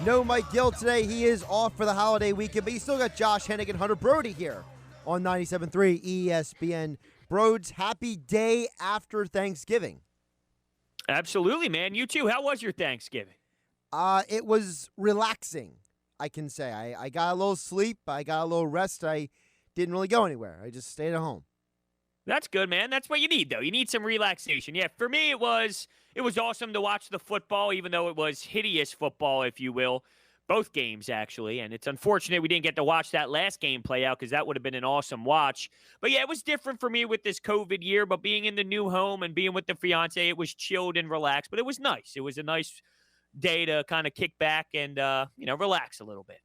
No Mike Gill today. He is off for the holiday weekend, but you still got Josh Hennig and Hunter Brody here on 97.3 ESPN. Broads, happy day after Thanksgiving. Absolutely, man. You too. How was your Thanksgiving? It was relaxing, I can say. I got a little sleep. I got a little rest. I didn't really go anywhere. I just stayed at home. That's good, man. That's what you need, though. You need some relaxation. Yeah, for me, it was awesome to watch the football, even though it was hideous football, if you will. Both games, actually. And it's unfortunate we didn't get to watch that last game play out because that would have been an awesome watch. But, yeah, it was different for me with this COVID year. But being in the new home and being with the fiance, it was chilled and relaxed. But it was nice. It was a nice day to kind of kick back and, relax a little bit.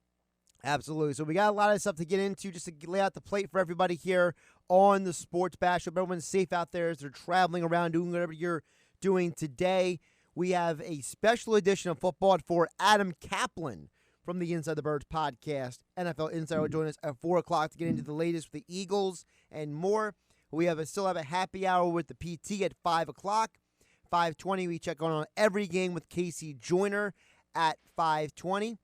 Absolutely. So we got a lot of stuff to get into just to lay out the plate for everybody here on the Sports Bash. Hope everyone's safe out there as they're traveling around doing whatever you're doing today. We have a special edition of football for Adam Caplan from the Inside the Birds podcast. NFL Insider will join us at 4 o'clock to get into the latest with the Eagles and more. We still have a happy hour with the PT at 5 o'clock. 5:20, we check on every game with Casey Joyner at 5:20.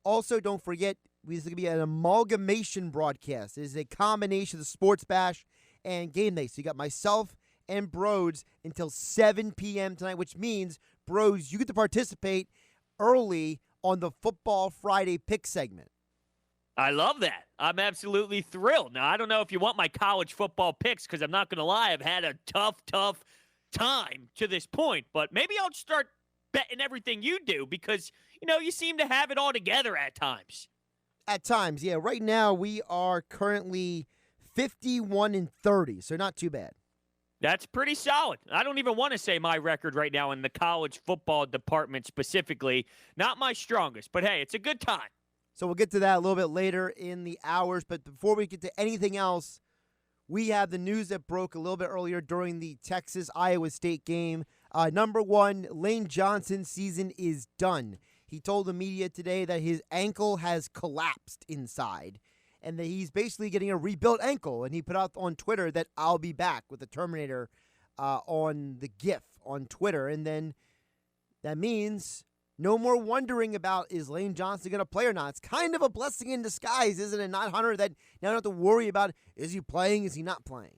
Also, don't forget, this is going to be an amalgamation broadcast. It is a combination of the Sports Bash and GameNight. So you got myself and Broads until 7 p.m. tonight, which means, Broads, you get to participate early on the Football Friday pick segment. I love that. I'm absolutely thrilled. Now, I don't know if you want my college football picks because I'm not going to lie. I've had a tough time to this point. But maybe I'll start betting everything you do because, you seem to have it all together at times. At times, yeah. Right now, we are currently 51-30, so not too bad. That's pretty solid. I don't even want to say my record right now in the college football department specifically. Not my strongest, but hey, it's a good time. So we'll get to that a little bit later in the hours, but before we get to anything else, we have the news that broke a little bit earlier during the Texas-Iowa State game. Number one, Lane Johnson's season is done. He told the media today that his ankle has collapsed inside and that he's basically getting a rebuilt ankle. And he put out on Twitter that I'll be back with the Terminator on the GIF on Twitter. And then that means no more wondering about is Lane Johnson going to play or not. It's kind of a blessing in disguise, isn't it, not Hunter, that now don't have to worry about is he playing, is he not playing?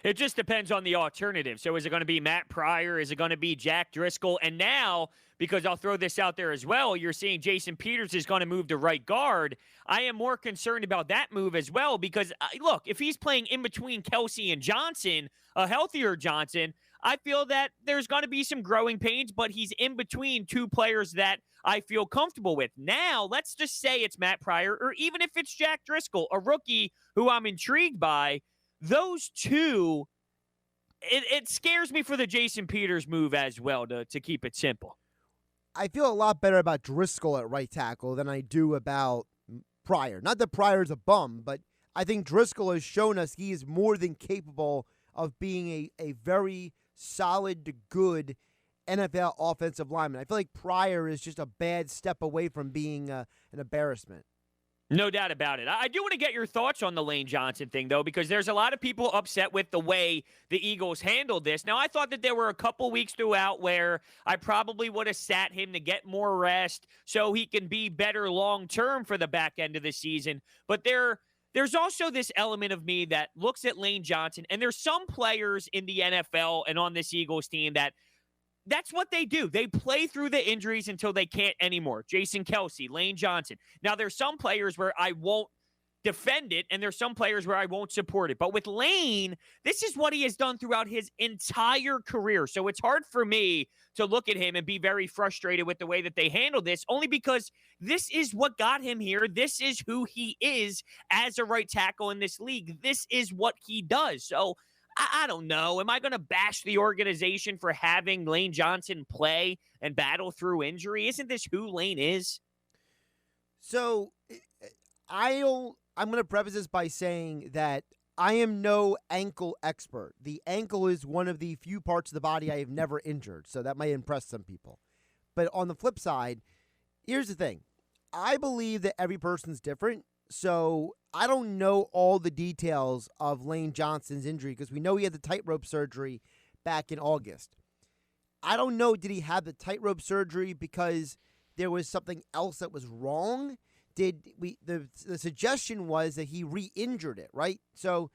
It just depends on the alternative. So is it going to be Matt Pryor? Is it going to be Jack Driscoll? And now, because I'll throw this out there as well, you're seeing Jason Peters is going to move to right guard. I am more concerned about that move as well because, look, if he's playing in between Kelsey and Johnson, a healthier Johnson, I feel that there's going to be some growing pains, but he's in between two players that I feel comfortable with. Now, let's just say it's Matt Pryor, or even if it's Jack Driscoll, a rookie who I'm intrigued by. Those two, it scares me for the Jason Peters move as well, to keep it simple. I feel a lot better about Driscoll at right tackle than I do about Pryor. Not that Pryor's a bum, but I think Driscoll has shown us he is more than capable of being a very solid to good NFL offensive lineman. I feel like Pryor is just a bad step away from being an embarrassment. No doubt about it. I do want to get your thoughts on the Lane Johnson thing, though, because there's a lot of people upset with the way the Eagles handled this. Now, I thought that there were a couple weeks throughout where I probably would have sat him to get more rest so he can be better long-term for the back end of the season. But there's also this element of me that looks at Lane Johnson, and there's some players in the NFL and on this Eagles team that's what they do. They play through the injuries until they can't anymore. Jason Kelsey, Lane Johnson. Now, there's some players where I won't defend it, and there's some players where I won't support it. But with Lane, this is what he has done throughout his entire career. So it's hard for me to look at him and be very frustrated with the way that they handle this, only because this is what got him here. This is who he is as a right tackle in this league. This is what he does. So I don't know. Am I going to bash the organization for having Lane Johnson play and battle through injury? Isn't this who Lane is? So I'm going to preface this by saying that I am no ankle expert. The ankle is one of the few parts of the body I have never injured, so that might impress some people. But on the flip side, here's the thing. I believe that every person's different, so I don't know all the details of Lane Johnson's injury because we know he had the tightrope surgery back in August. I don't know, did he have the tightrope surgery because there was something else that was wrong? Did we the suggestion was that he re-injured it, right? So,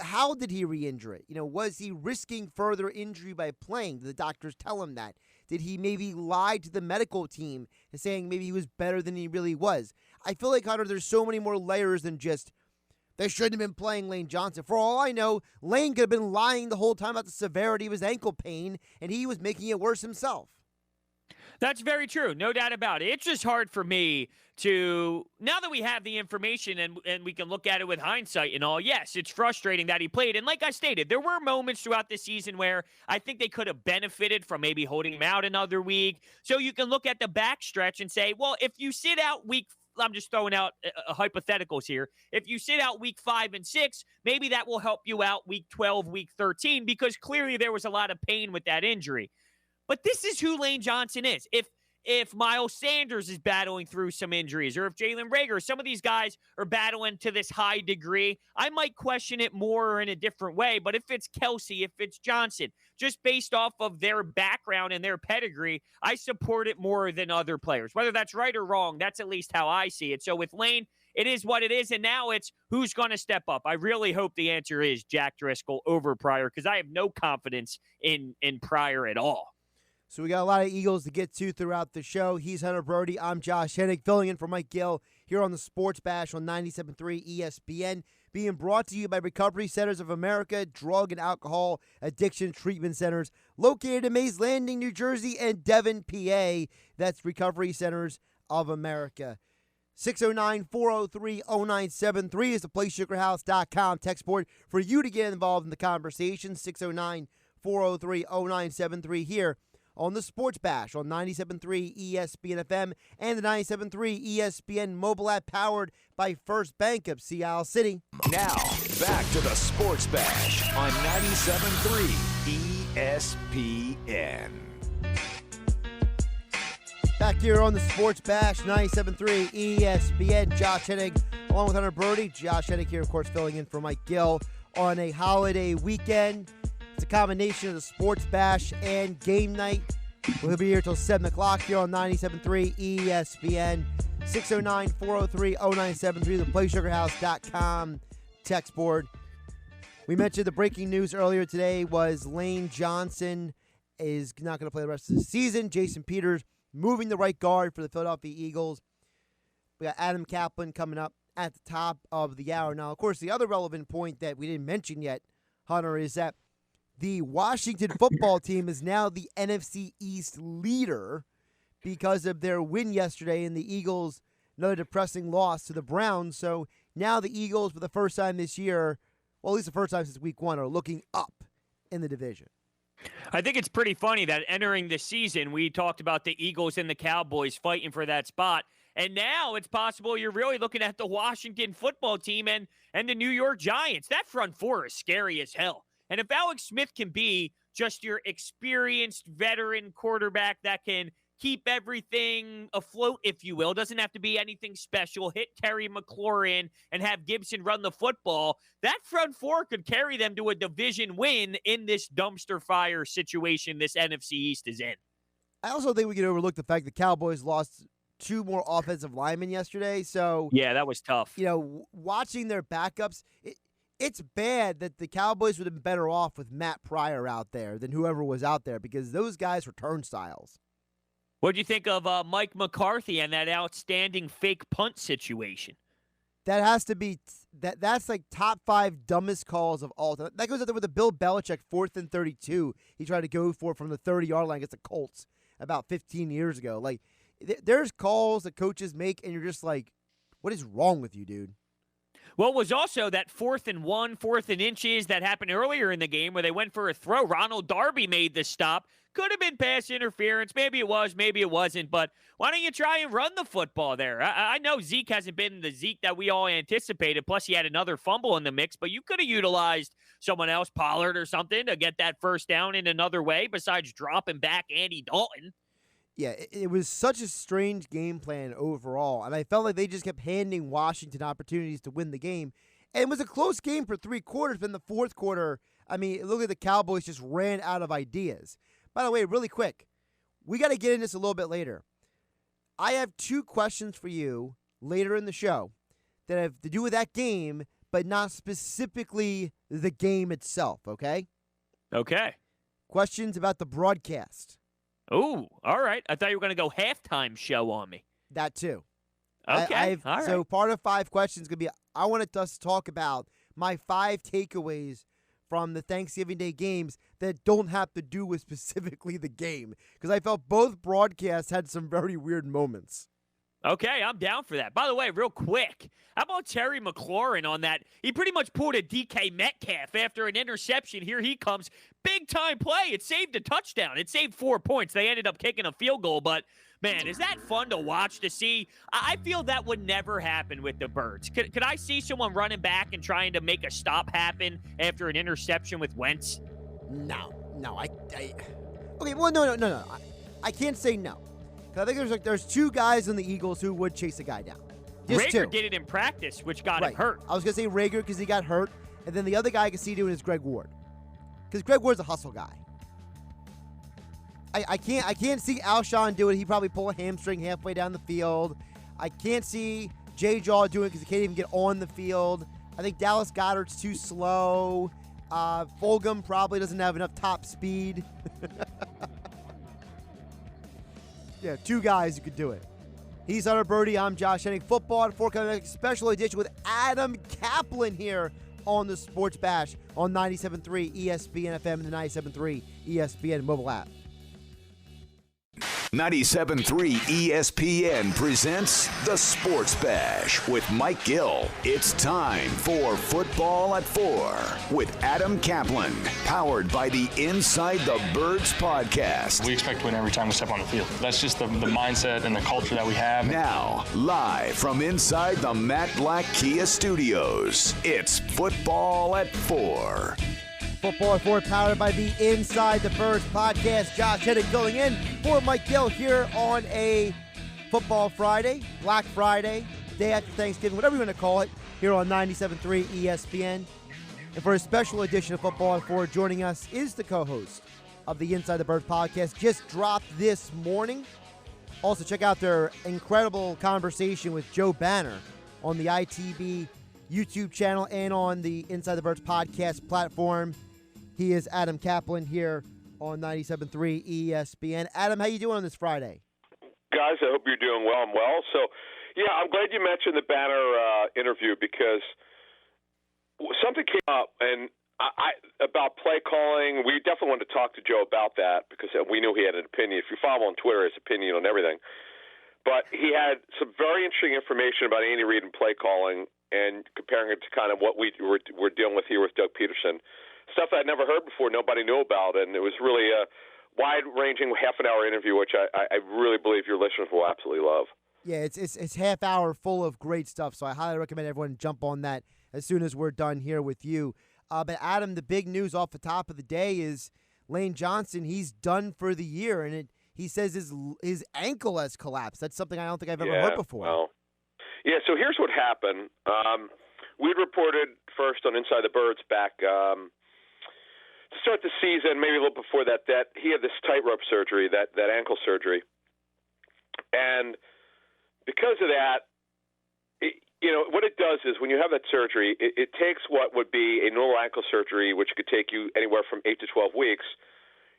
how did he re-injure it? Was he risking further injury by playing? Did the doctors tell him that? Did he maybe lie to the medical team and saying maybe he was better than he really was? I feel like, Hunter, there's so many more layers than just they shouldn't have been playing Lane Johnson. For all I know, Lane could have been lying the whole time about the severity of his ankle pain, and he was making it worse himself. That's very true. No doubt about it. It's just hard for me to, now that we have the information and we can look at it with hindsight and all, yes, it's frustrating that he played. And like I stated, there were moments throughout the season where I think they could have benefited from maybe holding him out another week. So you can look at the backstretch and say, well, if you sit out I'm just throwing out hypotheticals here. If you sit out week 5 and 6, maybe that will help you out week 12, week 13, because clearly there was a lot of pain with that injury. But this is who Lane Johnson is. If Miles Sanders is battling through some injuries, or if Jalen Reagor, some of these guys are battling to this high degree, I might question it more in a different way. But if it's Kelsey, if it's Johnson, just based off of their background and their pedigree, I support it more than other players. Whether that's right or wrong, that's at least how I see it. So with Lane, it is what it is, and now it's who's going to step up. I really hope the answer is Jack Driscoll over Pryor, because I have no confidence in Pryor at all. So we got a lot of Eagles to get to throughout the show. He's Hunter Brody. I'm Josh Hennig, filling in for Mike Gill here on the Sports Bash on 97.3 ESPN, being brought to you by Recovery Centers of America, drug and alcohol addiction treatment centers located in Mays Landing, New Jersey, and Devon, PA. That's Recovery Centers of America. 609-403-0973 is the PlaySugarHouse.com text board for you to get involved in the conversation. 609-403-0973 here on the Sports Bash on 97.3 ESPN FM and the 97.3 ESPN mobile app, powered by First Bank of Sea Isle City. Now, back to the Sports Bash on 97.3 ESPN. Back here on the Sports Bash, 97.3 ESPN. Josh Hennig along with Hunter Brody. Josh Hennig here, of course, filling in for Mike Gill on a holiday weekend. It's a combination of the Sports Bash and Game Night. We'll be here till 7 o'clock here on 97.3 ESPN. 609-403-0973, the PlaySugarHouse.com text board. We mentioned the breaking news earlier today was Lane Johnson is not going to play the rest of the season. Jason Peters moving the right guard for the Philadelphia Eagles. We got Adam Caplan coming up at the top of the hour. Now, of course, the other relevant point that we didn't mention yet, Hunter, is that the Washington football team is now the NFC East leader because of their win yesterday, and the Eagles, another depressing loss to the Browns. So now the Eagles, for the first time this year, well, at least the first time since week 1, are looking up in the division. I think it's pretty funny that entering the season, we talked about the Eagles and the Cowboys fighting for that spot. And now it's possible you're really looking at the Washington football team and the New York Giants. That front four is scary as hell. And if Alex Smith can be just your experienced veteran quarterback that can keep everything afloat, if you will, doesn't have to be anything special, hit Terry McLaurin and have Gibson run the football, that front four could carry them to a division win in this dumpster fire situation this NFC East is in. I also think we can overlook the fact the Cowboys lost 2 more offensive linemen yesterday. So yeah, that was tough. Watching their backups, it's bad that the Cowboys would have been better off with Matt Pryor out there than whoever was out there, because those guys were turnstiles. What do you think of Mike McCarthy and that outstanding fake punt situation? That has to be that's like top 5 dumbest calls of all time. That goes out there with the Bill Belichick 4th and 32. He tried to go for it from the 30-yard line against the Colts about 15 years ago. Like, there's calls that coaches make, and you're just like, what is wrong with you, dude? Well, it was also that 4th and 1, 4th and inches that happened earlier in the game where they went for a throw. Ronald Darby made the stop. Could have been pass interference. Maybe it was, maybe it wasn't. But why don't you try and run the football there? I know Zeke hasn't been the Zeke that we all anticipated. Plus, he had another fumble in the mix. But you could have utilized someone else, Pollard or something, to get that first down in another way besides dropping back Andy Dalton. Yeah, it was such a strange game plan overall, and I felt like they just kept handing Washington opportunities to win the game. And it was a close game for 3 quarters, but in the 4th quarter, I mean, look at the Cowboys just ran out of ideas. By the way, really quick, we got to get into this a little bit later. I have 2 questions for you later in the show that have to do with that game, but not specifically the game itself, okay? Okay. Questions about the broadcast. Ooh, all right. I thought you were going to go halftime show on me. That too. Okay, all right. So part of 5 questions going to be, I wanted us to talk about my 5 takeaways from the Thanksgiving Day games that don't have to do with specifically the game. Because I felt both broadcasts had some very weird moments. Okay, I'm down for that. By the way, real quick, how about Terry McLaurin on that? He pretty much pulled a DK Metcalf after an interception. Here he comes. Big-time play. It saved a touchdown. It saved 4 points. They ended up kicking a field goal, but, man, is that fun to watch, to see? I feel that would never happen with the Birds. Could I see someone running back and trying to make a stop happen after an interception with Wentz? No. Okay, well, no. I can't say no. I think there's 2 guys in the Eagles who would chase a guy down. Just Rager 2. did it in practice, which got him hurt. I was going to say Rager because he got hurt, and then the other guy I can see doing is Greg Ward. Because Greg Ward's a hustle guy. I can't see Alshon do it. He probably pull a hamstring halfway down the field. I can't see J. Jaw do it because he can't even get on the field. I think Dallas Goedert's too slow. Fulgham probably doesn't have enough top speed. Yeah, 2 guys who could do it. He's Hunter Brody. I'm Josh Hennig. Football at 4 coming back. Special edition with Adam Caplan here on the Sports Bash on 97.3 ESPN FM and the 97.3 ESPN mobile app. 97.3 ESPN presents The Sports Bash with Mike Gill. It's time for Football at 4 with Adam Caplan, powered by the Inside the Birds podcast. We expect to win every time we step on the field. That's just the mindset and the culture that we have. Now, live from inside the Matt Black Kia Studios, it's Football at 4. Football at 4 powered by the Inside the Birds podcast. Josh Hennig filling in for Mike Gill here on a Football Friday, Black Friday, day after Thanksgiving, whatever you want to call it, here on 97.3 ESPN. And for a special edition of Football at 4, joining us is the co-host of the Inside the Birds podcast, just dropped this morning. Also, check out their incredible conversation with Joe Banner on the ITB YouTube channel and on the Inside the Birds podcast platform. He is Adam Caplan here on 97.3 ESPN. Adam, how you doing on this Friday? Guys, I hope you're doing well. I'm well. So, yeah, I'm glad you mentioned the Banner interview because something came up and I about play calling. We definitely wanted to talk to Joe about that because we knew he had an opinion. If you follow him on Twitter, his opinion on everything. But he had some very interesting information about Andy Reid and play calling and comparing it to kind of what we're dealing with here with Doug Pederson. Stuff I'd never heard before, nobody knew about, and it was really a wide-ranging half-an-hour interview, which I really believe your listeners will absolutely love. Yeah, it's half hour full of great stuff, so I highly recommend everyone jump on that as soon as we're done here with you. But Adam, the big news off the top of the day is Lane Johnson. He's done for the year, and he says his ankle has collapsed. That's something I don't think I've ever heard before. Well, yeah, so here's what happened. We'd reported first on Inside the Birds back to start the season, maybe a little before that he had this tightrope surgery, that ankle surgery. And because of that, what it does is when you have that surgery, it takes what would be a normal ankle surgery, which could take you anywhere from 8 to 12 weeks.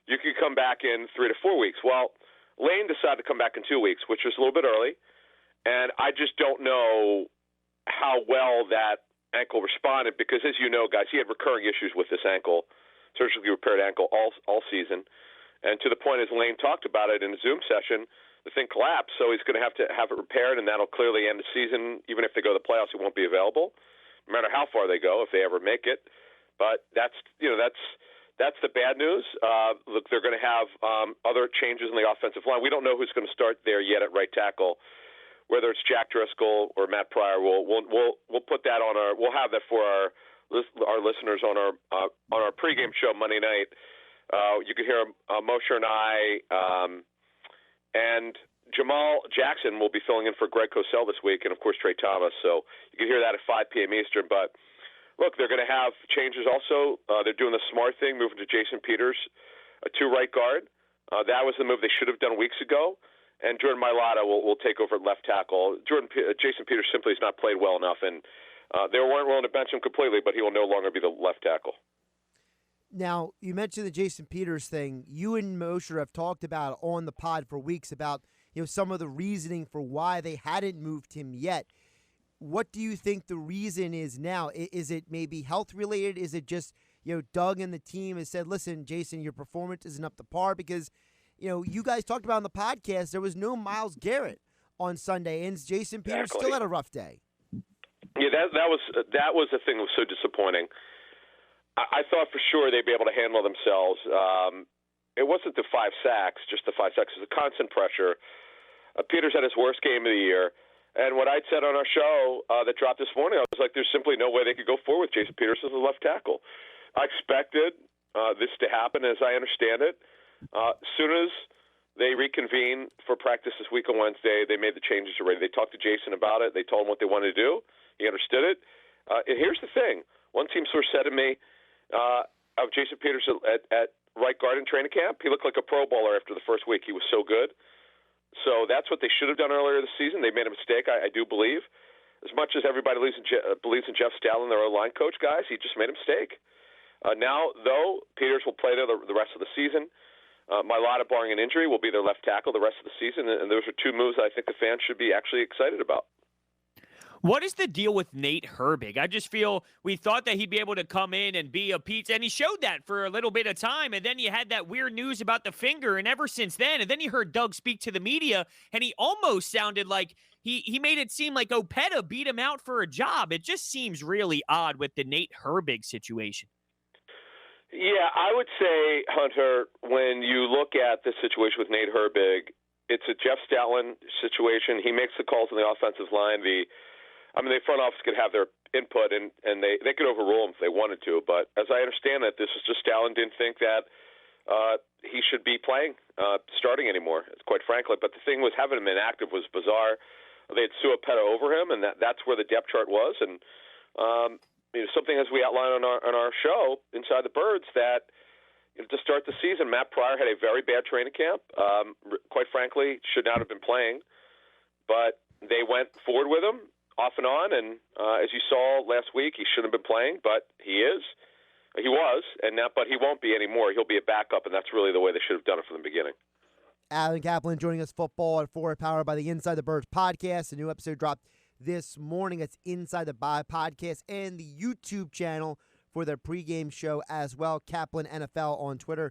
You could come back in 3 to 4 weeks. Well, Lane decided to come back in 2 weeks, which was a little bit early. And I just don't know how well that ankle responded because, as you know, guys, he had recurring issues with this ankle, surgically repaired ankle all season. And to the point, as Lane talked about it in a Zoom session, the thing collapsed. So he's going to have it repaired, and that'll clearly end the season. Even if they go to the playoffs, it won't be available, no matter how far they go, if they ever make it. But that's the bad news. Look, they're going to have other changes in the offensive line. We don't know who's going to start there yet at right tackle. Whether it's Jack Driscoll or Matt Pryor, we'll put that on we'll have that for our listeners on our pregame show Monday night. You can hear Moshe and I and Jamal Jackson will be filling in for Greg Cosell this week, and of course Trey Thomas. So you can hear that at 5 p.m. Eastern. But look, they're going to have changes also. They're doing the smart thing, moving to Jason Peters, a 2 right guard. That was the move they should have done weeks ago. And Jordan Mailata will take over at left tackle. Jason Peters simply has not played well enough, and they weren't willing to bench him completely, but he will no longer be the left tackle. Now, you mentioned the Jason Peters thing. You and Mosher have talked about on the pod for weeks about some of the reasoning for why they hadn't moved him yet. What do you think the reason is now? Is it maybe health related? Is it just Doug and the team has said, listen, Jason, your performance isn't up to par? Because you guys talked about on the podcast there was no Myles Garrett on Sunday, and Jason Peters still had a rough day. Yeah, that was the thing that was so disappointing. I thought for sure they'd be able to handle themselves. It wasn't the 5 sacks, just the 5 sacks. It was the constant pressure. Peters had his worst game of the year. And what I'd said on our show that dropped this morning, I was like, there's simply no way they could go forward with Jason Peters as a left tackle. I expected this to happen, as I understand it. As soon as they reconvened for practice this week on Wednesday, they made the changes already. They talked to Jason about it. They told him what they wanted to do. He understood it. And here's the thing. One team source said to me, of Jason Peters at right guard in training camp, he looked like a Pro Bowler after the first week. He was so good. So that's what they should have done earlier this season. They made a mistake, I do believe. As much as everybody believes in Jeff Stalin, their line coach, guys, he just made a mistake. Now, though, Peters will play there the rest of the season. Mailata, barring an injury, will be their left tackle the rest of the season. And those are 2 moves I think the fans should be actually excited about. What is the deal with Nate Herbig? I just feel we thought that he'd be able to come in and be a Pete, and he showed that for a little bit of time, and then you had that weird news about the finger, and ever since then, and then you heard Doug speak to the media, and he almost sounded like he made it seem like Opeta beat him out for a job. It just seems really odd with the Nate Herbig situation. Yeah, I would say, Hunter, when you look at the situation with Nate Herbig, it's a Jeff Stalin situation. He makes the calls on the offensive line. The front office could have their input, and they could overrule him if they wanted to. But as I understand it, this is just Stalin didn't think that he should be playing, starting anymore, quite frankly. But the thing was, having him inactive was bizarre. They had Opeta over him, and that's where the depth chart was. And something as we outlined on our show, Inside the Birds, that to start the season, Matt Pryor had a very bad training camp. Quite frankly, should not have been playing. But they went forward with him, off and on, and as you saw last week, he shouldn't have been playing, but he was, but he won't be anymore. He'll be a backup, and that's really the way they should have done it from the beginning. Adam Caplan joining us, Football at 4, powered by the Inside the Birds podcast. A new episode dropped this morning. It's Inside the podcast and the YouTube channel for their pregame show as well. Caplan NFL on Twitter.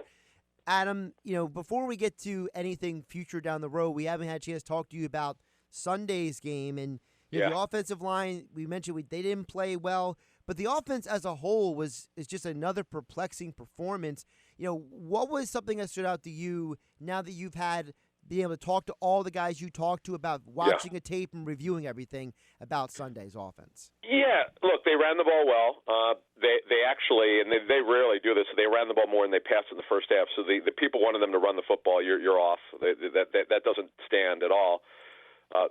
Adam, before we get to anything future down the road, we haven't had a chance to talk to you about Sunday's game, and the offensive line, we mentioned they didn't play well, but the offense as a whole is just another perplexing performance. What was something that stood out to you now that you've been able to talk to all the guys you talked to about watching a tape and reviewing everything about Sunday's offense? Yeah, look, they ran the ball well. They actually, and they rarely do this, they ran the ball more than they passed in the first half. So the people wanted them to run the football. You're off. That doesn't stand at all.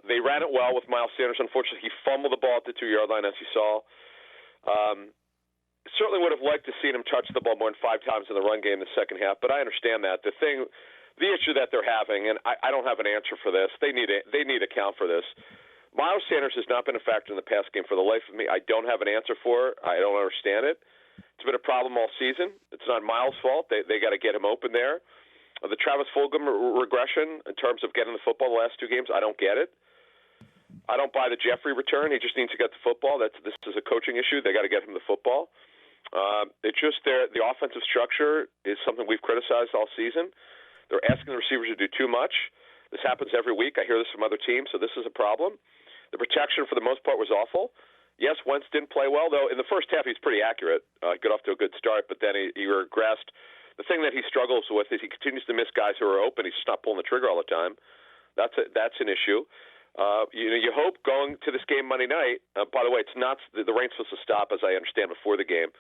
They ran it well with Miles Sanders. Unfortunately, he fumbled the ball at the 2-yard line, as you saw. Certainly would have liked to see him touch the ball more than 5 times in the run game in the second half, but I understand that. The issue that they're having, and I don't have an answer for this, they need to account for this. Miles Sanders has not been a factor in the pass game for the life of me. I don't have an answer for it. I don't understand it. It's been a problem all season. It's not Miles' fault. They got to get him open there. The Travis Fulgham regression in terms of getting the football the last 2 games, I don't get it. I don't buy the Jeffrey return. He just needs to get the football. This is a coaching issue. They got to get him the football. It's just the offensive structure is something we've criticized all season. They're asking the receivers to do too much. This happens every week. I hear this from other teams, so this is a problem. The protection, for the most part, was awful. Yes, Wentz didn't play well, though. In the first half, he's pretty accurate. Got off to a good start, but then he regressed. The thing that he struggles with is he continues to miss guys who are open. He's just not pulling the trigger all the time. That's an issue. You hope going to this game Monday night. By the way, it's not the rain's supposed to stop, as I understand, before the game.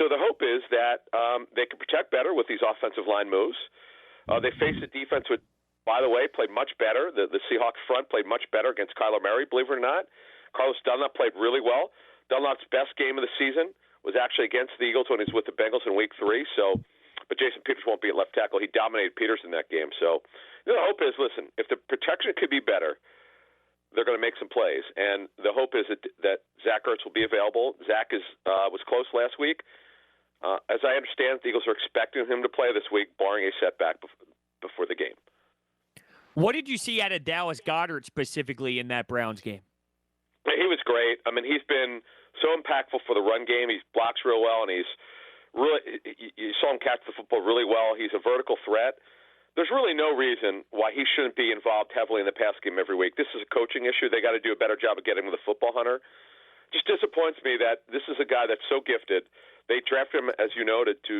So the hope is that they can protect better with these offensive line moves. They face a defense which, by the way, played much better. The Seahawks front played much better against Kyler Murray, believe it or not. Carlos Dunlap played really well. Dunlap's best game of the season was actually against the Eagles when he was with the Bengals in Week 3. So but Jason Peters won't be at left tackle. He dominated Peters in that game. So the hope is, listen, if the protection could be better, they're going to make some plays. And the hope is that Zach Ertz will be available. Zach was close last week. As I understand, the Eagles are expecting him to play this week, barring a setback before the game. What did you see out of Dallas Goedert specifically in that Browns game? He was great. I mean, he's been so impactful for the run game. He blocks real well, and he's really – you saw him catch the football really well. He's a vertical threat. There's really no reason why he shouldn't be involved heavily in the pass game every week. This is a coaching issue. They got to do a better job of getting him with a football hunter. Just disappoints me that this is a guy that's so gifted. They drafted him, as you know, to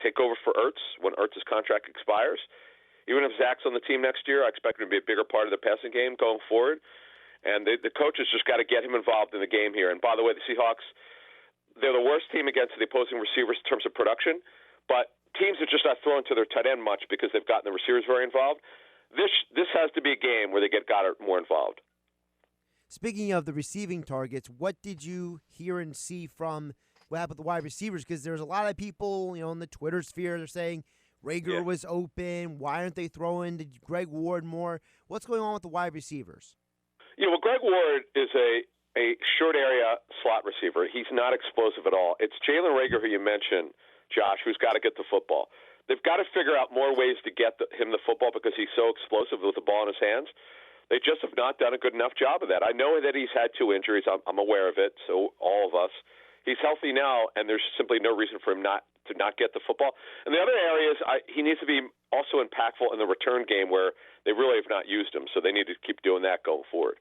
take over for Ertz when Ertz's contract expires. Even if Zach's on the team next year, I expect him to be a bigger part of the passing game going forward. And the coaches just got to get him involved in the game here. And by the way, the Seahawks, they're the worst team against the opposing receivers in terms of production, but teams are just not throwing to their tight end much because they've gotten the receivers very involved. This has to be a game where they get Goddard more involved. Speaking of the receiving targets, what did you hear and see from what happened with the wide receivers? Because there's a lot of people, in the Twitter sphere, they're saying Rager was open. Why aren't they throwing to Greg Ward more? What's going on with the wide receivers? Well, Greg Ward is a short area slot receiver. He's not explosive at all. It's Jalen Rager, who you mentioned, Josh, who's got to get the football. They've got to figure out more ways to get him the football because he's so explosive with the ball in his hands. They just have not done a good enough job of that. I know that he's had 2 injuries. I'm aware of it, so all of us. He's healthy now, and there's simply no reason for him not get the football. And the other areas, he needs to be also impactful in the return game where they really have not used him, so they need to keep doing that going forward.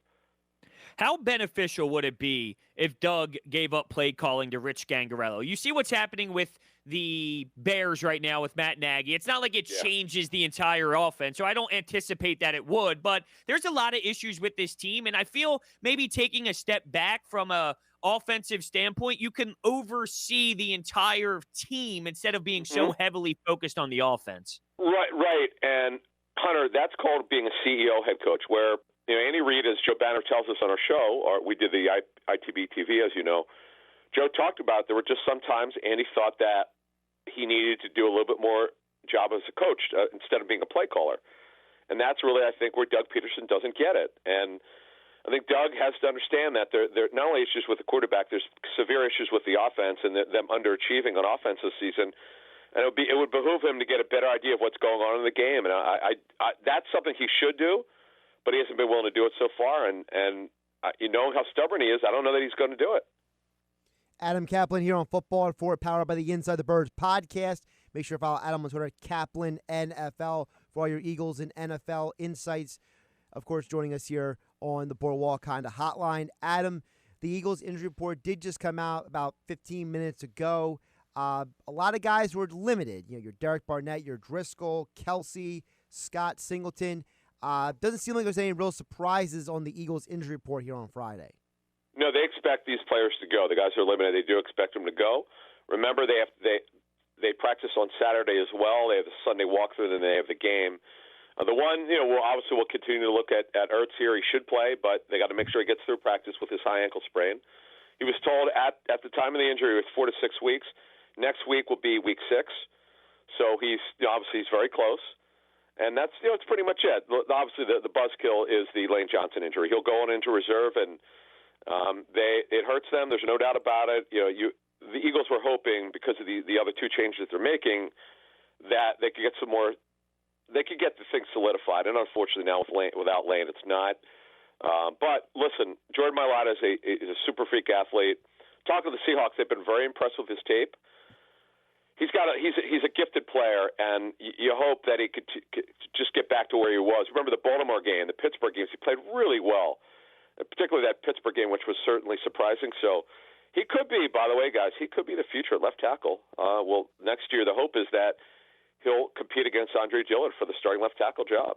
How beneficial would it be if Doug gave up play calling to Rich Gangarello? You see what's happening with the Bears right now with Matt Nagy. It's not like it changes the entire offense, so I don't anticipate that it would, but there's a lot of issues with this team, and I feel maybe taking a step back from a offensive standpoint, you can oversee the entire team instead of being so heavily focused on the offense. Right. And, Hunter, that's called being a CEO head coach, where Andy Reid, as Joe Banner tells us on our show, or we did the ITB TV, as you know, Joe talked about there were just sometimes Andy thought that he needed to do a little bit more job as a coach instead of being a play caller. And that's really, I think, where Doug Pederson doesn't get it. And I think Doug has to understand that there are not only issues with the quarterback, there's severe issues with the offense and them underachieving on offense this season. And it would behoove him to get a better idea of what's going on in the game. And I that's something he should do, but he hasn't been willing to do it so far. And knowing how stubborn he is, I don't know that he's going to do it. Adam Caplan here on Football at 4, powered by the Inside the Birds podcast. Make sure to follow Adam on Twitter at Caplan NFL for all your Eagles and NFL insights. Of course, joining us here on the Boardwalk Kinda Hotline. Adam, the Eagles injury report did just come out about 15 minutes ago. A lot of guys were limited. Your Derek Barnett, your Driscoll, Kelsey, Scott Singleton. Doesn't seem like there's any real surprises on the Eagles injury report here on Friday. No, they expect these players to go. The guys who are limited, they do expect them to go. Remember, they practice on Saturday as well. They have the Sunday walkthrough, then they have the game. The one, we'll continue to look at Ertz here. He should play, but they got to make sure he gets through practice with his high ankle sprain. He was told at the time of the injury it was 4 to 6 weeks. Next week will be week 6, so he's obviously he's very close. And that's it's pretty much it. Obviously, the buzzkill is the Lane Johnson injury. He'll go on into reserve, and it hurts them. There's no doubt about it. The Eagles were hoping because of the other 2 changes they're making that they could get some more. They could get the thing solidified, and unfortunately now without Lane, it's not. But listen, Jordan Mailata is a super freak athlete. Talking to the Seahawks, they've been very impressed with his tape. He's a gifted player, and you hope that he could just get back to where he was. Remember the Baltimore game, the Pittsburgh games, he played really well, particularly that Pittsburgh game, which was certainly surprising. So he could be, by the way, guys, he could be the future left tackle. Next year the hope is that he'll compete against Andre Dillard for the starting left tackle job.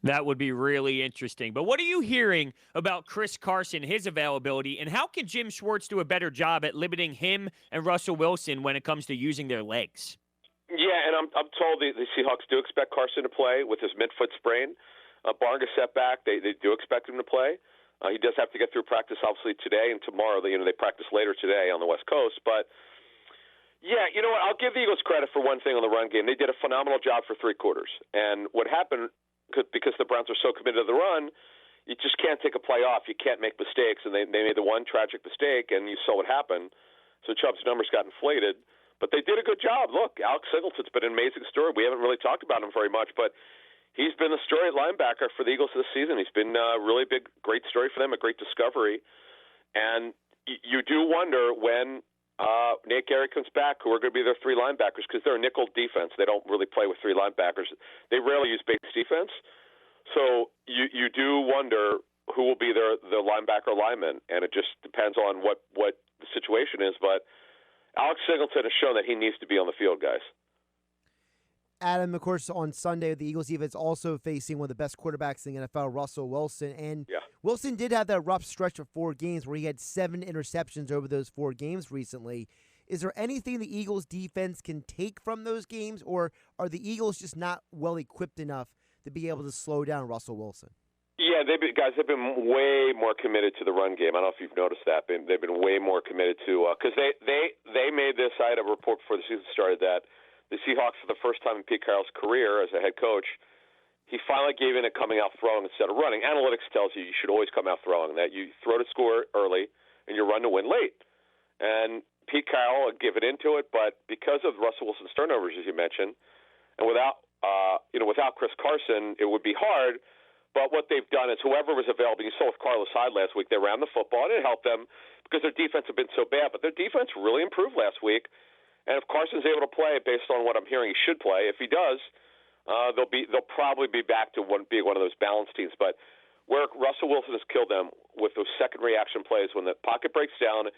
That would be really interesting. But what are you hearing about Chris Carson, his availability, and how can Jim Schwartz do a better job at limiting him and Russell Wilson when it comes to using their legs? Yeah, and I'm told the Seahawks do expect Carson to play with his midfoot sprain. Barring a setback, they do expect him to play. He does have to get through practice, obviously, today and tomorrow. They practice later today on the West Coast. But, Yeah, you know what? I'll give the Eagles credit for one thing on the run game. They did a phenomenal job for 3 quarters. And what happened, because the Browns are so committed to the run, you just can't take a play off. You can't make mistakes. And they made the one tragic mistake, and you saw what happened. So Chubb's numbers got inflated. But they did a good job. Look, Alex Singleton's been an amazing story. We haven't really talked about him very much, but he's been the story at linebacker for the Eagles this season. He's been a really big, great story for them, a great discovery. And you do wonder when Nate Gary comes back, who are going to be their 3 linebackers, because they're a nickel defense. They don't really play with 3 linebackers. They rarely use base defense. So you do wonder who will be the linebacker lineman, and it just depends on what the situation is. But Alex Singleton has shown that he needs to be on the field, guys. Adam, of course, on Sunday, the Eagles defense also facing one of the best quarterbacks in the NFL, Russell Wilson. And Wilson did have that rough stretch of 4 games where he had 7 interceptions over those 4 games recently. Is there anything the Eagles defense can take from those games, or are the Eagles just not well equipped enough to be able to slow down Russell Wilson? Yeah, they've been way more committed to the run game. I don't know if you've noticed that. They've been way more committed to because they made this. I had a report before the season started that the Seahawks, for the first time in Pete Carroll's career as a head coach, he finally gave in at coming out throwing instead of running. Analytics tells you should always come out throwing, that you throw to score early and you run to win late. And Pete Carroll had given into it, but because of Russell Wilson's turnovers, as you mentioned, and without Chris Carson, it would be hard. But what they've done is whoever was available, you saw with Carlos Hyde last week, they ran the football, and it helped them because their defense had been so bad. But their defense really improved last week. And if Carson's able to play, based on what I'm hearing, he should play. If he does, they'll probably be back to being one of those balanced teams. But where Russell Wilson has killed them with those second reaction plays, when the pocket breaks down,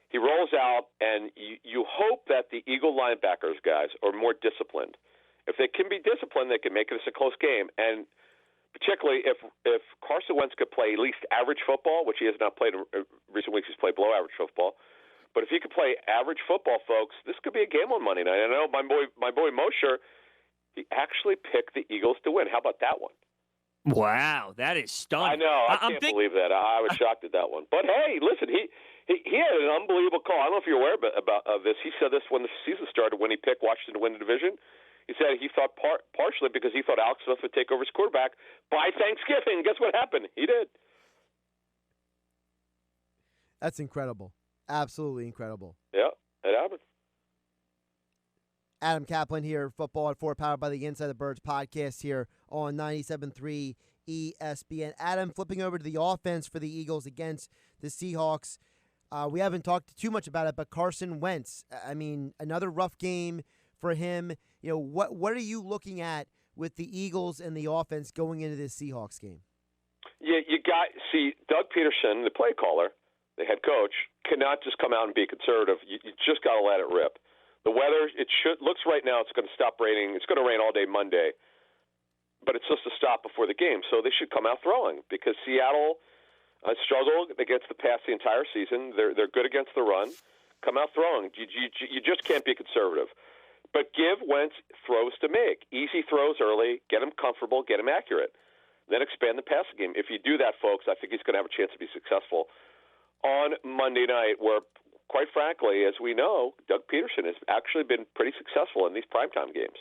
he rolls out, and you hope that the Eagle linebackers, guys, are more disciplined. If they can be disciplined, they can make this a close game. And particularly if Carson Wentz could play at least average football, which he has not played in recent weeks, he's played below average football. But if he could play average football, folks, this could be a game on Monday night. I know my boy Mosher, he actually picked the Eagles to win. How about that one? Wow, that is stunning. I know. I can't believe that. I was shocked at that one. But hey, listen, he had an unbelievable call. I don't know if you're aware of this. He said this when the season started, when he picked Washington to win the division. He said he thought partially because he thought Alex Smith would take over as quarterback by Thanksgiving. Guess what happened? He did. That's incredible. Absolutely incredible. Yeah, it happened. Adam Caplan here, Football at 4, powered by the Inside the Birds podcast here on 97.3 ESPN. Adam, flipping over to the offense for the Eagles against the Seahawks. We haven't talked too much about it, but Carson Wentz, I mean, another rough game for him. You know, what are you looking at with the Eagles and the offense going into this Seahawks game? Yeah, Doug Pederson, the play caller, the head coach, cannot just come out and be conservative. You just got to let it rip. The weather, looks right now it's going to stop raining. It's going to rain all day Monday, but it's supposed to stop before the game. So they should come out throwing because Seattle struggled against the pass the entire season. They're good against the run. Come out throwing. You just can't be conservative. But give Wentz throws to make. Easy throws early, get him comfortable, get him accurate. Then expand the passing game. If you do that, folks, I think he's going to have a chance to be successful on Monday night, where, quite frankly, as we know, Doug Pederson has actually been pretty successful in these primetime games.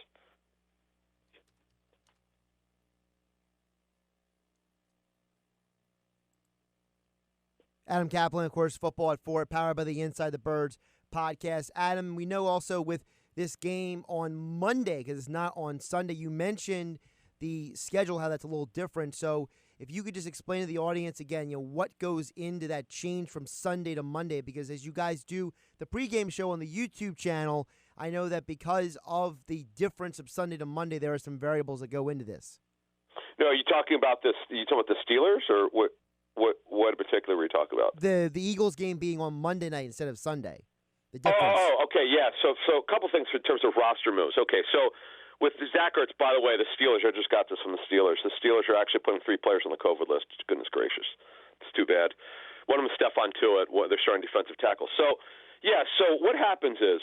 Adam Caplan, of course, Football at 4, powered by the Inside the Birds podcast. Adam, we know also with this game on Monday, because it's not on Sunday, you mentioned the schedule, how that's a little different. So if you could just explain to the audience again, what goes into that change from Sunday to Monday, because as you guys do the pregame show on the YouTube channel, I know that because of the difference of Sunday to Monday, there are some variables that go into this. No, are you talking about this? Are you talking about the Steelers, or what in particular were you talking about? The Eagles game being on Monday night instead of Sunday. The difference. Oh, okay, yeah. So a couple things in terms of roster moves. Okay, so with Zach Ertz, by the way, the Steelers, I just got this from the Steelers. The Steelers are actually putting 3 players on the COVID list. Goodness gracious. It's too bad. One of them is Stephon Tuitt. They're starting defensive tackle. So what happens is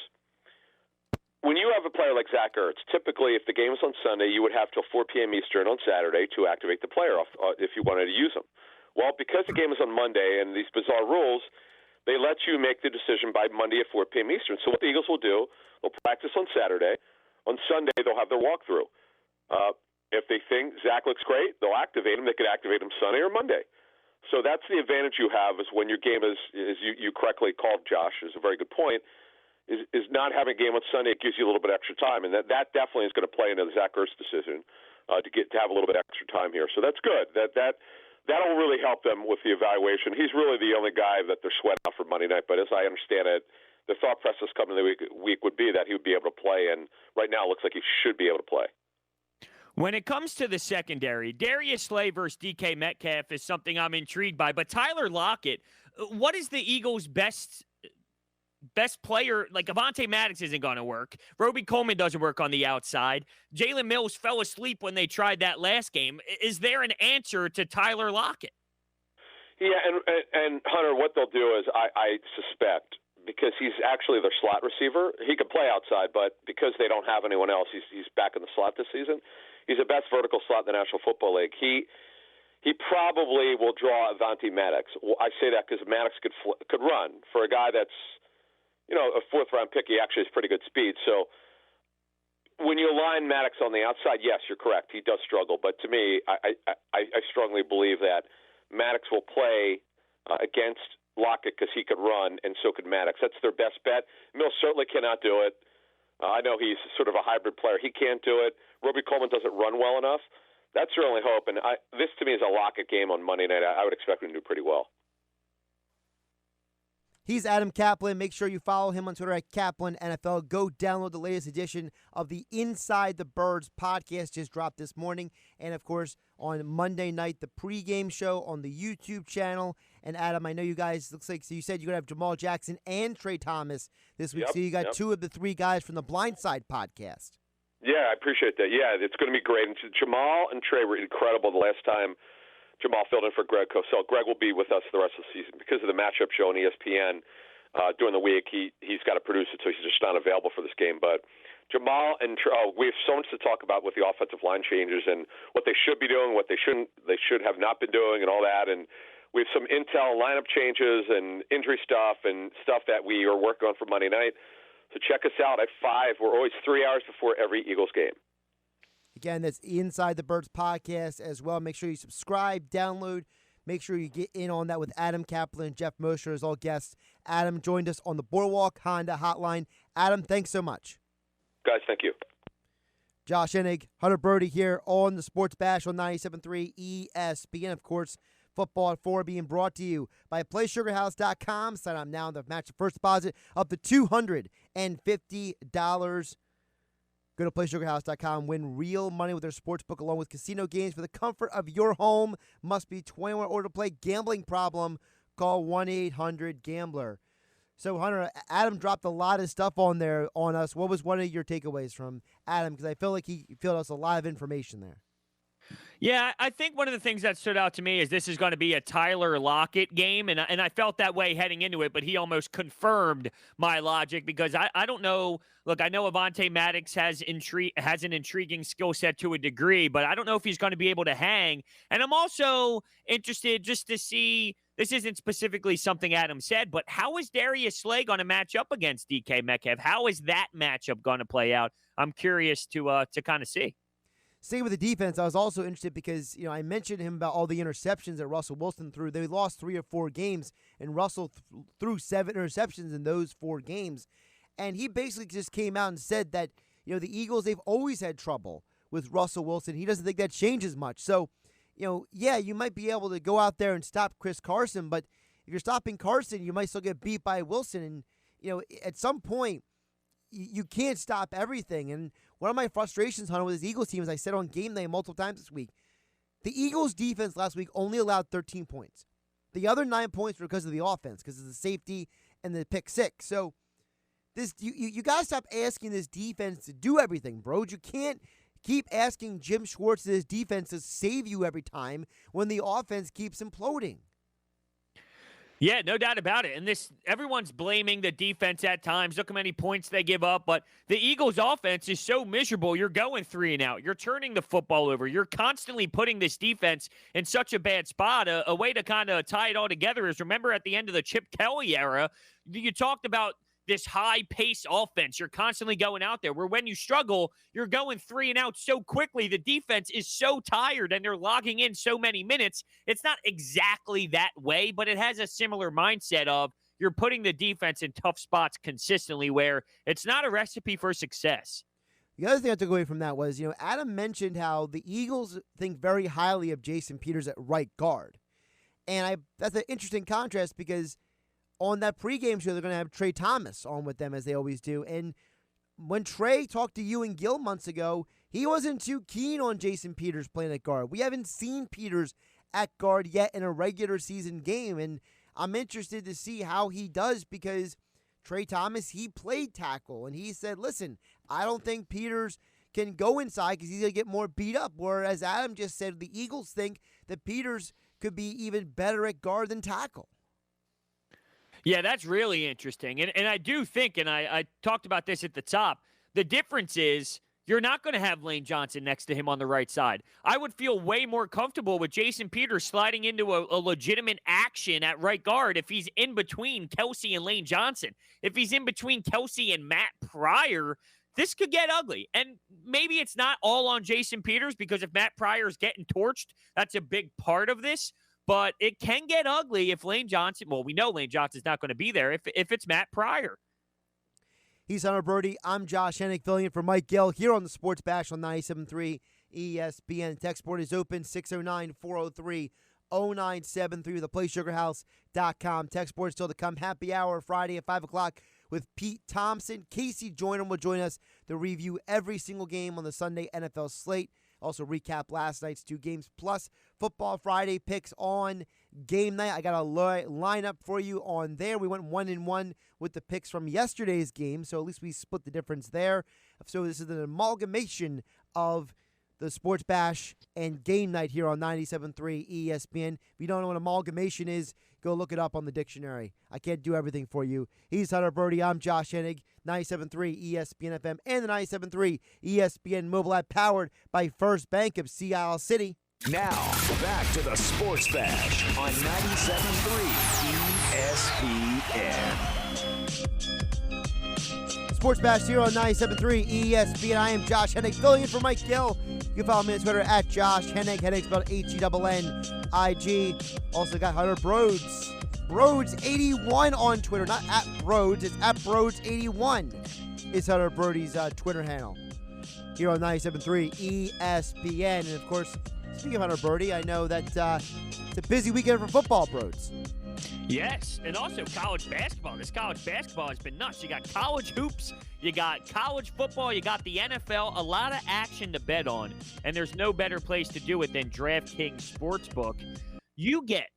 when you have a player like Zach Ertz, typically if the game is on Sunday, you would have till 4 p.m. Eastern on Saturday to activate the player if you wanted to use him. Well, because the game is on Monday and these bizarre rules, they let you make the decision by Monday at 4 p.m. Eastern. So what the Eagles will do, they'll practice on Saturday. On Sunday, they'll have their walkthrough. If they think Zach looks great, they'll activate him. They could activate him Sunday or Monday. So that's the advantage you have is when your game is you correctly called, Josh, is a very good point, is not having a game on Sunday. It gives you a little bit extra time, and that definitely is going to play into the Zach Ertz decision to have a little bit extra time here. So that's good. That'll really help them with the evaluation. He's really the only guy that they're sweating out for Monday night, but as I understand it, the thought process coming the week would be that he would be able to play, and right now it looks like he should be able to play. When it comes to the secondary, Darius Slay versus DK Metcalf is something I'm intrigued by. But Tyler Lockett, what is the Eagles' best player? Like, Avonte Maddox isn't going to work. Roby Coleman doesn't work on the outside. Jalen Mills fell asleep when they tried that last game. Is there an answer to Tyler Lockett? Yeah, and Hunter, what they'll do is, I suspect, because he's actually their slot receiver, he could play outside, but because they don't have anyone else, he's back in the slot this season. He's the best vertical slot in the National Football League. He probably will draw Avonte Maddox. Well, I say that because Maddox could run. For a guy that's, a fourth-round pick, he actually has pretty good speed. So when you align Maddox on the outside, yes, you're correct. He does struggle. But to me, I strongly believe that Maddox will play against Lockett because he could run, and so could Maddox. That's their best bet. Mills certainly cannot do it. I know he's sort of a hybrid player. He can't do it. Roby Coleman doesn't run well enough. That's your only hope. And this, to me, is a Lockett game on Monday night. I would expect him to do pretty well. He's Adam Caplan. Make sure you follow him on Twitter at Caplan NFL. Go download the latest edition of the Inside the Birds podcast, just dropped this morning. And, of course, on Monday night, the pregame show on the YouTube channel. And, Adam, I know you guys, looks like, so you said you're going to have Jamal Jackson and Trey Thomas this week. Yep, so you got two of the three guys from the Blindside podcast. Yeah, I appreciate that. Yeah, it's going to be great. And Jamal and Trey were incredible the last time Jamal filled in for Greg Cosell. Greg will be with us the rest of the season because of the matchup show on ESPN during the week. He's got to produce it, so he's just not available for this game. But Jamal and we have so much to talk about with the offensive line changes and what they should be doing, what they should have not been doing, and all that. And we have some intel lineup changes and injury stuff and stuff that we are working on for Monday night. So check us out at 5. We're always 3 hours before every Eagles game. Again, that's Inside the Birds podcast as well. Make sure you subscribe, download. Make sure you get in on that with Adam Caplan and Jeff Mosher as all guests. Adam joined us on the Boardwalk Honda hotline. Adam, thanks so much. Guys, thank you. Josh Hennig, Hunter Brody here on the Sports Bash on 97.3 ESPN. Of course, Football at 4 being brought to you by PlaySugarHouse.com. Sign up now and match the first deposit up to $250. Go to PlaySugarHouse.com. Win real money with their sportsbook along with casino games for the comfort of your home. Must be 21 or older to play. Gambling problem? Call 1-800-GAMBLER. So, Hunter, Adam dropped a lot of stuff on there on us. What was one of your takeaways from Adam? Because I feel like he filled us a lot of information there. Yeah, I think one of the things that stood out to me is this is going to be a Tyler Lockett game, and I felt that way heading into it, but he almost confirmed my logic because I don't know. Look, I know Avonte Maddox has an intriguing skill set to a degree, but I don't know if he's going to be able to hang. And I'm also interested just to see, this isn't specifically something Adam said, but how is Darius Slay going to match up against DK Metcalf? How is that matchup going to play out? I'm curious to kind of see. Staying with the defense, I was also interested because, I mentioned him about all the interceptions that Russell Wilson threw. They lost 3 or 4 games, and Russell threw 7 interceptions in those 4 games. And he basically just came out and said that, the Eagles, they've always had trouble with Russell Wilson. He doesn't think that changes much. So, yeah, you might be able to go out there and stop Chris Carson, but if you're stopping Carson, you might still get beat by Wilson. And, at some point, you can't stop everything. And one of my frustrations, Hunter, with this Eagles team, as I said on GameNight multiple times this week, the Eagles' defense last week only allowed 13 points. The other 9 points were because of the offense, because of the safety and the pick six. So this you got to stop asking this defense to do everything, bro. You can't keep asking Jim Schwartz's defense to save you every time when the offense keeps imploding. Yeah, no doubt about it. And everyone's blaming the defense at times. Look how many points they give up. But the Eagles' offense is so miserable. You're going 3 and out. You're turning the football over. You're constantly putting this defense in such a bad spot. A way to kind of tie it all together is, remember at the end of the Chip Kelly era, you talked about this high-pace offense. You're constantly going out there, where when you struggle, you're going 3 and out so quickly. The defense is so tired, and they're logging in so many minutes. It's not exactly that way, but it has a similar mindset of you're putting the defense in tough spots consistently, where it's not a recipe for success. The other thing I took away from that was, Adam mentioned how the Eagles think very highly of Jason Peters at right guard. And that's an interesting contrast, because on that pregame show, they're going to have Trey Thomas on with them, as they always do. And when Trey talked to you and Gil months ago, he wasn't too keen on Jason Peters playing at guard. We haven't seen Peters at guard yet in a regular season game, and I'm interested to see how he does, because Trey Thomas, he played tackle, and he said, listen, I don't think Peters can go inside because he's going to get more beat up, whereas Adam just said the Eagles think that Peters could be even better at guard than tackle. Yeah, that's really interesting. And I do think, and I talked about this at the top, the difference is you're not going to have Lane Johnson next to him on the right side. I would feel way more comfortable with Jason Peters sliding into a legitimate action at right guard if he's in between Kelsey and Lane Johnson. If he's in between Kelsey and Matt Pryor, this could get ugly. And maybe it's not all on Jason Peters, because if Matt Pryor is getting torched, that's a big part of this. But it can get ugly if Lane Johnson, well, we know Lane Johnson's not going to be there if it's Matt Pryor. He's Hunter Brody. I'm Josh Hennig, filling in for Mike Gill here on the Sports Bash on 97.3 ESPN. Text board is open, 609-403-0973, theplaysugarhouse.com. Text board still to come. Happy hour Friday at 5 o'clock with Pete Thompson. Casey Joyner will join us to review every single game on the Sunday NFL slate. Also recap last night's 2 games, plus Football Friday picks on Game Night. I got a lineup for you on there. We went 1-1 with the picks from yesterday's game, so at least we split the difference there. So this is an amalgamation of the Sports Bash and Game Night here on 97.3 ESPN. If you don't know what amalgamation is, go look it up on the dictionary. I can't do everything for you. He's Hunter Brody. I'm Josh Hennig. 97.3 ESPN FM and the 97.3 ESPN mobile app, powered by First Bank of Sea Isle City. Now, back to the Sports Bash on 97.3 ESPN. Sports Bash here on 97.3 ESPN. I am Josh Hennig, filling in for Mike Gill. You can follow me on Twitter at Josh Hennig. Hennig spelled Hennig. Also got Hunter Broads. Broads81 on Twitter. Not at Broads, it's at Broads81 is Hunter Brody's Twitter handle. Here on 97.3 ESPN. And of course, speaking of Hunter Brody, I know that it's a busy weekend for football, Broads. Yes, and also college basketball. This college basketball has been nuts. You got college hoops, you got college football, you got the NFL, a lot of action to bet on, and there's no better place to do it than DraftKings Sportsbook. You get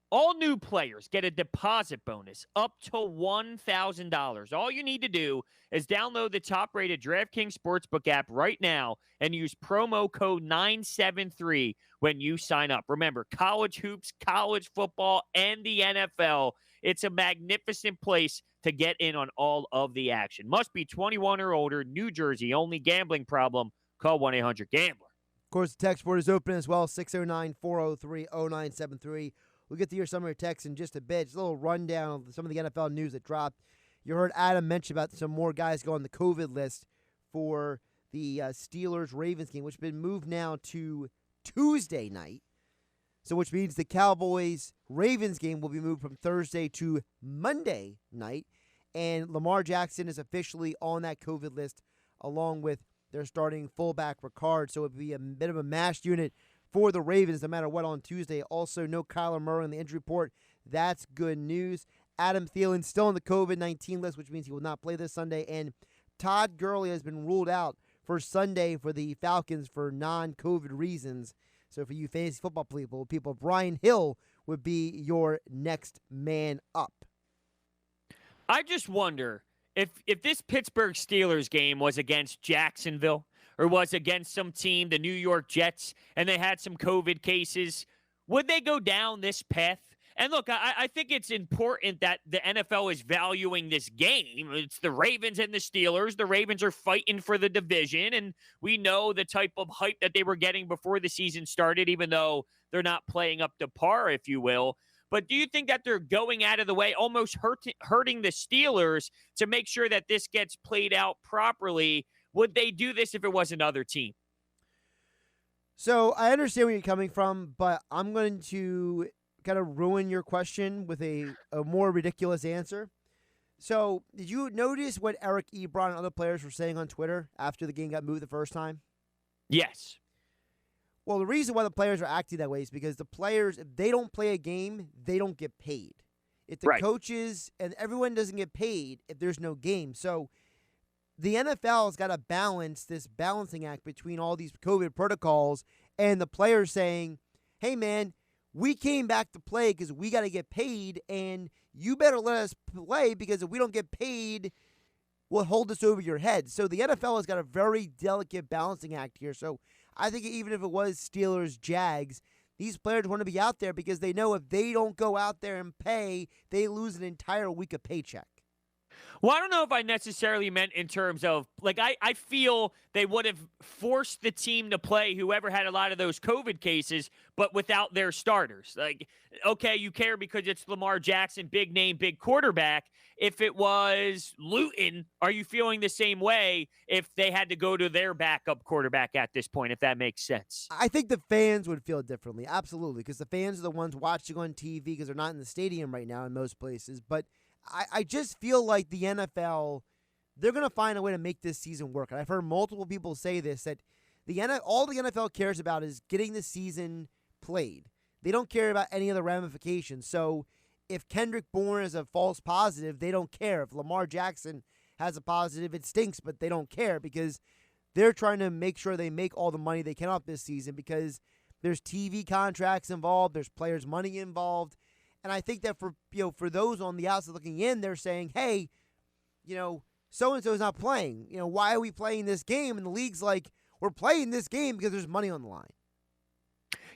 all new players get a deposit bonus up to $1,000. All you need to do is download the top-rated DraftKings Sportsbook app right now and use promo code 973 when you sign up. Remember, college hoops, college football, and the NFL. It's a magnificent place to get in on all of the action. Must be 21 or older, New Jersey. Only gambling problem, call 1-800-GAMBLER. Of course, the text board is open as well, 609-403-0973. We'll get to hear some of your texts in just a bit. Just a little rundown of some of the NFL news that dropped. You heard Adam mention about some more guys going on the COVID list for the Steelers-Ravens game, which has been moved now to Tuesday night. So which means the Cowboys-Ravens game will be moved from Thursday to Monday night. And Lamar Jackson is officially on that COVID list along with their starting fullback Ricard. So it would be a bit of a mashed unit for the Ravens, no matter what, on Tuesday. Also, no Kyler Murray on the injury report. That's good news. Adam Thielen still on the COVID-19 list, which means he will not play this Sunday. And Todd Gurley has been ruled out for Sunday for the Falcons for non-COVID reasons. So for you fantasy football people, Brian Hill would be your next man up. I just wonder if this Pittsburgh Steelers game was against Jacksonville or was against some team, the New York Jets, and they had some COVID cases, would they go down this path And look, I think it's important that the NFL is valuing this game. It's the Ravens and the Steelers. The Ravens are fighting for the division, and we know the type of hype that they were getting before the season started, even though they're not playing up to par, if you will. But do you think that they're going out of the way, almost hurting the Steelers to make sure that this gets played out properly? Would they do this if it was another team? So I understand where you're coming from, but I'm going to kind of ruin your question with a more ridiculous answer. So did you notice what Eric Ebron and other players were saying on Twitter after the game got moved the first time? Yes. Well, the reason why the players are acting that way is because the players, if they don't play a game, they don't get paid. If the coaches and everyone doesn't get paid if there's no game. So the NFL has got to balance this balancing act between all these COVID protocols and the players saying, hey, man, we came back to play because we got to get paid, and you better let us play because if we don't get paid, we'll hold this over your head. So the NFL has got a very delicate balancing act here. So I think even if it was Steelers, Jags, these players want to be out there because they know if they don't go out there and pay, they lose an entire week of paycheck. Well, I don't know if I necessarily meant in terms of, like, I feel they would have forced the team to play whoever had a lot of those COVID cases, but without their starters. Like, okay, you care because it's Lamar Jackson, big name, big quarterback. If it was Luton, are you feeling the same way if they had to go to their backup quarterback at this point, if that makes sense? I think the fans would feel differently, absolutely, because the fans are the ones watching on TV because they're not in the stadium right now in most places, but I just feel like the NFL, they're going to find a way to make this season work. And I've heard multiple people say this, that all the NFL cares about is getting the season played. They don't care about any of the ramifications. So if Kendrick Bourne is a false positive, they don't care. If Lamar Jackson has a positive, it stinks, but they don't care because they're trying to make sure they make all the money they can off this season because there's TV contracts involved, there's players' money involved. And I think that for those on the outside looking in, they're saying, hey, so-and-so is not playing. Why are we playing this game? And the league's like, we're playing this game because there's money on the line.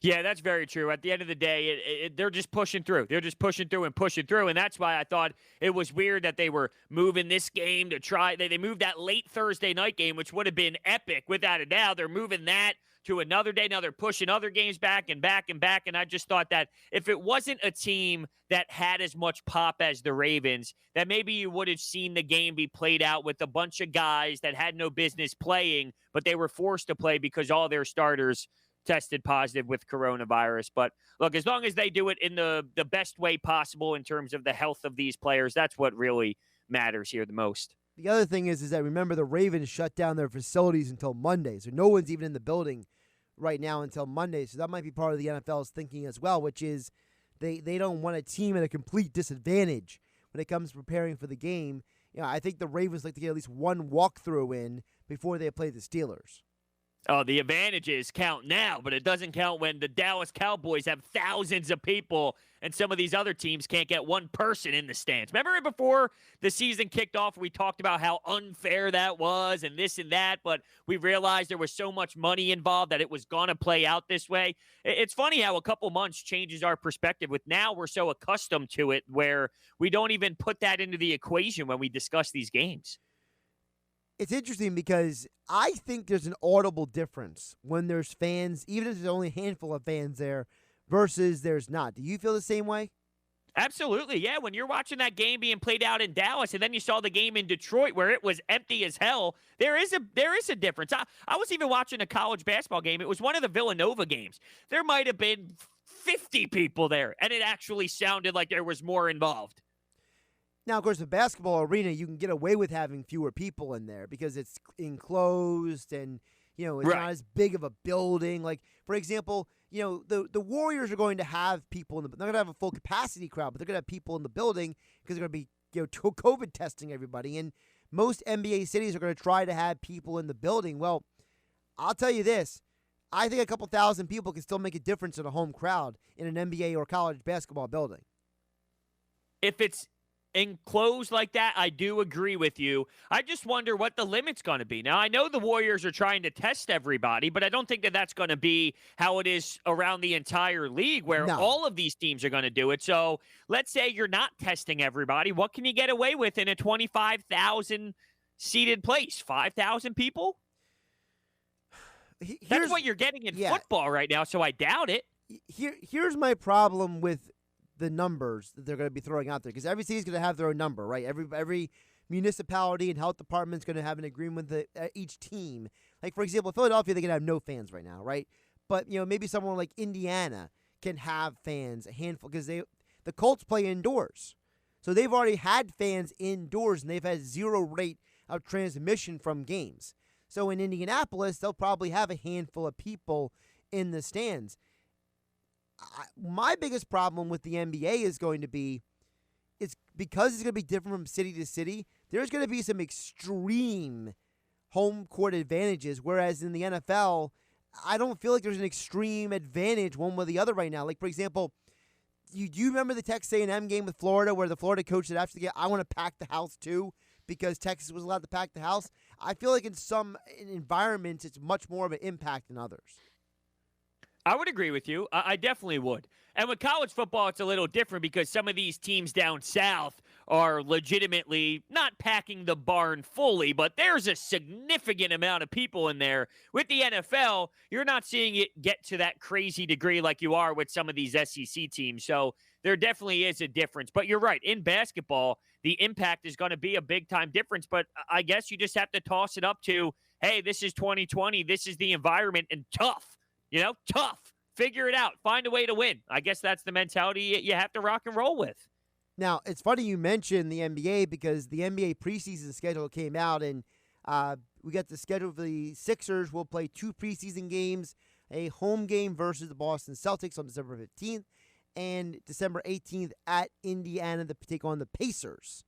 Yeah, that's very true. At the end of the day, they're just pushing through. They're just pushing through and pushing through. And that's why I thought it was weird that they were moving this game to try. They moved that late Thursday night game, which would have been epic without a doubt. They're moving that to another day. Now they're pushing other games back and back and back. And I just thought that if it wasn't a team that had as much pop as the Ravens, that maybe you would have seen the game be played out with a bunch of guys that had no business playing, but they were forced to play because all their starters tested positive with coronavirus. But look, as long as they do it in the best way possible in terms of the health of these players, that's what really matters here the most. The other thing is that remember the Ravens shut down their facilities until Monday, so no one's even in the building right now until Monday. So that might be part of the NFL's thinking as well, which is they don't want a team at a complete disadvantage when it comes to preparing for the game. I think the Ravens like to get at least one walkthrough in before they play the Steelers. Oh, the advantages count now, but it doesn't count when the Dallas Cowboys have thousands of people and some of these other teams can't get one person in the stands. Remember before the season kicked off, we talked about how unfair that was and this and that, but we realized there was so much money involved that it was going to play out this way. It's funny how a couple months changes our perspective. With now we're so accustomed to it where we don't even put that into the equation when we discuss these games. It's interesting because I think there's an audible difference when there's fans, even if there's only a handful of fans there, versus there's not. Do you feel the same way? Absolutely, yeah. When you're watching that game being played out in Dallas and then you saw the game in Detroit where it was empty as hell, there is a difference. I was even watching a college basketball game. It was one of the Villanova games. There might have been 50 people there, and it actually sounded like there was more involved. Now, of course, the basketball arena, you can get away with having fewer people in there because it's enclosed and, it's not as big of a building. Like, for example, the Warriors are going to have people in the – they're going to have a full capacity crowd, but they're going to have people in the building because they're going to be, COVID testing everybody. And most NBA cities are going to try to have people in the building. Well, I'll tell you this. I think a couple thousand people can still make a difference in a home crowd in an NBA or college basketball building. If it's enclosed like that, I do agree with you. I just wonder what the limit's going to be. Now, I know the Warriors are trying to test everybody, but I don't think that that's going to be how it is around the entire league where No. all of these teams are going to do it. So let's say you're not testing everybody. What can you get away with in a 25,000 seated place? 5,000 people? That's what you're getting in football right now, so I doubt it. Here's my problem with the numbers that they're going to be throwing out there, because every city's going to have their own number, right? Every municipality and health department is going to have an agreement with each team. Like, for example, Philadelphia, they're going to have no fans right now, right? But, maybe someone like Indiana can have fans, a handful, because the Colts play indoors. So they've already had fans indoors, and they've had zero rate of transmission from games. So in Indianapolis, they'll probably have a handful of people in the stands. My biggest problem with the NBA is going to be, it's because it's going to be different from city to city, there's going to be some extreme home court advantages, whereas in the NFL, I don't feel like there's an extreme advantage one way or the other right now. Like, for example, do you remember the Texas A&M game with Florida where the Florida coach said after the game, I want to pack the house too because Texas was allowed to pack the house? I feel like in some environments it's much more of an impact than others. I would agree with you. I definitely would. And with college football, it's a little different because some of these teams down south are legitimately not packing the barn fully, but there's a significant amount of people in there. With the NFL, you're not seeing it get to that crazy degree like you are with some of these SEC teams. So there definitely is a difference. But you're right. In basketball, the impact is going to be a big-time difference. But I guess you just have to toss it up to, hey, this is 2020. This is the environment, and tough. Tough. Figure it out. Find a way to win. I guess that's the mentality you have to rock and roll with. Now, it's funny you mentioned the NBA because the NBA preseason schedule came out, and we got the schedule for the Sixers. We'll play 2 preseason games, a home game versus the Boston Celtics on December 15th, and December 18th at Indiana to take on the Pacers.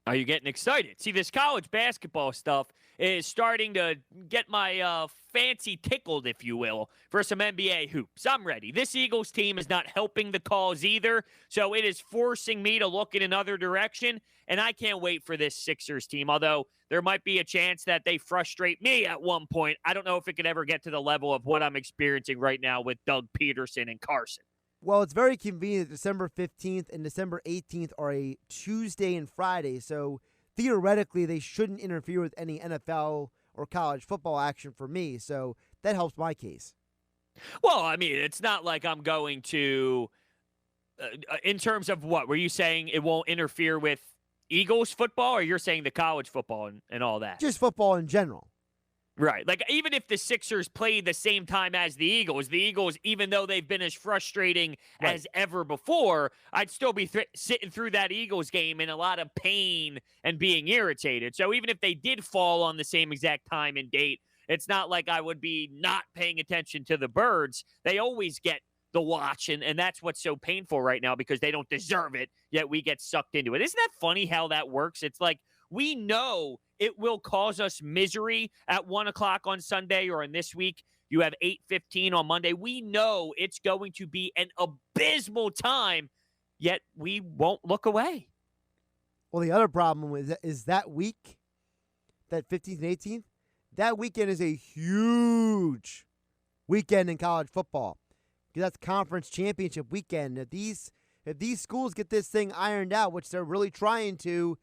Are you getting excited? See, this college basketball stuff is starting to get my fancy tickled, if you will, for some NBA hoops. I'm ready. This Eagles team is not helping the cause either, so it is forcing me to look in another direction, and I can't wait for this Sixers team, although there might be a chance that they frustrate me at one point. I don't know if it could ever get to the level of what I'm experiencing right now with Doug Pederson and Carson. Well, it's very convenient. December 15th and December 18th are a Tuesday and Friday, so theoretically they shouldn't interfere with any NFL or college football action for me, so that helps my case. Well, I mean, it's not like I'm going to, in terms of what, were you saying it won't interfere with Eagles football, or you're saying the college football and all that? Just football in general. Right. Like, even if the Sixers played the same time as the Eagles, even though they've been as frustrating as ever before, I'd still be sitting through that Eagles game in a lot of pain and being irritated. So even if they did fall on the same exact time and date, it's not like I would be not paying attention to the Birds. They always get the watch, and that's what's so painful right now because they don't deserve it, yet we get sucked into it. Isn't that funny how that works? It's like we know it will cause us misery at 1 o'clock on Sunday, or in this week, you have 8:15 on Monday. We know it's going to be an abysmal time, yet we won't look away. Well, the other problem is that week, that 15th and 18th, that weekend is a huge weekend in college football because that's conference championship weekend. If these schools get this thing ironed out, which they're really trying to,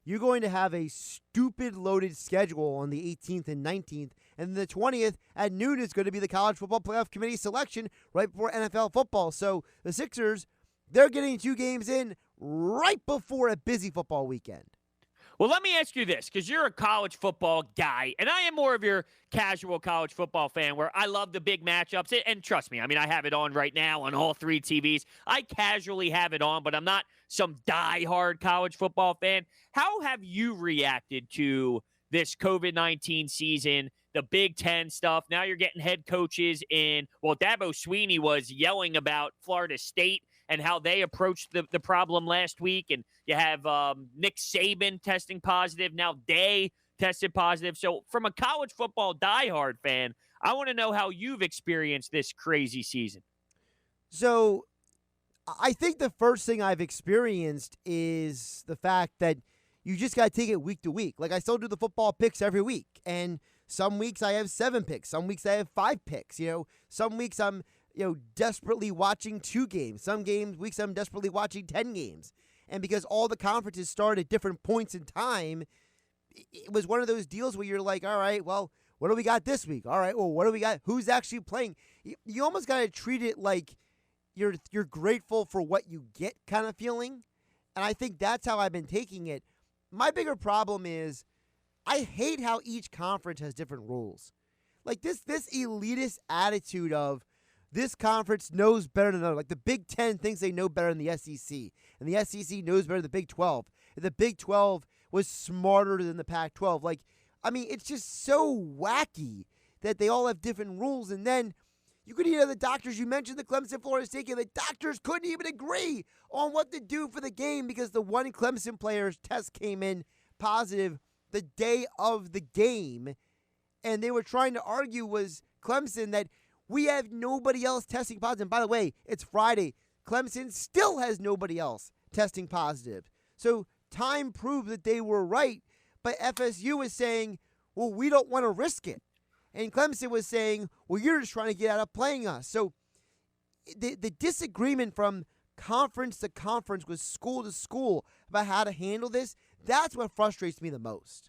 you're going to have a stupid loaded schedule on the 18th and 19th. And the 20th at noon is going to be the College Football Playoff Committee selection right before NFL football. So the Sixers, they're getting 2 games in right before a busy football weekend. Well, let me ask you this, because you're a college football guy, and I am more of your casual college football fan where I love the big matchups. And trust me, I mean, I have it on right now on all 3 TVs. I casually have it on, but I'm not some diehard college football fan. How have you reacted to this COVID-19 season, the Big Ten stuff? Now you're getting head coaches in, well, Dabo Swinney was yelling about Florida State and how they approached the problem last week. And you have Nick Saban testing positive. Now Day tested positive. So from a college football diehard fan, I want to know how you've experienced this crazy season. So I think the first thing I've experienced is the fact that you just got to take it week to week. Like, I still do the football picks every week, and some weeks I have 7 picks. Some weeks I have 5 picks. Some weeks I'm, desperately watching 2 games. Weeks I'm desperately watching 10 games. And because all the conferences start at different points in time, it was one of those deals where you're like, all right, well, what do we got this week? All right, well, what do we got? Who's actually playing? You almost got to treat it like you're grateful for what you get kind of feeling. And I think that's how I've been taking it. My bigger problem is I hate how each conference has different rules. Like this elitist attitude of this conference knows better than another. Like the Big Ten thinks they know better than the SEC. And the SEC knows better than the Big 12. And the Big 12 was smarter than the Pac-12. It's just so wacky that they all have different rules. And then you could hear the doctors. You mentioned the Clemson, Florida State game. The doctors couldn't even agree on what to do for the game because the one Clemson player's test came in positive the day of the game. And they were trying to argue was Clemson that we have nobody else testing positive. And by the way, it's Friday. Clemson still has nobody else testing positive. So time proved that they were right. But FSU is saying, well, we don't want to risk it. And Clemson was saying, well, you're just trying to get out of playing us. So the disagreement from conference to conference with school to school about how to handle this, that's what frustrates me the most.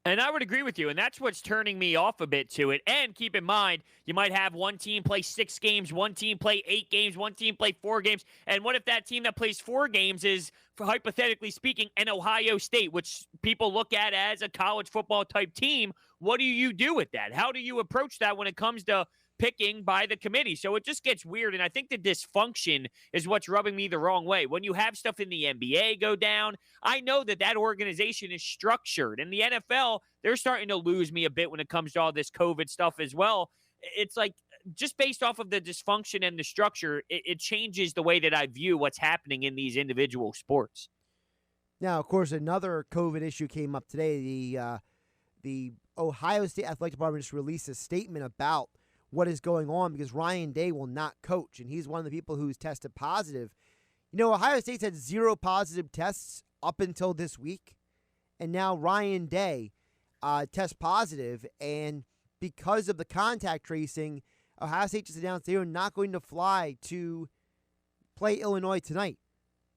And I would agree with you, and that's what's turning me off a bit to it. And keep in mind, you might have one team play 6 games, one team play 8 games, one team play 4 games. And what if that team that plays 4 games is, hypothetically speaking, an Ohio State, which people look at as a college football type team? What do you do with that? How do you approach that when it comes to picking by the committee? So it just gets weird, and I think the dysfunction is what's rubbing me the wrong way. When you have stuff in the NBA go down, I know that organization is structured, and the NFL, they're starting to lose me a bit when it comes to all this COVID stuff as well. It's like, just based off of the dysfunction and the structure, it changes the way that I view what's happening in these individual sports. Now, of course, another COVID issue came up today. The Ohio State Athletic Department just released a statement about what is going on because Ryan Day will not coach, and he's one of the people who's tested positive. Ohio State's had 0 positive tests up until this week, and now Ryan Day tests positive, and because of the contact tracing, Ohio State just announced they are not going to fly to play Illinois tonight.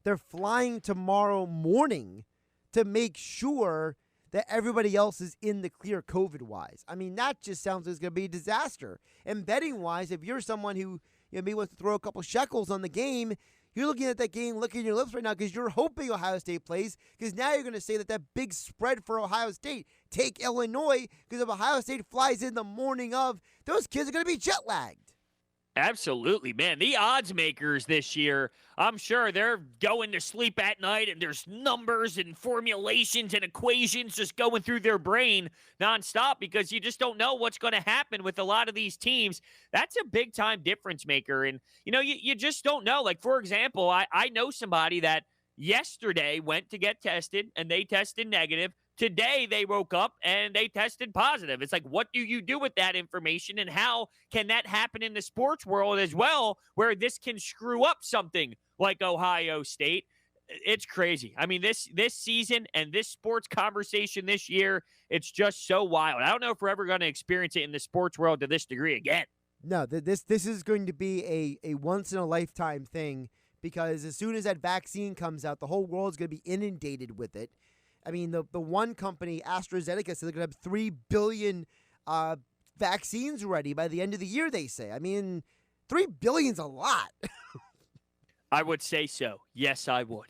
They're flying tomorrow morning to make sure that everybody else is in the clear COVID-wise. That just sounds like it's going to be a disaster. And betting-wise, if you're someone who maybe wants to throw a couple shekels on the game, you're looking at that game, licking your lips right now because you're hoping Ohio State plays, because now you're going to say that big spread for Ohio State, take Illinois, because if Ohio State flies in the morning of, those kids are going to be jet-lagged. Absolutely, man. The odds makers this year, I'm sure they're going to sleep at night and there's numbers and formulations and equations just going through their brain nonstop because you just don't know what's going to happen with a lot of these teams. That's a big-time difference maker. And, you just don't know. Like, for example, I know somebody that yesterday went to get tested and they tested negative. Today, they woke up and they tested positive. It's like, what do you do with that information, and how can that happen in the sports world as well, where this can screw up something like Ohio State? It's crazy. This season and this sports conversation this year, it's just so wild. I don't know if we're ever going to experience it in the sports world to this degree again. No, this is going to be a once-in-a-lifetime thing, because as soon as that vaccine comes out, the whole world's going to be inundated with it. The one company, AstraZeneca, said they're going to have 3 billion vaccines ready by the end of the year, they say. 3 billion's a lot. I would say so. Yes, I would.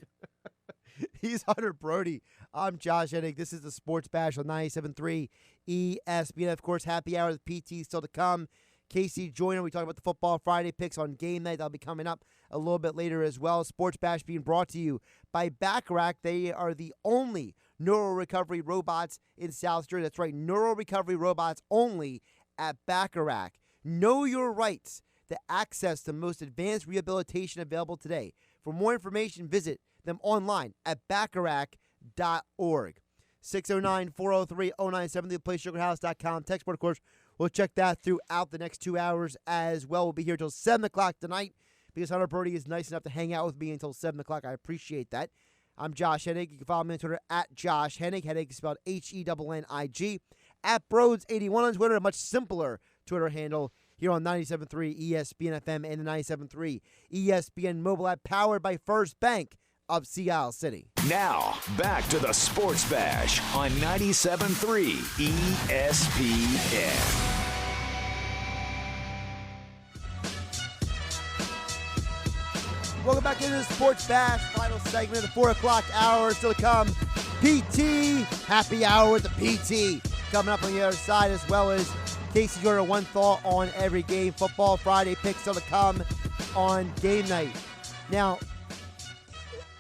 He's Hunter Brody. I'm Josh Hennig. This is the Sports Bash on 97.3 ESPN. Of course, happy hour with PT still to come. Casey Joyner, we talk about the Football Friday picks on Game Night. That'll be coming up a little bit later as well. Sports Bash being brought to you by Bacharach. They are the only neural recovery robots in South Jersey. That's right, neural recovery robots only at Bacharach. Know your rights to access the most advanced rehabilitation available today. For more information, visit them online at bacharach.org. 609-403-0970, theplaysugarhouse.com. Text board, of course. We'll check that throughout the next 2 hours as well. We'll be here till 7 o'clock tonight because Hunter Brody is nice enough to hang out with me until 7 o'clock. I appreciate that. I'm Josh Hennig. You can follow me on Twitter at Josh Hennig. Hennig is spelled Hennig. At Broads81 on Twitter, a much simpler Twitter handle here on 97.3 ESPN FM and the 97.3 ESPN mobile app, powered by First Bank of Sea Isle City. Now, back to the Sports Bash on 97.3 ESPN. Welcome back into the Sports Bash, final segment of the 4 o'clock hour. Still to come, PT, happy hour with the PT. Coming up on the other side, as well as Casey Joyner, one thought on every game. Football Friday picks still to come on Game Night. Now,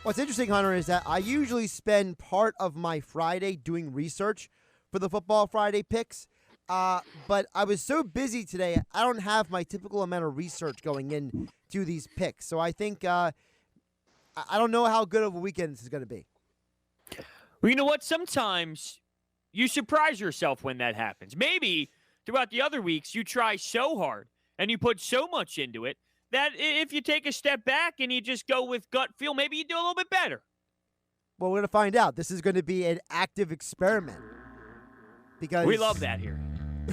what's interesting, Hunter, is that I usually spend part of my Friday doing research for the Football Friday picks. But I was so busy today, I don't have my typical amount of research going into these picks. So I think I don't know how good of a weekend this is going to be. Well, you know what? Sometimes you surprise yourself when that happens. Maybe throughout the other weeks, you try so hard and you put so much into it that if you take a step back and you just go with gut feel, maybe you do a little bit better. Well, we're going to find out. This is going to be an active experiment. Because we love that here.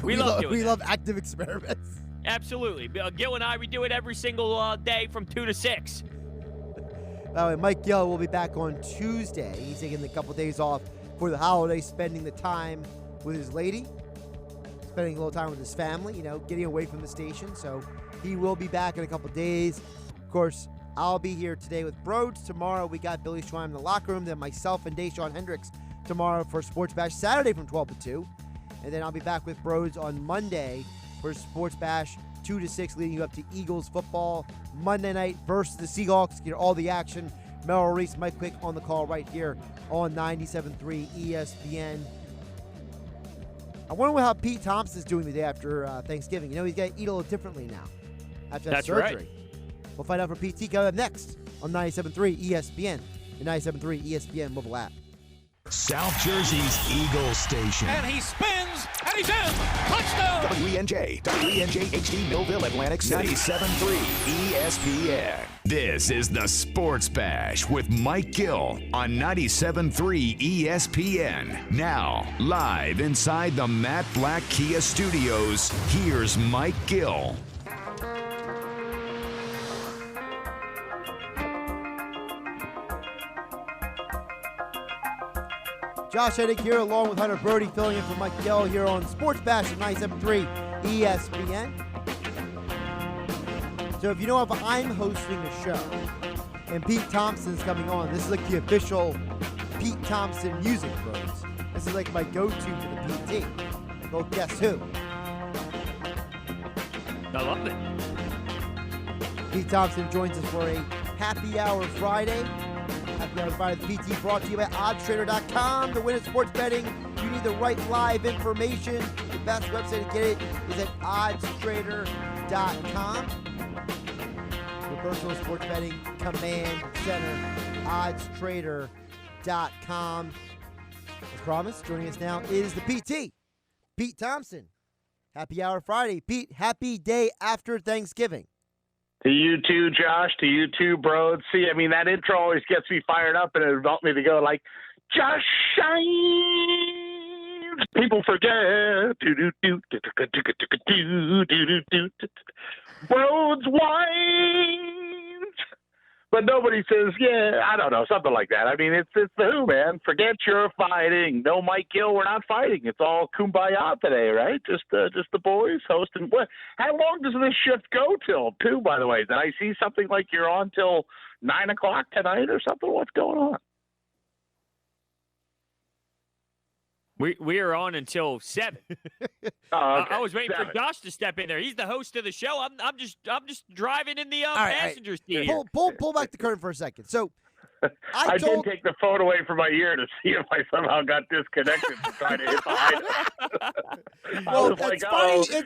We love active experiments. Absolutely. Gil and I, we do it every single day from 2 to 6. By the way, Mike Gill will be back on Tuesday. He's taking a couple days off for the holiday, spending the time with his lady, spending a little time with his family, getting away from the station. So he will be back in a couple days. Of course, I'll be here today with Broads. Tomorrow we got Billy Schwein in the locker room. Then myself and Deshaun Hendricks tomorrow for Sports Bash. Saturday from 12 to 2. And then I'll be back with Broads on Monday for Sports Bash 2 to 6, leading you up to Eagles football Monday night versus the Seahawks. Get all the action. Merrill Reese, Mike Quick on the call right here on 97.3 ESPN. I wonder how Pete Thompson is doing the day after Thanksgiving. He's got to eat a little differently now after that surgery. Right. We'll find out for PT coming up next on 97.3 ESPN, the 97.3 ESPN mobile app. South Jersey's Eagle Station. And he spins, and he's in. Touchdown! WENJ HD Millville Atlantic City. 97.3 ESPN. This is the Sports Bash with Mike Gill on 97.3 ESPN. Now, live inside the Matt Black Kia Studios, here's Mike Gill. Josh Hennig here, along with Hunter Brody, filling in for Mike Gill here on Sports Bash at 97.3 ESPN. So if I'm hosting a show and Pete Thompson's coming on, this is like the official Pete Thompson music Broads. This is like my go-to for the PT. Well, guess who? I love it. Pete Thompson joins us for a Happy Hour Friday. Happy Hour Friday, the PT, brought to you by oddstrader.com. To win at sports betting, you need the right live information. The best website to get it is at oddstrader.com. Your personal sports betting command center, oddstrader.com. As promised, joining us now is the PT, Pete Thompson. Happy Hour Friday. Pete, happy day after Thanksgiving. To you too, Josh. To you too, bro. See, that intro always gets me fired up, and it wants me to go like, Josh shines. People forget. Broads wines. But nobody says, yeah, I don't know, something like that. It's the Who, man. Forget you're fighting. No, Mike Gill, we're not fighting. It's all kumbaya today, right? Just the boys hosting. What? How long does this shift go till, too, by the way? Did I see something like you're on till 9 o'clock tonight or something? What's going on? We are on until 7. Oh, okay. I was waiting 7. for Josh to step in there. He's the host of the show. I'm just driving in the passenger seat. Pull back the curtain for a second. So I did take the phone away from my ear to see if I somehow got disconnected from trying to hit the hide. Well, I was like,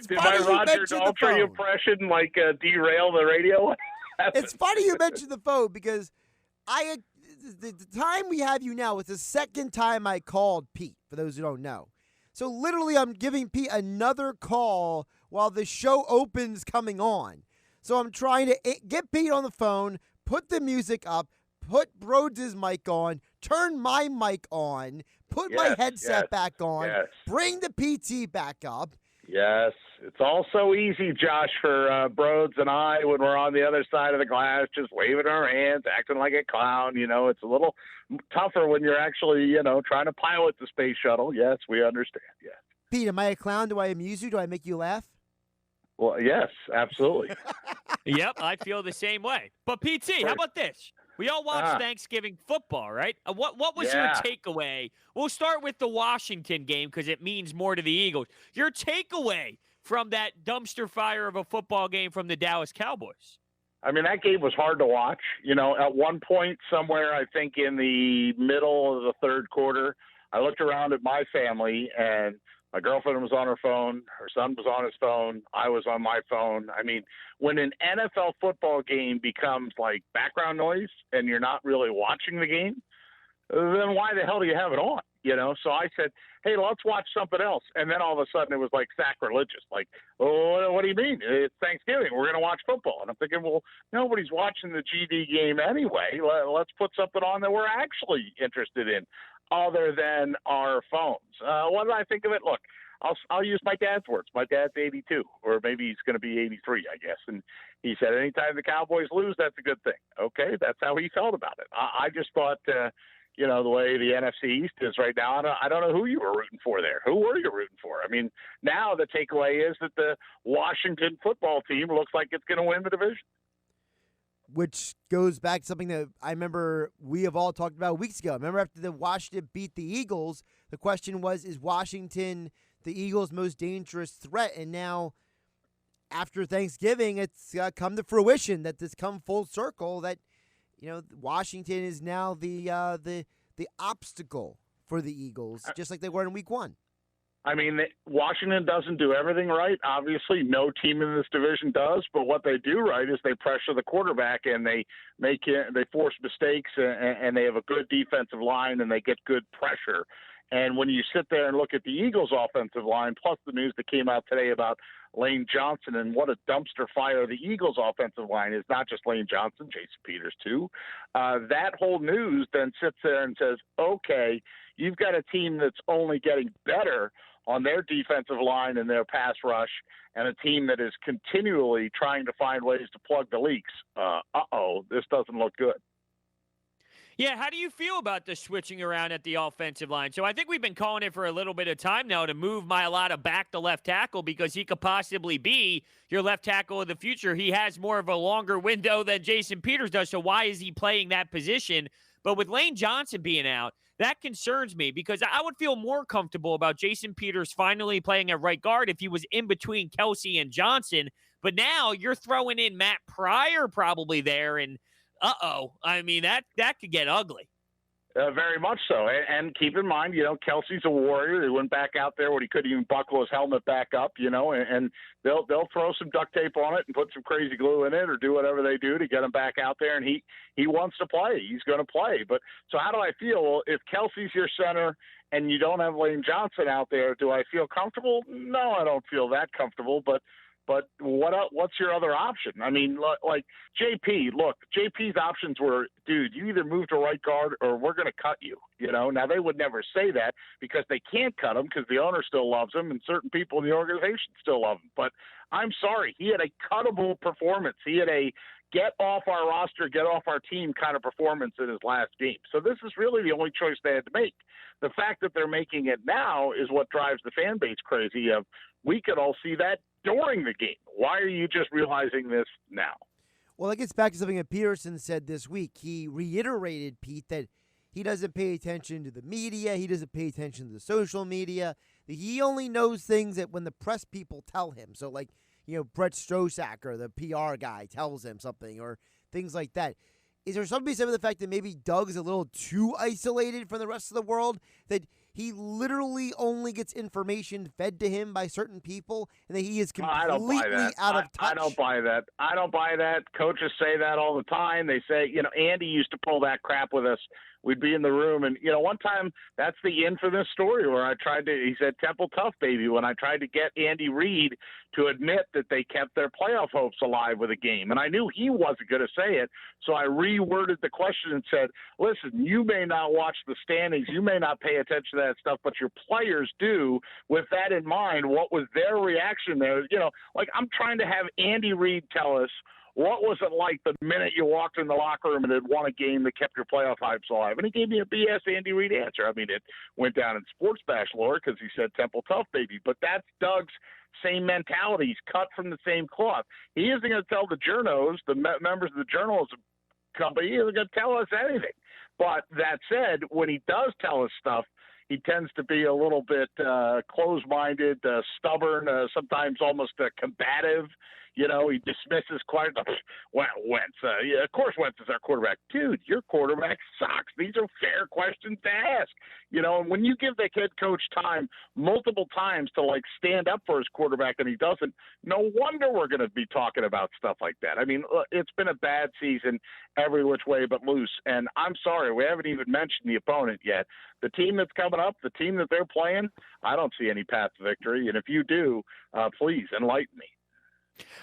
did my Roger Daltrey impression derail the radio? It's funny you mentioned the phone because the time we have you now, it's the second time I called Pete, for those who don't know. So literally I'm giving Pete another call while the show opens coming on. So I'm trying to get Pete on the phone, put the music up, put Broads' mic on, turn my mic on, put my headset back on, bring the PT back up. Yes, it's all so easy, Josh, for Broads and I when we're on the other side of the glass, just waving our hands, acting like a clown. It's a little tougher when you're actually, trying to pilot the space shuttle. Yes, we understand. Yes. Pete, am I a clown? Do I amuse you? Do I make you laugh? Well, yes, absolutely. Yep, I feel the same way. But PT, how about this? We all watch Thanksgiving football, right? What was your takeaway? We'll start with the Washington game because it means more to the Eagles. Your takeaway from that dumpster fire of a football game from the Dallas Cowboys? I mean, that game was hard to watch. At one point somewhere, I think in the middle of the third quarter, I looked around at my family and my girlfriend was on her phone. Her son was on his phone. I was on my phone. I mean, when an NFL football game becomes like background noise and you're not really watching the game, then why the hell do you have it on? So I said, hey, let's watch something else. And then all of a sudden it was like sacrilegious. Like, oh, what do you mean? It's Thanksgiving. We're going to watch football. And I'm thinking, well, nobody's watching the GD game anyway. Let's put something on that we're actually interested in, other than our phones. What did I think of it? Look, I'll use my dad's words. My dad's 82, or maybe he's going to be 83, I guess. And he said, anytime the Cowboys lose, that's a good thing. Okay, that's how he felt about it. I just thought, the way the NFC East is right now, I don't know who you were rooting for there. Who were you rooting for? I mean, now the takeaway is that the Washington football team looks like it's going to win the division. Which goes back to something that I remember we have all talked about weeks ago. Remember after the Washington beat the Eagles, the question was, is Washington the Eagles' most dangerous threat? And now, after Thanksgiving, it's come to fruition that this come full circle that, Washington is now the obstacle for the Eagles, just like they were in Week 1. I mean, Washington doesn't do everything right. Obviously, no team in this division does. But what they do right is they pressure the quarterback and they force mistakes and they have a good defensive line and they get good pressure. And when you sit there and look at the Eagles' offensive line, plus the news that came out today about Lane Johnson and what a dumpster fire the Eagles' offensive line is, not just Lane Johnson, Jason Peters too, that whole news then sits there and says, okay, you've got a team that's only getting better on their defensive line and their pass rush, and a team that is continually trying to find ways to plug the leaks. This doesn't look good. Yeah, how do you feel about the switching around at the offensive line? So I think we've been calling it for a little bit of time now to move Mailata back to left tackle because he could possibly be your left tackle of the future. He has more of a longer window than Jason Peters does, so why is he playing that position? But with Lane Johnson being out, that concerns me because I would feel more comfortable about Jason Peters finally playing at right guard if he was in between Kelsey and Johnson. But now you're throwing in Matt Pryor probably there, and I mean, that could get ugly. Very much so. And keep in mind, Kelsey's a warrior. He went back out there when he couldn't even buckle his helmet back up, and they'll throw some duct tape on it and put some crazy glue in it or do whatever they do to get him back out there. And he wants to play. He's going to play. But so how do I feel? Well, if Kelsey's your center and you don't have Lane Johnson out there, do I feel comfortable? No, I don't feel that comfortable. But what's your other option? I mean, like JP, look, JP's options were, dude, you either move to right guard or we're going to cut you, Now, they would never say that because they can't cut him because the owner still loves him and certain people in the organization still love him. But I'm sorry, he had a cuttable performance. He had a get off our roster, get off our team kind of performance in his last game. So this is really the only choice they had to make. The fact that they're making it now is what drives the fan base crazy. We could all see that during the game. Why are you just realizing this now? Well, that gets back to something that Pederson said this week. He reiterated, Pete, that he doesn't pay attention to the media. He doesn't pay attention to the social media. He only knows things that when the press people tell him. So, like, Brett Strosacker, the PR guy, tells him something or things like that. Is there something to say with the fact that maybe Doug's a little too isolated from the rest of the world, that he literally only gets information fed to him by certain people, and that he is completely out of touch? I don't buy that. Coaches say that all the time. They say, Andy used to pull that crap with us we'd be in the room. And, one time that's the infamous story where he said, Temple tough, baby, when I tried to get Andy Reid to admit that they kept their playoff hopes alive with a game. And I knew he wasn't going to say it, so I reworded the question and said, listen, you may not watch the standings, you may not pay attention to that stuff, but your players do. With that in mind, what was their reaction there? I'm trying to have Andy Reid tell us, what was it like the minute you walked in the locker room and had won a game that kept your playoff hopes alive? And he gave me a BS Andy Reid answer. I mean, it went down in Sports Bash lore because he said Temple tough, baby. But that's Doug's same mentality. He's cut from the same cloth. He isn't going to tell the journos, the members of the journalism company, he isn't going to tell us anything. But that said, when he does tell us stuff, he tends to be a little bit closed-minded, stubborn, sometimes almost combative. He dismisses quite enough. Wentz. Of course Wentz is our quarterback. Dude, your quarterback sucks. These are fair questions to ask. And when you give the head coach time multiple times to, stand up for his quarterback and he doesn't, no wonder we're going to be talking about stuff like that. I mean, it's been a bad season every which way but loose. And I'm sorry, we haven't even mentioned the opponent yet. The team that's coming up, the team that they're playing, I don't see any path to victory. And if you do, please enlighten me.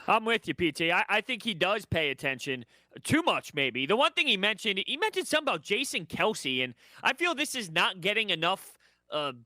I'm with you, PT. I think he does pay attention too much, maybe. The one thing he mentioned something about Jason Kelce, and I feel this is not getting enough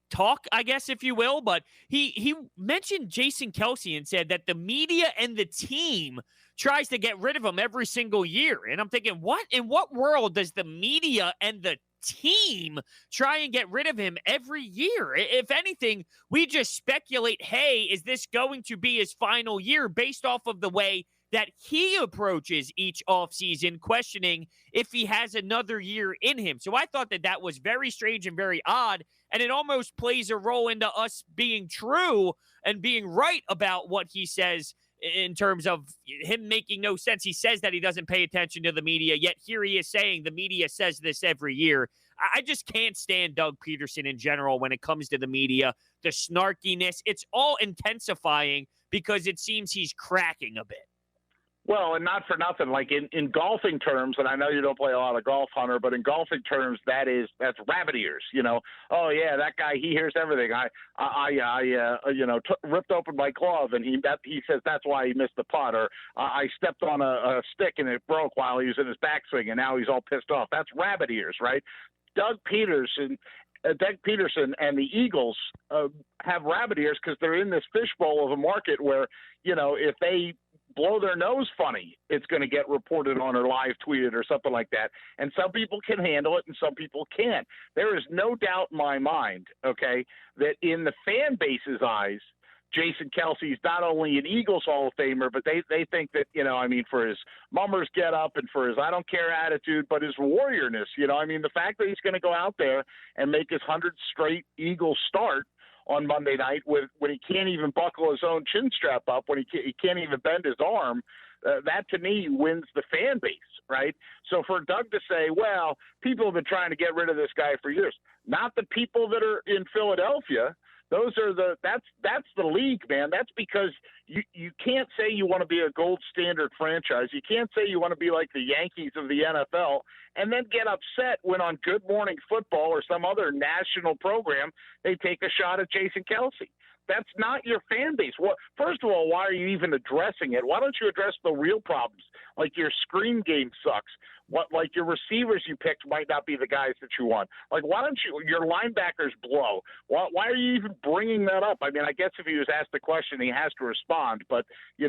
talk, I guess, if you will, but he mentioned Jason Kelce and said that the media and the team tries to get rid of him every single year. And I'm thinking, what in what world does the media and the team try and get rid of him every year? If anything, we just speculate, hey, is this going to be his final year based off of the way that he approaches each offseason, questioning if he has another year in him. So I thought that was very strange and very odd, and it almost plays a role into us being true and being right about what he says in terms of him making no sense. He says that he doesn't pay attention to the media, yet here he is saying the media says this every year. I just can't stand Doug Pederson in general when it comes to the media. The snarkiness, it's all intensifying because it seems he's cracking a bit. Well, and not for nothing, in golfing terms, and I know you don't play a lot of golf, Hunter, but in golfing terms, that's rabbit ears. Oh yeah, that guy, he hears everything. I ripped open my glove, and he says that's why he missed the putt, or I stepped on a stick and it broke while he was in his backswing, and now he's all pissed off. That's rabbit ears, right? Doug Pederson and the Eagles have rabbit ears because they're in this fishbowl of a market where, if they blow their nose funny, it's going to get reported on or live tweeted or something like that. And some people can handle it and some people can't. There is no doubt in my mind, okay, that in the fan base's eyes, Jason Kelce's not only an Eagles Hall of Famer, but they think that, for his mummers get up and for his I don't care attitude, but his warriorness, the fact that he's going to go out there and make his 100th straight Eagles start on Monday night when he can't even buckle his own chin strap up, when he can't even bend his arm, that to me wins the fan base, right? So for Doug to say, well, people have been trying to get rid of this guy for years, not the people that are in Philadelphia. That's the league, man. That's because you can't say you want to be a gold standard franchise. You can't say you want to be like the Yankees of the NFL and then get upset when on Good Morning Football or some other national program they take a shot at Jason Kelce. That's not your fan base. First of all, why are you even addressing it? Why don't you address the real problems? Like your screen game sucks. Like your receivers you picked might not be the guys that you want. Like, why don't your linebackers blow? Why are you even bringing that up? I mean, I guess if he was asked the question, he has to respond. But, you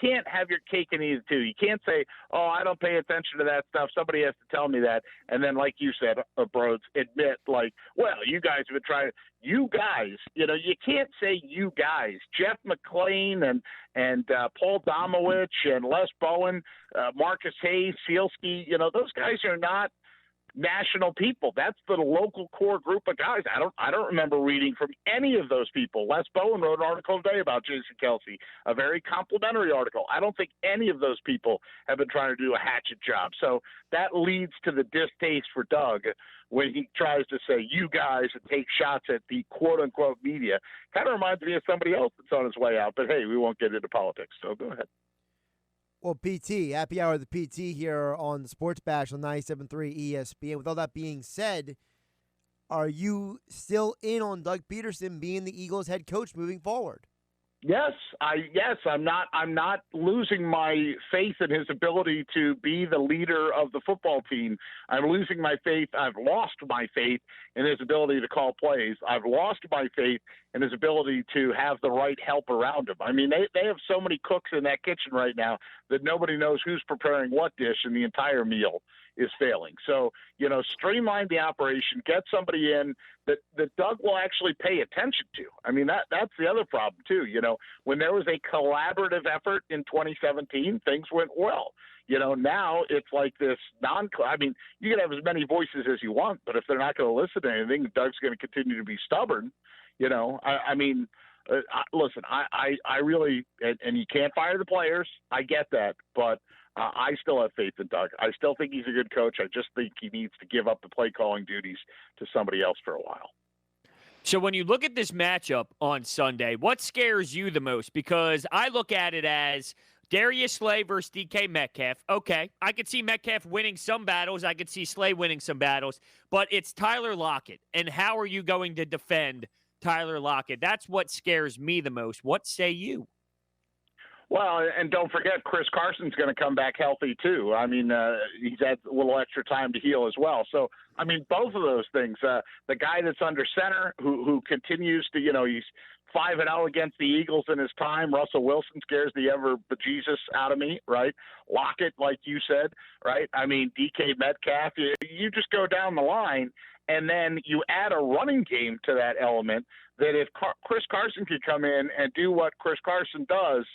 can't have your cake and eat it too. You can't say, oh, I don't pay attention to that stuff. Somebody has to tell me that. And then, like you said, Broads, admit, well, you guys have been trying. You guys, you can't say you guys. Jeff McClain and Paul Domowitch and Les Bowen, Marcus Hayes, Sealski, those guys are not national people. That's the local core group of guys. I don't remember reading from any of those people. Les Bowen wrote an article today about Jason Kelce, a very complimentary article. I don't think any of those people have been trying to do a hatchet job. So that leads to the distaste for Doug when he tries to say you guys and take shots at the quote-unquote media. Kind of reminds me of somebody else that's on his way out. But, hey, we won't get into politics, so go ahead. Well, PT, happy hour of the PT here on the Sports Bash on 97.3 ESPN. With all that being said, are you still in on Doug Pederson being the Eagles head coach moving forward? Yes, I'm not losing my faith in his ability to be the leader of the football team. I'm losing my faith. I've lost my faith in his ability to call plays. I've lost my faith in his ability to have the right help around him. I mean, they have so many cooks in that kitchen right now that nobody knows who's preparing what dish, and the entire meal is failing. So, streamline the operation, get somebody in that Doug will actually pay attention to. I mean, that's the other problem too. When there was a collaborative effort in 2017, things went well. Now it's like this I mean, you can have as many voices as you want, but if they're not going to listen to anything, Doug's going to continue to be stubborn. Listen, I really, and you can't fire the players. I get that, but I still have faith in Doug. I still think he's a good coach. I just think he needs to give up the play calling duties to somebody else for a while. So when you look at this matchup on Sunday, what scares you the most? Because I look at it as Darius Slay versus DK Metcalf. Okay, I could see Metcalf winning some battles. I could see Slay winning some battles. But it's Tyler Lockett. And how are you going to defend Tyler Lockett? That's what scares me the most. What say you? Well, and don't forget, Chris Carson's going to come back healthy, too. I mean, he's had a little extra time to heal as well. So, I mean, both of those things. The guy that's under center who continues to, he's 5-0 against the Eagles in his time. Russell Wilson scares the ever-bejesus out of me, right? Lockett, like you said, right? I mean, DK Metcalf, you just go down the line, and then you add a running game to that element that if Chris Carson could come in and do what Chris Carson does,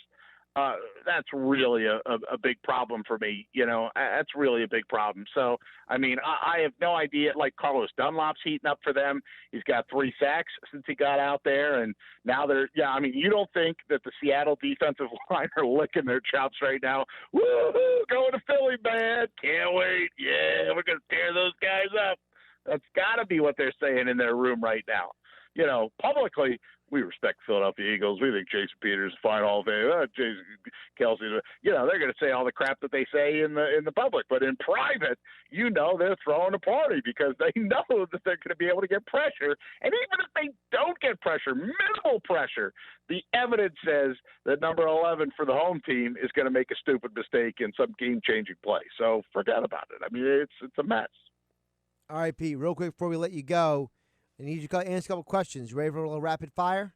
that's really a big problem for me. That's really a big problem. So, I mean, I have no idea. Like, Carlos Dunlop's heating up for them. He's got 3 sacks since he got out there. And now you don't think that the Seattle defensive line are licking their chops right now? Woo-hoo, going to Philly, man. Can't wait. Yeah, we're going to tear those guys up. That's got to be what they're saying in their room right now. Publicly, we respect Philadelphia Eagles. We think Jason Peters is fine all day. Jason Kelsey, they're going to say all the crap that they say in the public. But in private, they're throwing a party because they know that they're going to be able to get pressure. And even if they don't get pressure, minimal pressure, the evidence says that number 11 for the home team is going to make a stupid mistake in some game-changing play. So forget about it. I mean, it's a mess. All right, Pete, real quick before we let you go, I need you to answer a couple questions. You ready for a little rapid fire?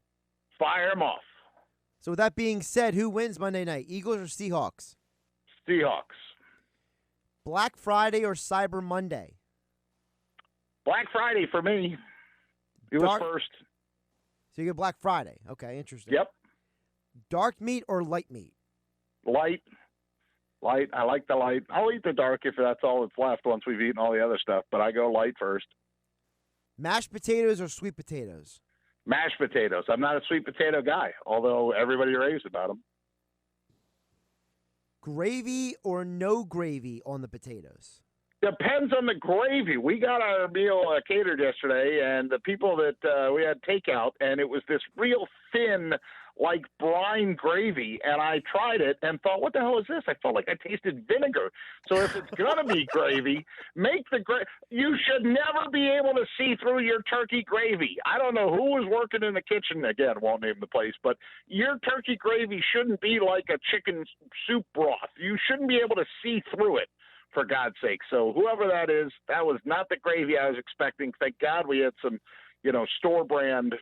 Fire them off. So with that being said, who wins Monday night, Eagles or Seahawks? Seahawks. Black Friday or Cyber Monday? Black Friday for me. It was first. So you get Black Friday. Okay, interesting. Yep. Dark meat or light meat? Light. I like the light. I'll eat the dark if that's all that's left once we've eaten all the other stuff, but I go light first. Mashed potatoes or sweet potatoes? Mashed potatoes. I'm not a sweet potato guy, although everybody raves about them. Gravy or no gravy on the potatoes? Depends on the gravy. We got our meal catered yesterday, and the people that we had takeout, and it was this real thin, like brine gravy, and I tried it and thought, what the hell is this? I felt like I tasted vinegar. So if it's going to be gravy, make the you should never be able to see through your turkey gravy. I don't know who was working in the kitchen. Again, won't name the place, but your turkey gravy shouldn't be like a chicken soup broth. You shouldn't be able to see through it, for God's sake. So whoever that is, that was not the gravy I was expecting. Thank God we had some, store brand.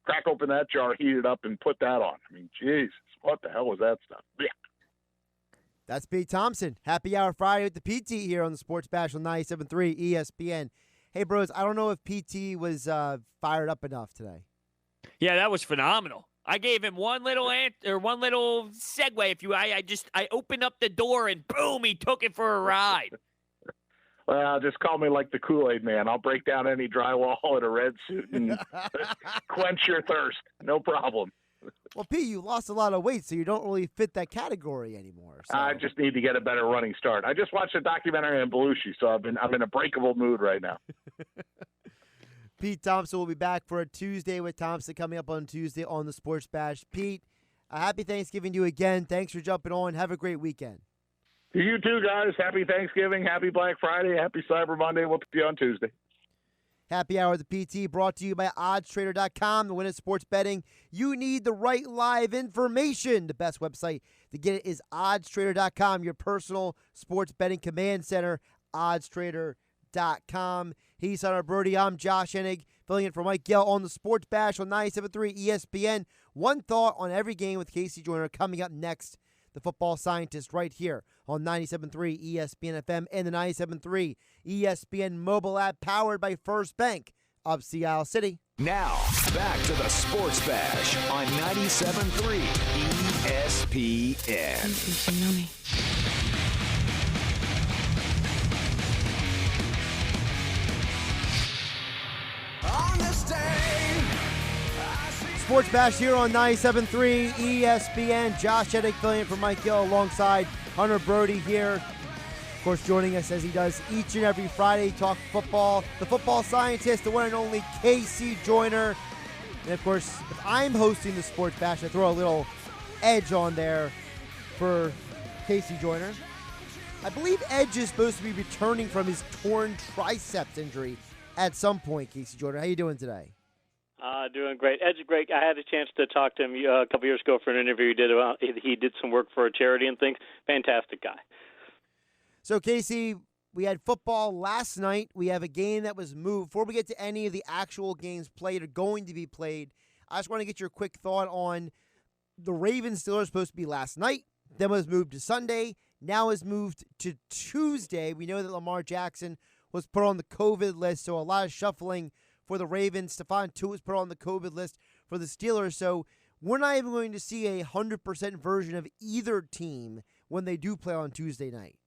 Crack open that jar, heat it up, and put that on. I mean, Jesus, what the hell was that stuff? Yeah. That's Pete Thompson. Happy Hour Friday with the PT here on the Sports Bash on 97.3 ESPN. Hey, bros, I don't know if PT was fired up enough today. Yeah, that was phenomenal. I gave him one little segue. If you, I opened up the door and boom, he took it for a ride. Well, just call me like the Kool-Aid man. I'll break down any drywall in a red suit and quench your thirst. No problem. Well, Pete, you lost a lot of weight, so you don't really fit that category anymore. So. I just need to get a better running start. I just watched a documentary on Belushi, so I'm in a breakable mood right now. Pete Thompson will be back for a Tuesday with Thompson coming up on Tuesday on the Sports Bash. Pete, a happy Thanksgiving to you again. Thanks for jumping on. Have a great weekend. To you too, guys. Happy Thanksgiving. Happy Black Friday. Happy Cyber Monday. We'll see you on Tuesday. Happy Hour of the PT brought to you by oddstrader.com. To win at sports betting, you need the right live information. The best website to get it is oddstrader.com, your personal sports betting command center, oddstrader.com. He's Hunter Brody. I'm Josh Hennig, filling in for Mike Gill on the Sports Bash on 97.3 ESPN. One thought on every game with Casey Joyner coming up next. The football scientist right here on 97.3 ESPN FM and the 97.3 ESPN mobile app powered by First Bank of Sea Isle City. Now, back to the Sports Bash on 97.3 ESPN. You know me. Sports Bash here on 97.3 ESPN. Josh Hennig filling in for Mike Gill alongside Hunter Brody here. Of course, joining us as he does each and every Friday, talk football. The football scientist, the one and only Casey Joyner. And of course, if I'm hosting the Sports Bash, I throw a little edge on there for Casey Joyner. I believe Edge is supposed to be returning from his torn triceps injury at some point. Casey Joyner, how you doing today? Doing great. Ed's great. I had a chance to talk to him a couple years ago for an interview he did. He did some work for a charity and things. Fantastic guy. So, Casey, we had football last night. We have a game that was moved. Before we get to any of the actual games played or going to be played, I just want to get your quick thought on the Ravens-Steelers supposed to be last night. Then was moved to Sunday. Now is moved to Tuesday. We know that Lamar Jackson was put on the COVID list, so a lot of shuffling for the Ravens. Stephon Tuitt was put on the COVID list for the Steelers. So we're not even going to see a 100% version of either team when they do play on Tuesday night.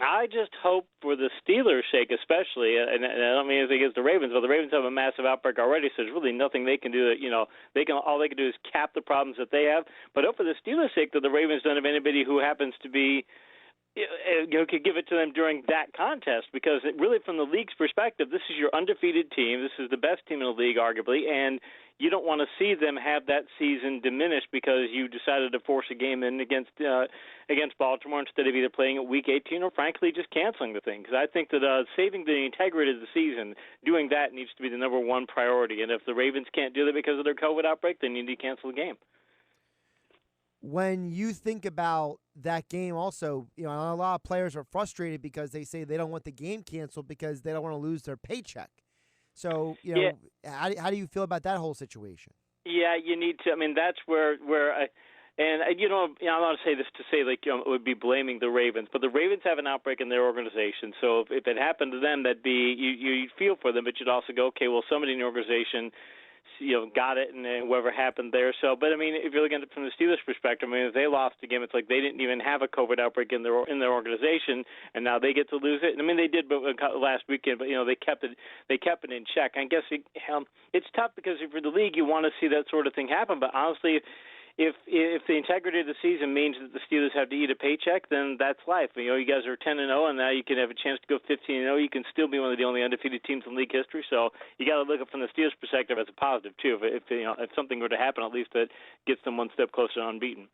I just hope for the Steelers' sake especially, and I don't mean anything against the Ravens, but the Ravens have a massive outbreak already, so there's really nothing they can do. All they can do is cap the problems that they have. But hope for the Steelers' sake that the Ravens don't have anybody who happens to be could give it to them during that contest, because really from the league's perspective, this is your undefeated team. This is the best team in the league, arguably, and you don't want to see them have that season diminished because you decided to force a game in against Baltimore instead of either playing at Week 18 or, frankly, just canceling the thing. Because I think that saving the integrity of the season, doing that needs to be the number one priority. And if the Ravens can't do that because of their COVID outbreak, then you need to cancel the game. When you think about that game also, a lot of players are frustrated because they say they don't want the game canceled because they don't want to lose their paycheck. So, how do you feel about that whole situation? Yeah, you need to. I mean, that's where I don't want to say this to say it would be blaming the Ravens, but the Ravens have an outbreak in their organization. So if it happened to them, that'd be you'd feel for them, but you'd also go, okay, well, somebody in the organization got it, and whoever happened there. So, but I mean, if you're looking at it from the Steelers' perspective, I mean, if they lost the game, it's like they didn't even have a COVID outbreak in their organization, and now they get to lose it. And I mean, they did last weekend, but they kept it in check. I guess it's tough because for the league, you want to see that sort of thing happen, but honestly, if the integrity of the season means that the Steelers have to eat a paycheck, then that's life. You guys are 10-0, and now you can have a chance to go 15-0. You can still be one of the only undefeated teams in league history. So you got to look at it from the Steelers' perspective as a positive too. If something were to happen, at least that gets them one step closer to unbeaten.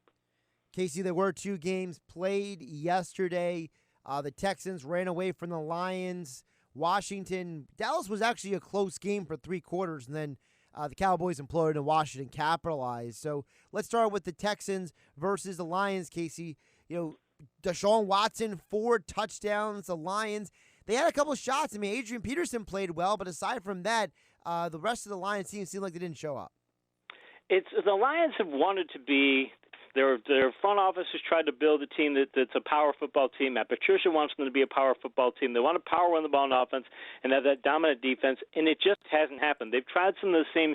Casey, there were two games played yesterday. The Texans ran away from the Lions. Dallas was actually a close game for three quarters, and then the Cowboys imploded and Washington capitalized. So let's start with the Texans versus the Lions, Casey. Deshaun Watson, 4 touchdowns. The Lions, they had a couple of shots. I mean, Adrian Peterson played well, but aside from that, the rest of the Lions team seemed like they didn't show up. The Lions have wanted to be Their front office has tried to build a team that's a power football team. Matt Patricia wants them to be a power football team. They want to power run the ball on offense and have that dominant defense, and it just hasn't happened. They've tried some of the same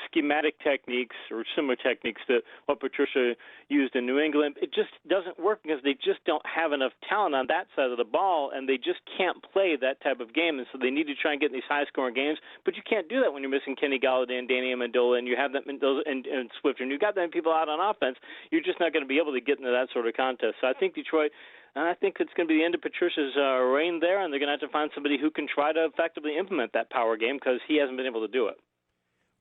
schematic techniques or similar techniques to what Patricia used in New England. It just doesn't work because they just don't have enough talent on that side of the ball, and they just can't play that type of game, and so they need to try and get in these high-scoring games. But you can't do that when you're missing Kenny Golladay and Danny Amendola, and you have that and Swift, and you've got them people out on offense. You're just not going to be able to get into that sort of contest. So I think Detroit, I think it's going to be the end of Patricia's reign there, and they're going to have to find somebody who can try to effectively implement that power game because he hasn't been able to do it.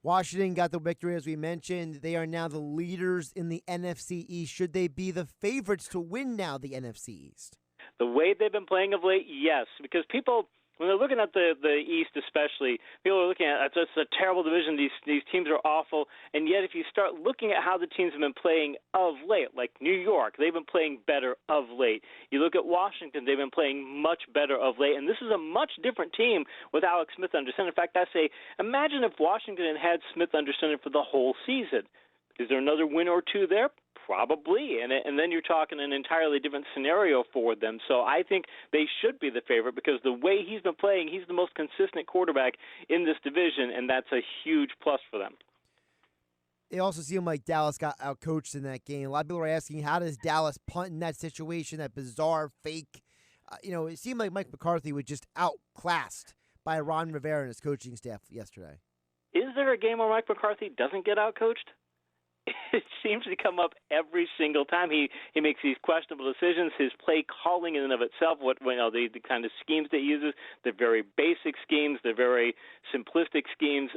Washington got the victory, as we mentioned. They are now the leaders in the NFC East. Should they be the favorites to win now the NFC East? The way they've been playing of late, yes, because people, when they're looking at the East especially, people are looking at it's a terrible division. These teams are awful. And yet if you start looking at how the teams have been playing of late, like New York, they've been playing better of late. You look at Washington, they've been playing much better of late. And this is a much different team with Alex Smith under center. In fact, I say, imagine if Washington had Smith under center for the whole season. Is there another win or two there? Probably, and then you're talking an entirely different scenario for them. So I think they should be the favorite because the way he's been playing, he's the most consistent quarterback in this division, and that's a huge plus for them. It also seemed like Dallas got outcoached in that game. A lot of people are asking, how does Dallas punt in that situation, that bizarre, fake? It seemed like Mike McCarthy was just outclassed by Ron Rivera and his coaching staff yesterday. Is there a game where Mike McCarthy doesn't get outcoached? It seems to come up every single time. He makes these questionable decisions. His play calling in and of itself, the kind of schemes that he uses, they're very basic schemes. They're very simplistic schemes.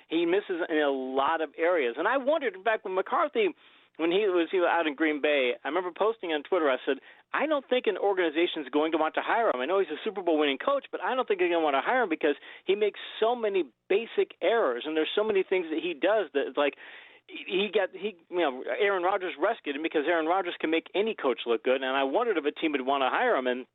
He misses in a lot of areas. And I wondered, in fact, when McCarthy, when he was out in Green Bay, I remember posting on Twitter, I said, I don't think an organization is going to want to hire him. I know he's a Super Bowl winning coach, but I don't think they're going to want to hire him because he makes so many basic errors, and there's so many things that he does that it's like Aaron Rodgers rescued him because Aaron Rodgers can make any coach look good, and I wondered if a team would want to hire him, and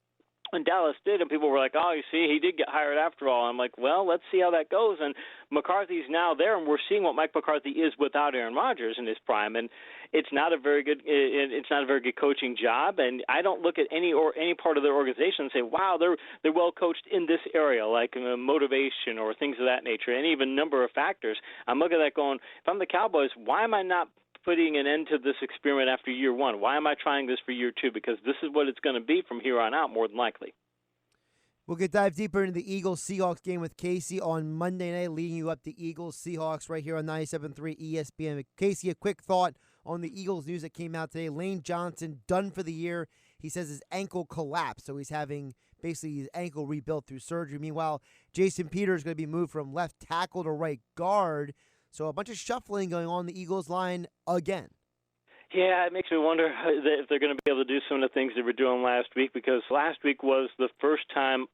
when Dallas did, and people were like, oh, you see, he did get hired after all. I'm like, well, let's see how that goes. And McCarthy's now there, and we're seeing what Mike McCarthy is without Aaron Rodgers in his prime. And it's not a very good coaching job. And I don't look at any part of their organization and say, wow, they're well coached in this area, like motivation or things of that nature, and even number of factors. I'm looking at that going, if I'm the Cowboys, why am I not putting an end to this experiment after year one? Why am I trying this for year two? Because this is what it's going to be from here on out, more than likely. We'll dive deeper into the Eagles-Seahawks game with Casey on Monday night, leading you up to Eagles-Seahawks right here on 97.3 ESPN. Casey, a quick thought on the Eagles news that came out today. Lane Johnson done for the year. He says his ankle collapsed, so he's having basically his ankle rebuilt through surgery. Meanwhile, Jason Peters is going to be moved from left tackle to right guard. So a bunch of shuffling going on the Eagles line again. Yeah, it makes me wonder if they're going to be able to do some of the things they were doing last week, because last week was the first time,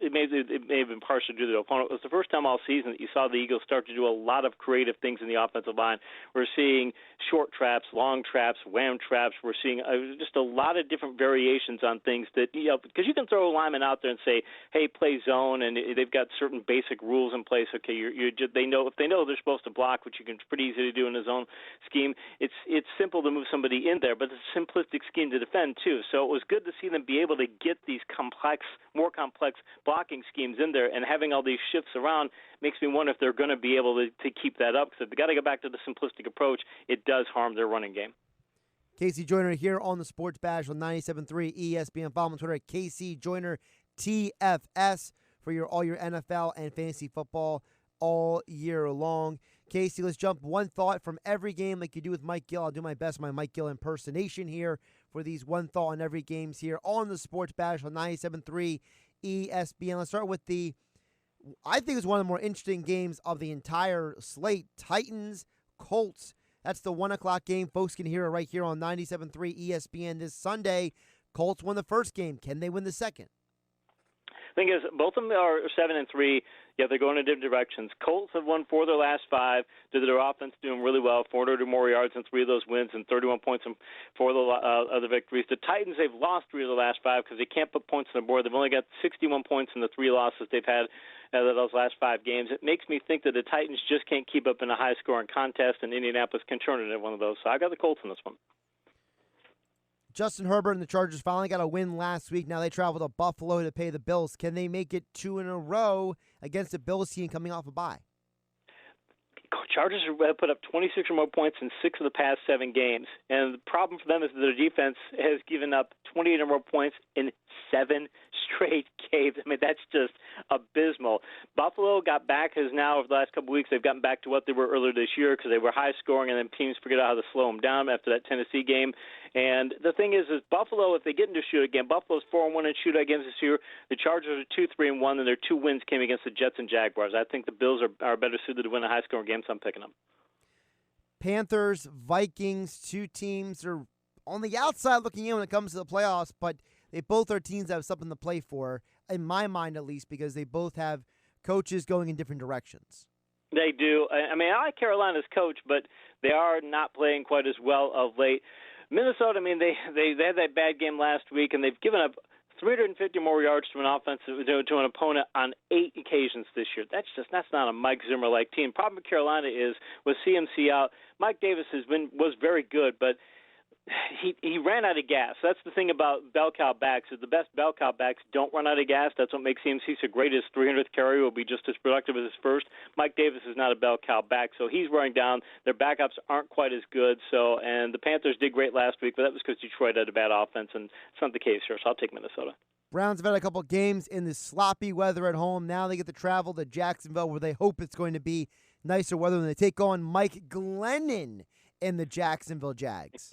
it may have been partially due to the opponent, it was the first time all season that you saw the Eagles start to do a lot of creative things in the offensive line. We're seeing short traps, long traps, wham traps. We're seeing just a lot of different variations on things that, because you can throw a lineman out there and say, hey, play zone, and they've got certain basic rules in place. Okay, they know if they know they're supposed to block, which you can pretty easily do in a zone scheme. It's simple to move somebody in there, but it's a simplistic scheme to defend too. So it was good to see them be able to get these more complex blocking schemes in there, and having all these shifts around makes me wonder if they're going to be able to keep that up, because if they got to go back to the simplistic approach, it does harm their running game. Casey Joyner here on the Sports Bash on 97.3 ESPN. Follow him on Twitter at Casey Joyner TFS for all your NFL and fantasy football all year long. Casey, let's jump one thought from every game like you do with Mike Gill. I'll do my best, my Mike Gill impersonation here for these one thought on every games here on the Sports Bash on 97.3 ESPN. Let's start with I think it's one of the more interesting games of the entire slate. Titans, Colts. That's the 1 o'clock game. Folks can hear it right here on 97.3 ESPN this Sunday. Colts won the first game. Can they win the second? Thing is, both of them are 7-3. Yeah, they're going in different directions. Colts have won 4 of their last 5. Their offense doing really well, 400 or more yards in 3 of those wins and 31 points in 4 of the other victories. The Titans, they've lost 3 of the last 5 because they can't put points on the board. They've only got 61 points in the 3 losses they've had those last 5 games. It makes me think that the Titans just can't keep up in a high-scoring contest, and Indianapolis can turn it into one of those. So I got the Colts in this one. Justin Herbert and the Chargers finally got a win last week. Now they travel to Buffalo to pay the Bills. Can they make it 2 in a row against the Bills team coming off a bye? Chargers have put up 26 or more points in 6 of the past 7 games. And the problem for them is that their defense has given up 28 or more points in 7 straight games. I mean, that's just abysmal. Buffalo got back, over the last couple of weeks, they've gotten back to what they were earlier this year because they were high scoring, and then teams figured out how to slow them down after that Tennessee game. And the thing is Buffalo, if they get into a shootout game, Buffalo's 4-1 in shootout games this year. The Chargers are 2-3-1, and their 2 wins came against the Jets and Jaguars. I think the Bills are better suited to win a high-scoring game, so I'm picking them. Panthers, Vikings, 2 teams are on the outside looking in when it comes to the playoffs, but they both are teams that have something to play for, in my mind at least, because they both have coaches going in different directions. They do. I mean, I like Carolina's coach, but they are not playing quite as well of late. Minnesota, I mean, they had that bad game last week, and they've given up 350 more yards to an opponent on 8 occasions this year. That's not a Mike Zimmer-like team. Problem with Carolina is with CMC out, Mike Davis was very good, but he ran out of gas. That's the thing about bell cow backs is the best bell cow backs don't run out of gas. That's what makes CMC so great. His 300th carry will be just as productive as his first. Mike Davis is not a bell cow back, so he's wearing down. Their backups aren't quite as good. And the Panthers did great last week, but that was because Detroit had a bad offense, and it's not the case here. So I'll take Minnesota. Browns have had a couple of games in the sloppy weather at home. Now they get to travel to Jacksonville, where they hope it's going to be nicer weather when they take on Mike Glennon in the Jacksonville Jags.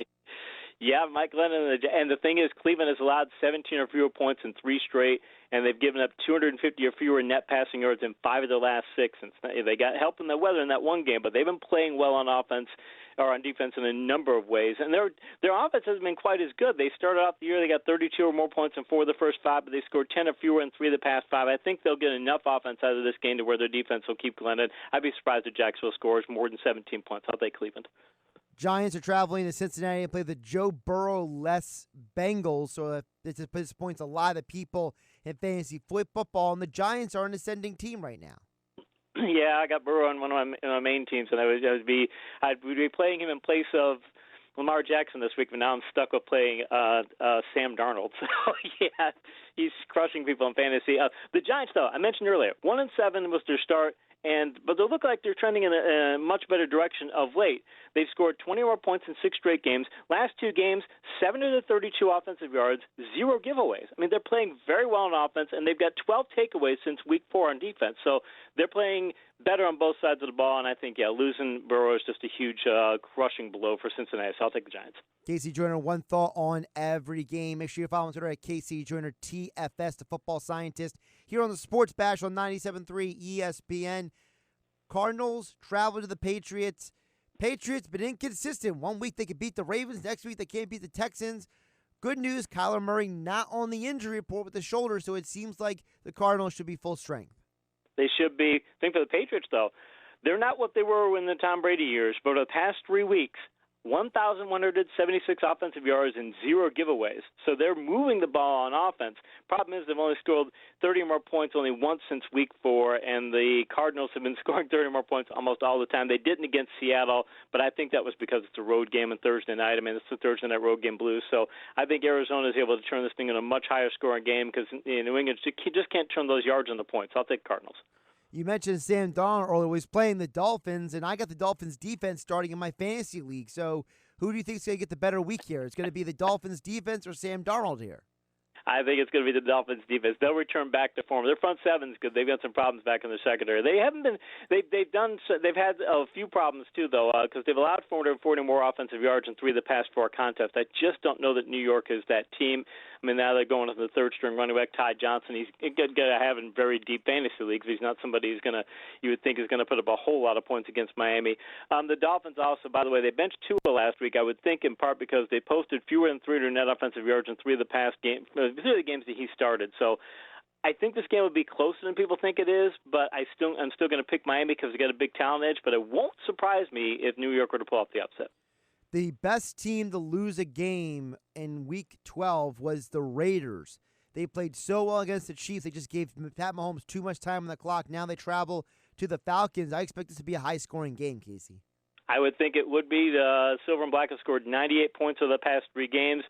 Yeah, Mike Glennon, and the thing is, Cleveland has allowed 17 or fewer points in 3 straight, and they've given up 250 or fewer net passing yards in 5 of their last 6. And they got help in the weather in that one game, but they've been playing well on offense or on defense in a number of ways. And their offense hasn't been quite as good. They started off the year, they got 32 or more points in 4 of the first 5, but they scored 10 or fewer in 3 of the past 5. I think they'll get enough offense out of this game to where their defense will keep Glennon. I'd be surprised if Jacksonville scores more than 17 points. I'll take Cleveland. Giants are traveling to Cincinnati to play the Joe Burrow-less Bengals, so it disappoints a lot of people in fantasy football, and the Giants are an ascending team right now. Yeah, I got Burrow on one of my main teams, and I'd be playing him in place of Lamar Jackson this week, but now I'm stuck with playing Sam Darnold. So, yeah, he's crushing people in fantasy. The Giants, though, I mentioned earlier, 1-7 was their start. But they look like they're trending in a much better direction of late. They've scored 20 more points in 6 straight games. Last 2 games, 7 of the 32 offensive yards, 0 giveaways. I mean, they're playing very well on offense, and they've got 12 takeaways since week 4 on defense. So they're playing better on both sides of the ball, and I think, losing Burrow is just a huge crushing blow for Cincinnati. So I'll take the Giants. Casey Joyner, one thought on every game. Make sure you follow on Twitter at Casey Joyner, TFS, the football scientist, here on the Sports Bash on 97.3 ESPN. Cardinals travel to the Patriots. Patriots been inconsistent. One week they could beat the Ravens. Next week they can't beat the Texans. Good news, Kyler Murray not on the injury report with the shoulder, so it seems like the Cardinals should be full strength. They should be. I think for the Patriots, though, they're not what they were in the Tom Brady years, but over the past 3 weeks, 1,176 offensive yards and 0 giveaways. So they're moving the ball on offense. Problem is they've only scored 30 or more points only once since week 4, and the Cardinals have been scoring 30 or more points almost all the time. They didn't against Seattle, but I think that was because it's a road game on Thursday night. I mean, it's the Thursday night road game blues. So I think Arizona is able to turn this thing into a much higher scoring game because New England just can't turn those yards into points. I'll take Cardinals. You mentioned Sam Darnold earlier. Was playing the Dolphins, and I got the Dolphins defense starting in my fantasy league. So who do you think is going to get the better week here? It's going to be the Dolphins defense or Sam Darnold here? I think it's going to be the Dolphins defense. They'll return back to form. Their front seven's good. They've got some problems back in their secondary. They haven't been. They've had a few problems too, though, because they've allowed 440 more offensive yards in 3 of the past 4 contests. I just don't know that New York is that team. I mean, now they're going to the third string running back Ty Johnson. He's going to have in very deep fantasy leagues. He's not somebody you would think is going to put up a whole lot of points against Miami. The Dolphins also, by the way, they benched Tua last week. I would think in part because they posted fewer than 300 net offensive yards in 3 of the past games. 3 of the games that he started. So I think this game will be closer than people think it is, but I'm still going to pick Miami because they got a big talent edge, but it won't surprise me if New York were to pull off the upset. The best team to lose a game in Week 12 was the Raiders. They played so well against the Chiefs, they just gave Pat Mahomes too much time on the clock. Now they travel to the Falcons. I expect this to be a high-scoring game, Casey. I would think it would be. The Silver and Black have scored 98 points over the past 3 games.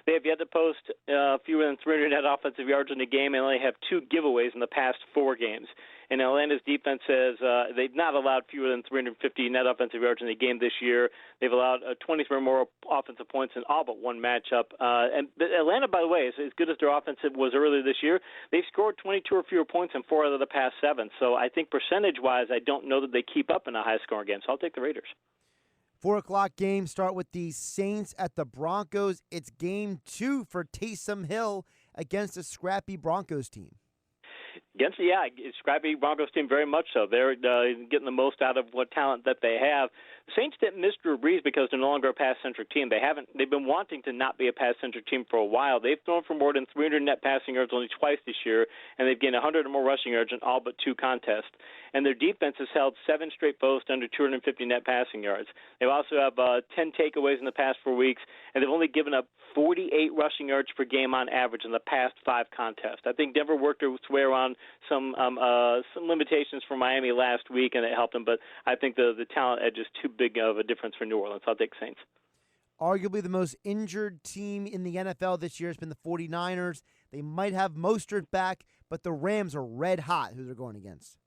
They have yet to post fewer than 300 net offensive yards in a game and only have 2 giveaways in the past 4 games. And Atlanta's defense says they've not allowed fewer than 350 net offensive yards in a game this year. They've allowed 23 more offensive points in all but 1 matchup. And Atlanta, by the way, is as good as their offense was earlier this year. They've scored 22 or fewer points in 4 out of the past 7. So I think percentage-wise, I don't know that they keep up in a high-scoring game. So I'll take the Raiders. 4 o'clock game start with the Saints at the Broncos. It's game 2 for Taysom Hill against a scrappy Broncos team. Scrappy Broncos team, very much so. They're getting the most out of what talent that they have. Saints didn't miss Drew Brees because they're no longer a pass-centric team. They've been wanting to not be a pass-centric team for a while. They've thrown for more than 300 net passing yards only twice this year, and they've gained 100 or more rushing yards in all but 2 contests. And their defense has held 7 straight foes to under 250 net passing yards. They also have 10 takeaways in the past 4 weeks, and they've only given up 48 rushing yards per game on average in the past 5 contests. I think Denver worked its way around some limitations for Miami last week, and it helped them. But I think the talent edge is too big of a difference for New Orleans. I'll take Saints. Arguably the most injured team in the NFL this year has been the 49ers. They might have Mostert back, but the Rams are red hot who they're going against.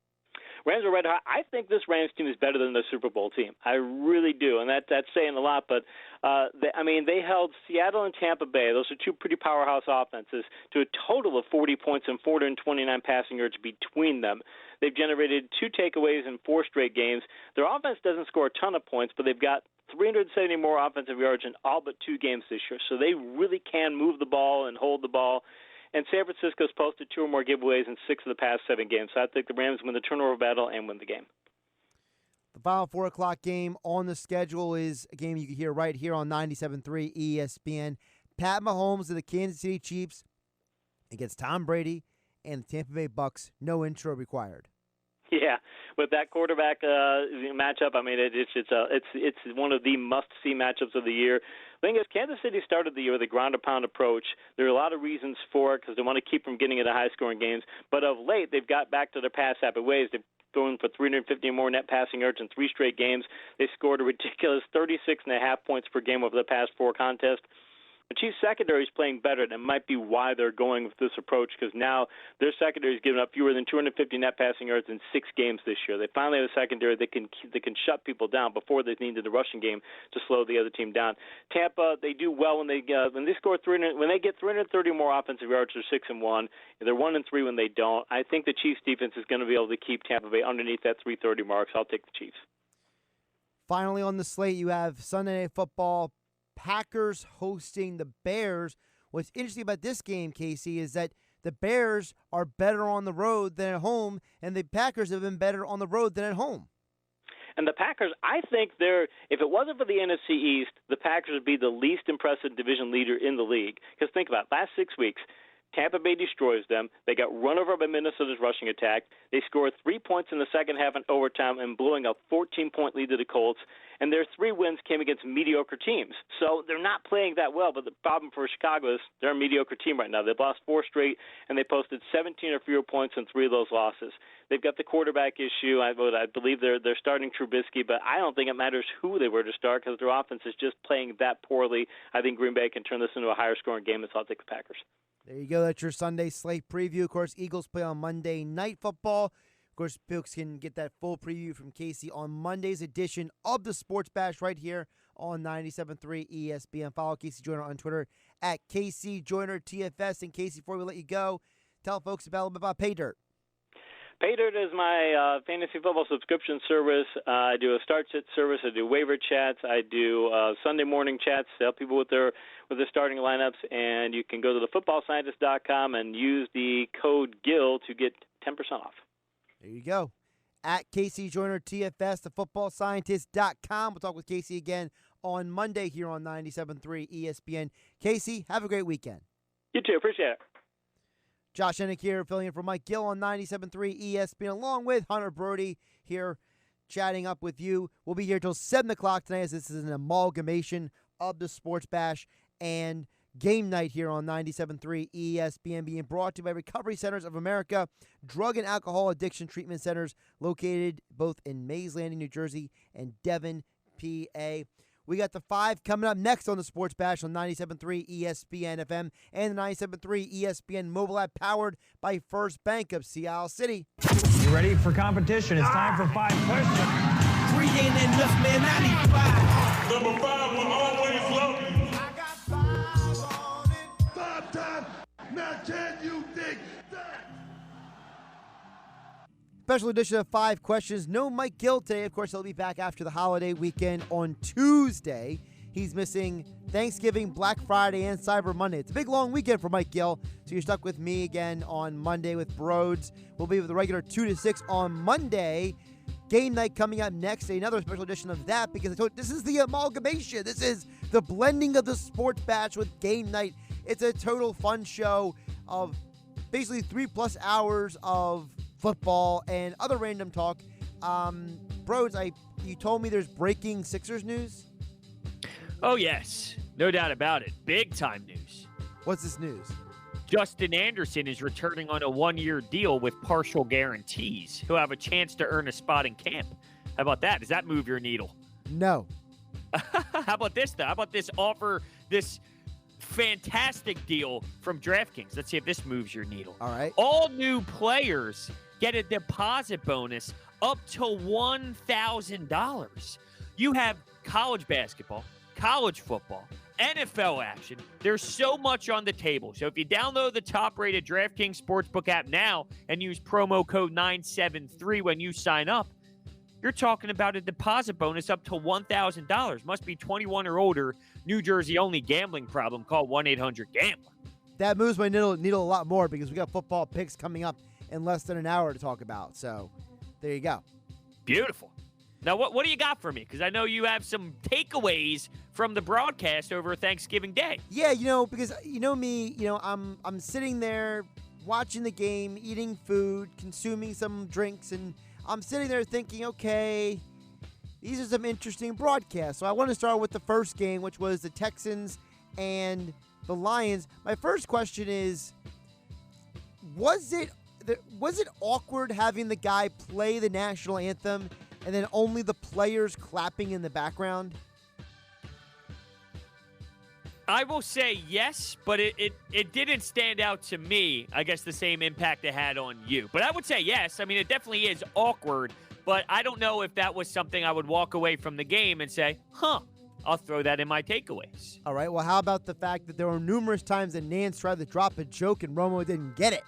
Rams are red hot. I think this Rams team is better than the Super Bowl team. I really do, and that's saying a lot. But they held Seattle and Tampa Bay. Those are 2 pretty powerhouse offenses to a total of 40 points and 429 passing yards between them. They've generated 2 takeaways in 4 straight games. Their offense doesn't score a ton of points, but they've got 370 more offensive yards in all but 2 games this year. So they really can move the ball and hold the ball. And San Francisco's posted 2 or more giveaways in 6 of the past 7 games. So I think the Rams win the turnover battle and win the game. The final 4 o'clock game on the schedule is a game you can hear right here on 97.3 ESPN. Pat Mahomes of the Kansas City Chiefs against Tom Brady and the Tampa Bay Bucks. No intro required. Yeah, with that quarterback matchup, I mean, it's one of the must-see matchups of the year. The thing is, Kansas City started the year with a ground-and-pound approach. There are a lot of reasons for it because they want to keep from getting into high-scoring games. But of late, they've got back to their pass-happy ways. They've thrown for 350 more net passing yards in 3 straight games. They scored a ridiculous 36.5 points per game over the past 4 contests. The Chiefs' secondary is playing better, and it might be why they're going with this approach because now their secondary is giving up fewer than 250 net passing yards in 6 games this year. They finally have a secondary that can shut people down before they needed the rushing game to slow the other team down. Tampa, they do well when they score 300. When they get 330 more offensive yards, they're 6-1. They're 1-3 when they don't. I think the Chiefs' defense is going to be able to keep Tampa Bay underneath that 330 mark. So I'll take the Chiefs. Finally on the slate, you have Sunday Night Football. Packers hosting the Bears. What's interesting about this game, Casey, is that the Bears are better on the road than at home, and the Packers have been better on the road than at home. And the Packers, I think if it wasn't for the NFC East, the Packers would be the least impressive division leader in the league. Because think about it, last 6 weeks, Tampa Bay destroys them. They got run over by Minnesota's rushing attack. They scored 3 points in the second half in overtime and blowing a 14-point lead to the Colts. And their 3 wins came against mediocre teams. So they're not playing that well, but the problem for Chicago is they're a mediocre team right now. They've lost 4 straight, and they posted 17 or fewer points in 3 of those losses. They've got the quarterback issue. I believe they're starting Trubisky, but I don't think it matters who they were to start because their offense is just playing that poorly. I think Green Bay can turn this into a higher-scoring game, and so I'll take the Packers. There you go. That's your Sunday slate preview. Of course, Eagles play on Monday Night Football. Of course, folks can get that full preview from Casey on Monday's edition of the Sports Bash right here on 97.3 ESPN. Follow Casey Joyner on Twitter at KCJoynerTFS. And Casey, before we let you go, tell folks a little bit about PayDirt. PayDirt is my fantasy football subscription service. I do a start-sit service. I do waiver chats. I do Sunday morning chats to help people with their starting lineups. And you can go to thefootballscientist.com and use the code GIL to get 10% off. There you go. At KCJoynerTFS, thefootballscientist.com. We'll talk with Casey again on Monday here on 97.3 ESPN. Casey, have a great weekend. You too. Appreciate it. Josh Hennig here, filling in for Mike Gill on 97.3 ESPN, along with Hunter Brody here chatting up with you. We'll be here till 7 o'clock tonight as this is an amalgamation of the Sports Bash and Game Night here on 97.3 ESPN, being brought to you by Recovery Centers of America, drug and alcohol addiction treatment centers located both in Mays Landing, New Jersey, and Devon, PA. We got the 5 coming up next on the Sports Bash on 97.3 ESPN FM and the 97.3 ESPN mobile app powered by First Bank of Sea City. You ready for competition? It's time for 5 questions. 3 ain't enough, man. I need 5. Number 5 will always love you. I got 5 on it. 5 times. Now can you dig that? Special edition of 5 questions. No Mike Gill today. Of course, he'll be back after the holiday weekend on Tuesday. He's missing Thanksgiving, Black Friday, and Cyber Monday. It's a big, long weekend for Mike Gill, so you're stuck with me again on Monday with Broads. We'll be with the regular 2 to 6 on Monday. Game Night coming up next, another special edition of that, because this is the amalgamation. This is the blending of the Sports Bash with Game Night. It's a total fun show of basically 3+ hours of football and other random talk. Bros, you told me there's breaking Sixers news? Oh, yes. No doubt about it. Big time news. What's this news? Justin Anderson is returning on a 1-year deal with partial guarantees. He'll have a chance to earn a spot in camp. How about that? Does that move your needle? No. How about this, though? How about this offer, this fantastic deal from DraftKings? Let's see if this moves your needle. All right. All new players get a deposit bonus up to $1,000. You have college basketball, college football, NFL action. There's so much on the table. So if you download the top-rated DraftKings Sportsbook app now and use promo code 973 when you sign up, you're talking about a deposit bonus up to $1,000. Must be 21 or older. New Jersey only. Gambling problem. Call 1-800-GAMBLER. That moves my needle a lot more because we got football picks coming up in less than an hour to talk about. So there you go. Beautiful. Now, what do you got for me? Because I know you have some takeaways from the broadcast over Thanksgiving Day. Yeah, because me, I'm sitting there watching the game, eating food, consuming some drinks, and I'm sitting there thinking, okay, these are some interesting broadcasts. So I want to start with the first game, which was the Texans and the Lions. My first question is, was it awkward having the guy play the national anthem and then only the players clapping in the background? I will say yes, but it didn't stand out to me, I guess, the same impact it had on you. But I would say yes. I mean, it definitely is awkward, but I don't know if that was something I would walk away from the game and say, I'll throw that in my takeaways. All right, well, how about the fact that there were numerous times that Nance tried to drop a joke and Romo didn't get it?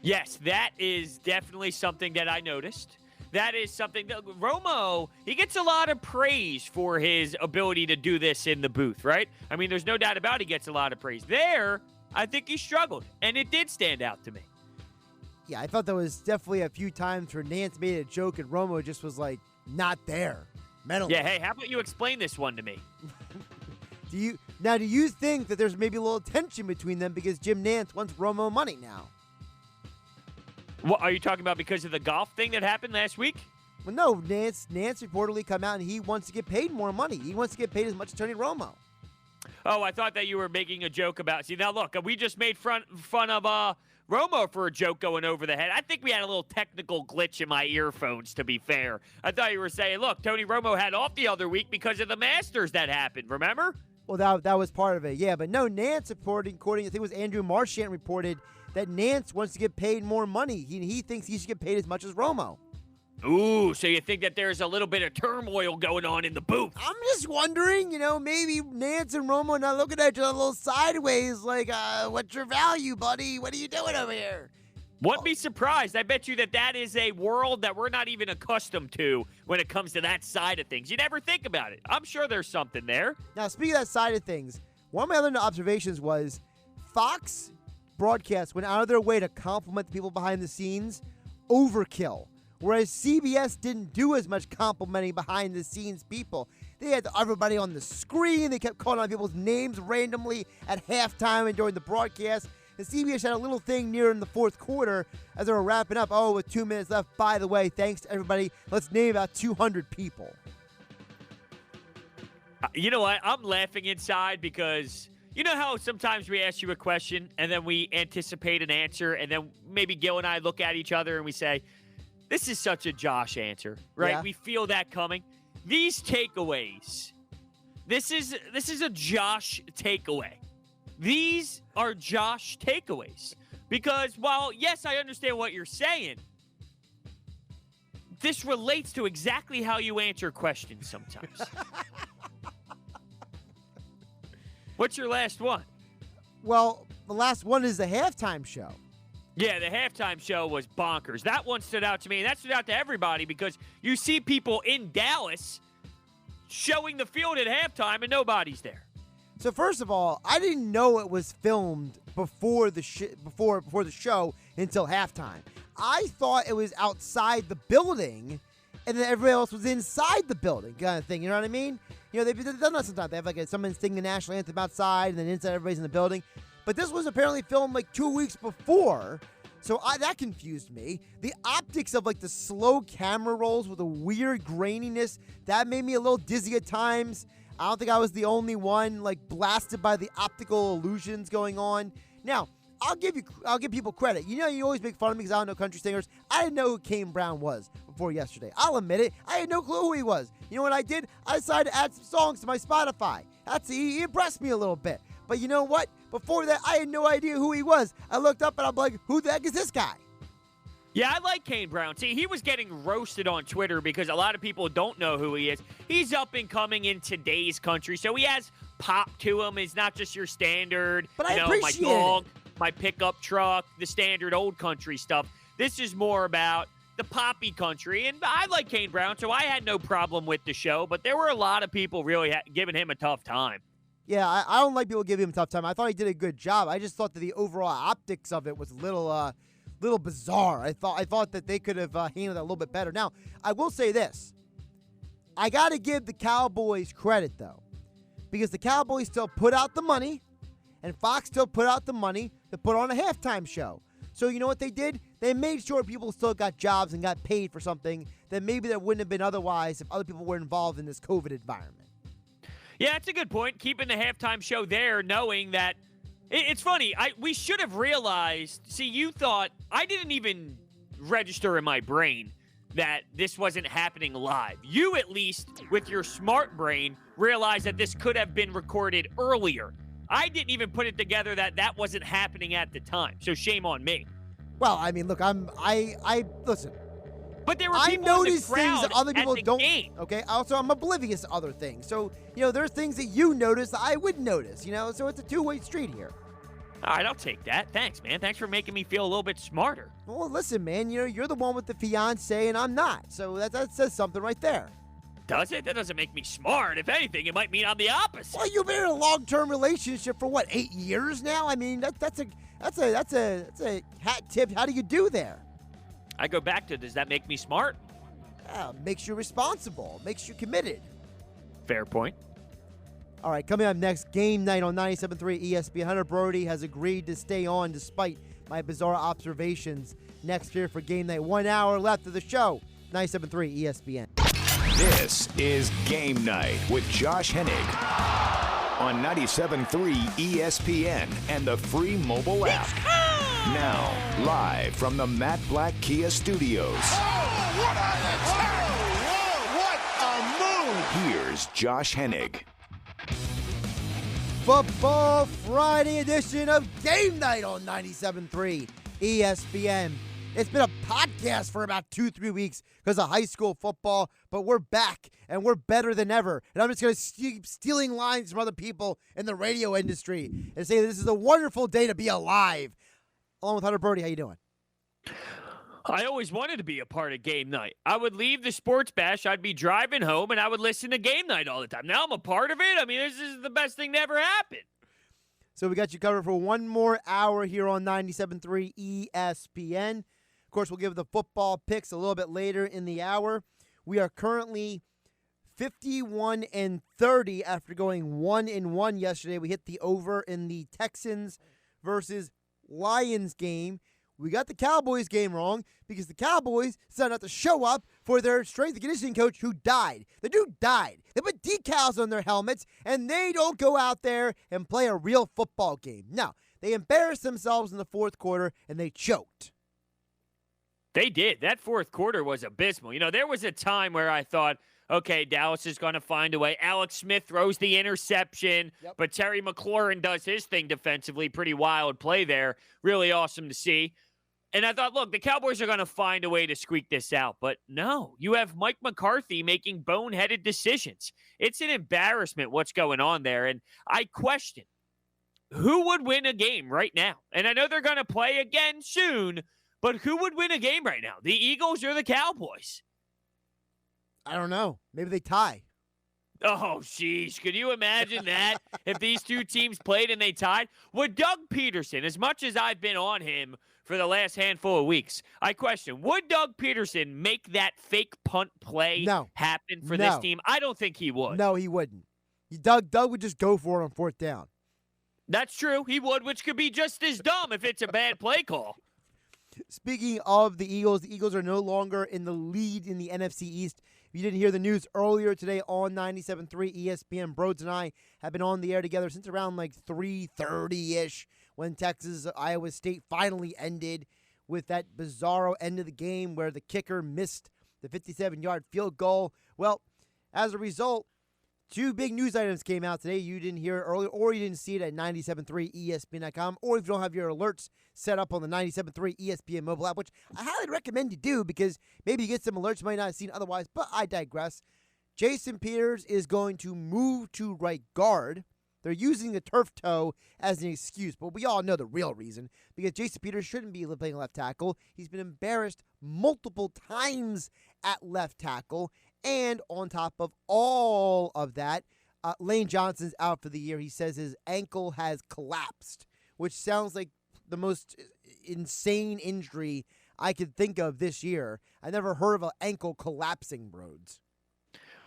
Yes, that is definitely something that I noticed. That is something that Romo, he gets a lot of praise for his ability to do this in the booth, right? I mean, there's no doubt about it, he gets a lot of praise. There, I think he struggled, and it did stand out to me. Yeah, I thought there was definitely a few times where Nance made a joke and Romo just was like, not there. Mentally. Yeah, hey, how about you explain this one to me? Do you think that there's maybe a little tension between them because Jim Nance wants Romo money now? What are you talking about, because of the golf thing that happened last week? Well, no, Nance reportedly come out and he wants to get paid more money. He wants to get paid as much as Tony Romo. Oh, I thought that you were making a joke about. See, now look, we just made fun of Romo for a joke going over the head. I think we had a little technical glitch in my earphones, to be fair. I thought you were saying, look, Tony Romo had off the other week because of the Masters that happened, remember? Well, that was part of it, yeah. But no, Nance reported, according, I think it was Andrew Marchand reported, that Nance wants to get paid more money. He thinks he should get paid as much as Romo. Ooh, so you think that there's a little bit of turmoil going on in the booth? I'm just wondering, maybe Nance and Romo not looking at each other a little sideways, like, what's your value, buddy? What are you doing over here? Wouldn't be surprised. I bet you that is a world that we're not even accustomed to when it comes to that side of things. You never think about it. I'm sure there's something there. Now, speaking of that side of things, one of my other observations was Fox broadcasts went out of their way to compliment the people behind the scenes. Overkill. Whereas CBS didn't do as much complimenting behind the scenes people. They had everybody on the screen. They kept calling on people's names randomly at halftime and during the broadcast. And CBS had a little thing near in the fourth quarter as they were wrapping up. Oh, with 2 minutes left. By the way, thanks to everybody. Let's name about 200 people. You know what? I'm laughing inside because you know how sometimes we ask you a question and then we anticipate an answer and then maybe Gil and I look at each other and we say, this is such a Josh answer, right? Yeah. We feel that coming. These takeaways, this is a Josh takeaway. These are Josh takeaways. Because while, yes, I understand what you're saying, this relates to exactly how you answer questions sometimes. What's your last one? Well, the last one is the halftime show. Yeah, the halftime show was bonkers. That one stood out to me, and that stood out to everybody because you see people in Dallas showing the field at halftime, and nobody's there. So first of all, I didn't know it was filmed before the before the show until halftime. I thought it was outside the building, and then everybody else was inside the building, kind of thing. You know what I mean? You know, they've done that sometimes. They have like someone singing the national anthem outside, and then inside everybody's in the building. But this was apparently filmed like 2 weeks before, so that confused me. The optics of like the slow camera rolls with a weird graininess, that made me a little dizzy at times. I don't think I was the only one like blasted by the optical illusions going on. Now, I'll give people credit. You know, you always make fun of me because I don't know country singers. I didn't know who Kane Brown was before yesterday. I'll admit it. I had no clue who he was. You know what I did? I decided to add some songs to my Spotify. He impressed me a little bit. But you know what? Before that, I had no idea who he was. I looked up and I'm like, who the heck is this guy? Yeah, I like Kane Brown. See, he was getting roasted on Twitter because a lot of people don't know who he is. He's up and coming in today's country, so he has pop to him. He's not just your standard, but I appreciate my dog, my pickup truck, the standard old country stuff. This is more about the poppy country, and I like Kane Brown, so I had no problem with the show, but there were a lot of people really giving him a tough time. Yeah, I don't like people giving him a tough time. I thought he did a good job. I just thought that the overall optics of it was a little bizarre. I thought that they could have handled that a little bit better. Now, I will say this. I got to give the Cowboys credit, though, because the Cowboys still put out the money, and Fox still put out the money to put on a halftime show. So you know what they did? They made sure people still got jobs and got paid for something that maybe that wouldn't have been otherwise if other people were involved in this COVID environment. Yeah, that's a good point. Keeping the halftime show there, knowing that it's funny. We should have realized. See, you thought I didn't even register in my brain that this wasn't happening live. You, at least, with your smart brain, realized that this could have been recorded earlier. I didn't even put it together that wasn't happening at the time. So shame on me. Well, I mean, look, I listen. But there were I people notice in the crowd things that other people at the don't. game. Okay. Also, I'm oblivious to other things. So, you know, there's things that you notice that I wouldn't notice. You know, so it's a two-way street here. All right, I'll take that. Thanks, man. Thanks for making me feel a little bit smarter. Well, listen, man. You know, you're the one with the fiance, and I'm not. So that says something right there. Does it? That doesn't make me smart. If anything, it might mean I'm the opposite. Well, you've been in a long-term relationship for what, 8 years now? I mean, that's a hat tip. How do you do there? I go back to, does that make me smart? Makes you responsible. Makes you committed. Fair point. All right, coming up next, Game Night on 97.3 ESPN. Hunter Brody has agreed to stay on despite my bizarre observations. Next here for Game Night. 1 hour left of the show. 97.3 ESPN. This is Game Night with Josh Hennig on 97.3 ESPN and the free mobile app. Now, live from the Matt Black Kia Studios. Oh, what a move! Here's Josh Hennig. Football Friday edition of Game Night on 97.3 ESPN. It's been a podcast for about 2-3 weeks because of high school football, but we're back and we're better than ever. And I'm just going to keep stealing lines from other people in the radio industry and say this is a wonderful day to be alive. Along with Hunter Brody, how you doing? I always wanted to be a part of Game Night. I would leave the sports bash, I'd be driving home, and I would listen to Game Night all the time. Now I'm a part of it. I mean, this is the best thing to ever happen. So we got you covered for one more hour here on 97.3 ESPN. Of course, we'll give the football picks a little bit later in the hour. We are currently 51-30 after going 1-1 yesterday. We hit the over in the Texans versus Lions game. We got the Cowboys game wrong because the Cowboys decided not to show up for their strength and conditioning coach who died. The dude died. They put decals on their helmets, and they don't go out there and play a real football game. No, they embarrassed themselves in the fourth quarter, and they choked. They did. That fourth quarter was abysmal. You know, there was a time where I thought, okay, Dallas is going to find a way. Alex Smith throws the interception, but Terry McLaurin does his thing defensively. Pretty wild play there. Really awesome to see. And I thought, look, the Cowboys are going to find a way to squeak this out. But no, you have Mike McCarthy making boneheaded decisions. It's an embarrassment what's going on there. And I question who would win a game right now. And I know they're going to play again soon, but who would win a game right now? The Eagles or the Cowboys? I don't know. Maybe they tie. Oh, sheesh. Could you imagine that if these two teams played and they tied? Would Doug Pederson, as much as I've been on him for the last handful of weeks, I question, would Doug Pederson make that fake punt play happen for this team? I don't think he would. No, he wouldn't. Doug would just go for it on fourth down. That's true. He would, which could be just as dumb if it's a bad play call. Speaking of the Eagles are no longer in the lead in the NFC East. If you didn't hear the news earlier today on 97.3 ESPN, Broads and I have been on the air together since around like 3:30-ish when Texas-Iowa State finally ended with that bizarro end of the game where the kicker missed the 57-yard field goal. Well, as a result, two big news items came out today. You didn't hear it earlier, or you didn't see it at 97.3 ESPN.com, or if you don't have your alerts set up on the 97.3 ESPN mobile app, which I highly recommend you do because maybe you get some alerts you might not have seen otherwise, but I digress. Jason Peters is going to move to right guard. They're using the turf toe as an excuse, but we all know the real reason, because Jason Peters shouldn't be playing left tackle. He's been embarrassed multiple times at left tackle, and on top of all of that, Lane Johnson's out for the year. He says his ankle has collapsed, which sounds like the most insane injury I could think of this year. I never heard of an ankle collapsing, Broads.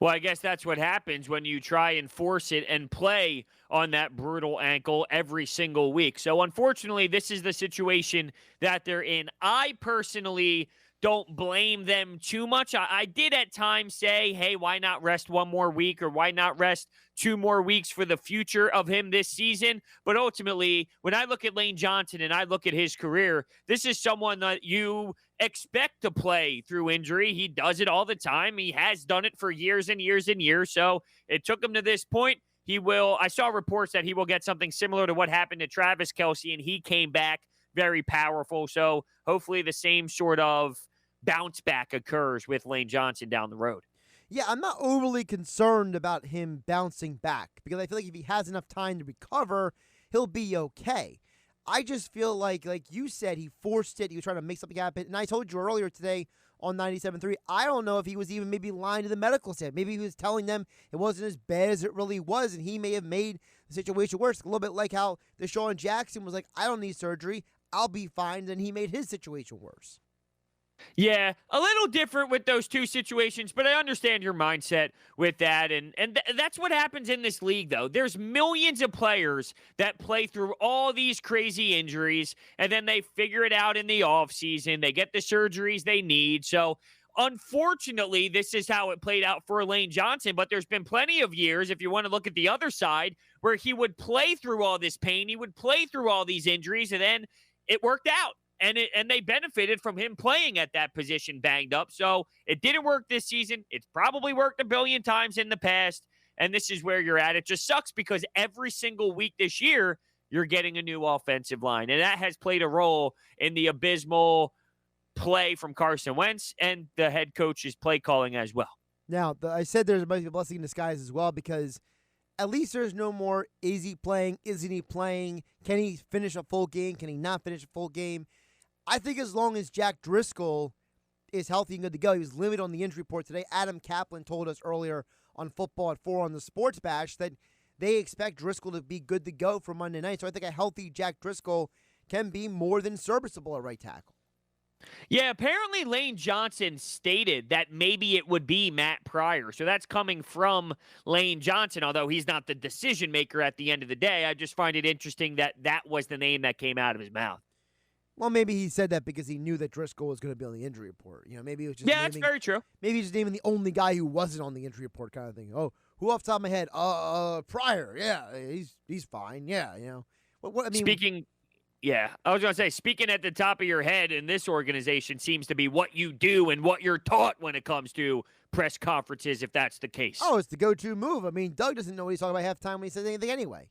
Well, I guess that's what happens when you try and force it and play on that brutal ankle every single week. So, unfortunately, this is the situation that they're in. I personally don't blame them too much. I did at times say, hey, why not rest one more week, or why not rest 2 more weeks for the future of him this season? But ultimately, when I look at Lane Johnson and I look at his career, this is someone that you expect to play through injury. He does it all the time. He has done it for years and years and years. So it took him to this point. I saw reports that he will get something similar to what happened to Travis Kelce, and he came back very powerful. So hopefully the same sort of bounce back occurs with Lane Johnson down the road. Yeah, I'm not overly concerned about him bouncing back because I feel like if he has enough time to recover, he'll be okay. I just feel like you said, he forced it. He was trying to make something happen. And I told you earlier today on 97.3, I don't know if he was even maybe lying to the medical staff. Maybe he was telling them it wasn't as bad as it really was, and he may have made the situation worse. A little bit like how Deshaun Jackson was like, I don't need surgery. I'll be fine. Then he made his situation worse. Yeah, a little different with those two situations, but I understand your mindset with that. And that's what happens in this league, though. There's millions of players that play through all these crazy injuries, and then they figure it out in the offseason. They get the surgeries they need. So, unfortunately, this is how it played out for Lane Johnson, but there's been plenty of years, if you want to look at the other side, where he would play through all this pain, he would play through all these injuries, and then it worked out. And they benefited from him playing at that position banged up. So it didn't work this season. It's probably worked a billion times in the past. And this is where you're at. It just sucks because every single week this year, you're getting a new offensive line. And that has played a role in the abysmal play from Carson Wentz and the head coach's play calling as well. Now, I said there's a blessing in disguise as well, because at least there's no more, is he playing, isn't he playing, can he finish a full game, can he not finish a full game? I think as long as Jack Driscoll is healthy and good to go, he was limited on the injury report today. Adam Caplan told us earlier on Football at 4 on the Sports Bash that they expect Driscoll to be good to go for Monday night. So I think a healthy Jack Driscoll can be more than serviceable at right tackle. Yeah, apparently Lane Johnson stated that maybe it would be Matt Pryor. So that's coming from Lane Johnson, although he's not the decision maker at the end of the day. I just find it interesting that that was the name that came out of his mouth. Well, maybe he said that because he knew that Driscoll was going to be on the injury report. You know, maybe it was just that's very true. Maybe he's just naming the only guy who wasn't on the injury report kind of thing. Oh, who off the top of my head? Pryor. Yeah, he's fine. Yeah, you know. What I mean, I was going to say, speaking at the top of your head in this organization seems to be what you do and what you're taught when it comes to press conferences, if that's the case. Oh, it's the go-to move. I mean, Doug doesn't know what he's talking about halftime when he says anything anyway.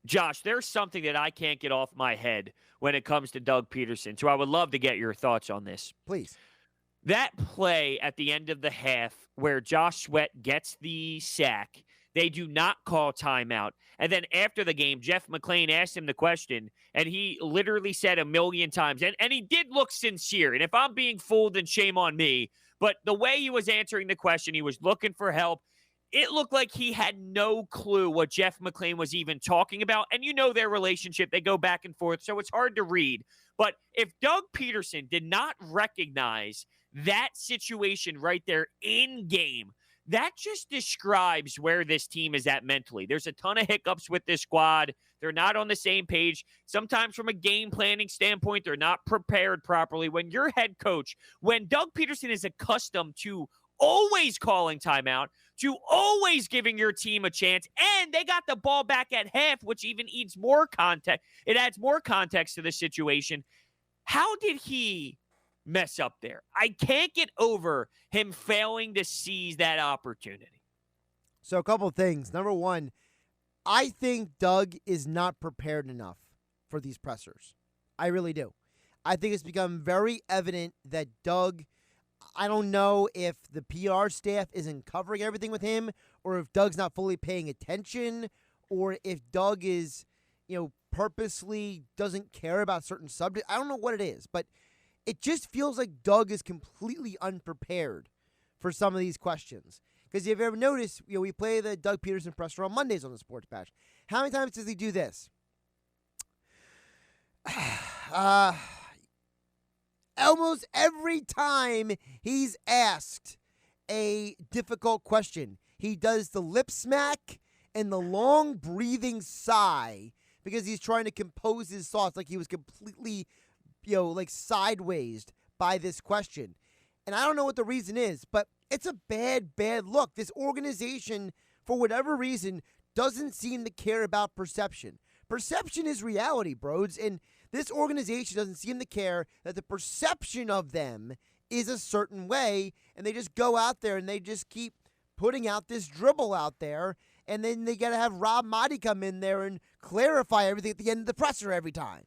Josh, there's something that I can't get off my head when it comes to Doug Pederson, so I would love to get your thoughts on this. Please. That play at the end of the half where Josh Sweat gets the sack, they do not call timeout. And then after the game, Jeff McClain asked him the question, and he literally said a million times, and he did look sincere. And if I'm being fooled, then shame on me. But the way he was answering the question, he was looking for help. it looked like he had no clue what Jeff McClain was even talking about. And you know their relationship. They go back and forth, so it's hard to read. But if Doug Pederson did not recognize that situation right there in game, that just describes where this team is at mentally. There's a ton of hiccups with this squad. They're not on the same page. Sometimes from a game planning standpoint, they're not prepared properly. When your head coach, when Doug Pederson is accustomed to always calling timeout, to always giving your team a chance, and they got the ball back at half, which even adds more context. It adds more context to the situation. How did he mess up there? I can't get over him failing to seize that opportunity. So a couple of things. Number one, I think Doug is not prepared enough for these pressers. I really do. I think it's become very evident that Doug, I don't know if the PR staff isn't covering everything with him, or if Doug's not fully paying attention, or if Doug is, purposely doesn't care about certain subjects. I don't know what it is, but it just feels like Doug is completely unprepared for some of these questions. Because if you've ever noticed, we play the Doug Pederson presser on Mondays on the Sports Bash. How many times does he do this? Almost every time he's asked a difficult question, he does the lip smack and the long breathing sigh because he's trying to compose his thoughts, like he was completely, sideways by this question. And I don't know what the reason is, but it's a bad look. This organization, for whatever reason, doesn't seem to care about perception. Perception is reality, bros, and this organization doesn't seem to care that the perception of them is a certain way, and they just go out there and they just keep putting out this dribble out there, and then they got to have Rob Maaddi come in there and clarify everything at the end of the presser every time.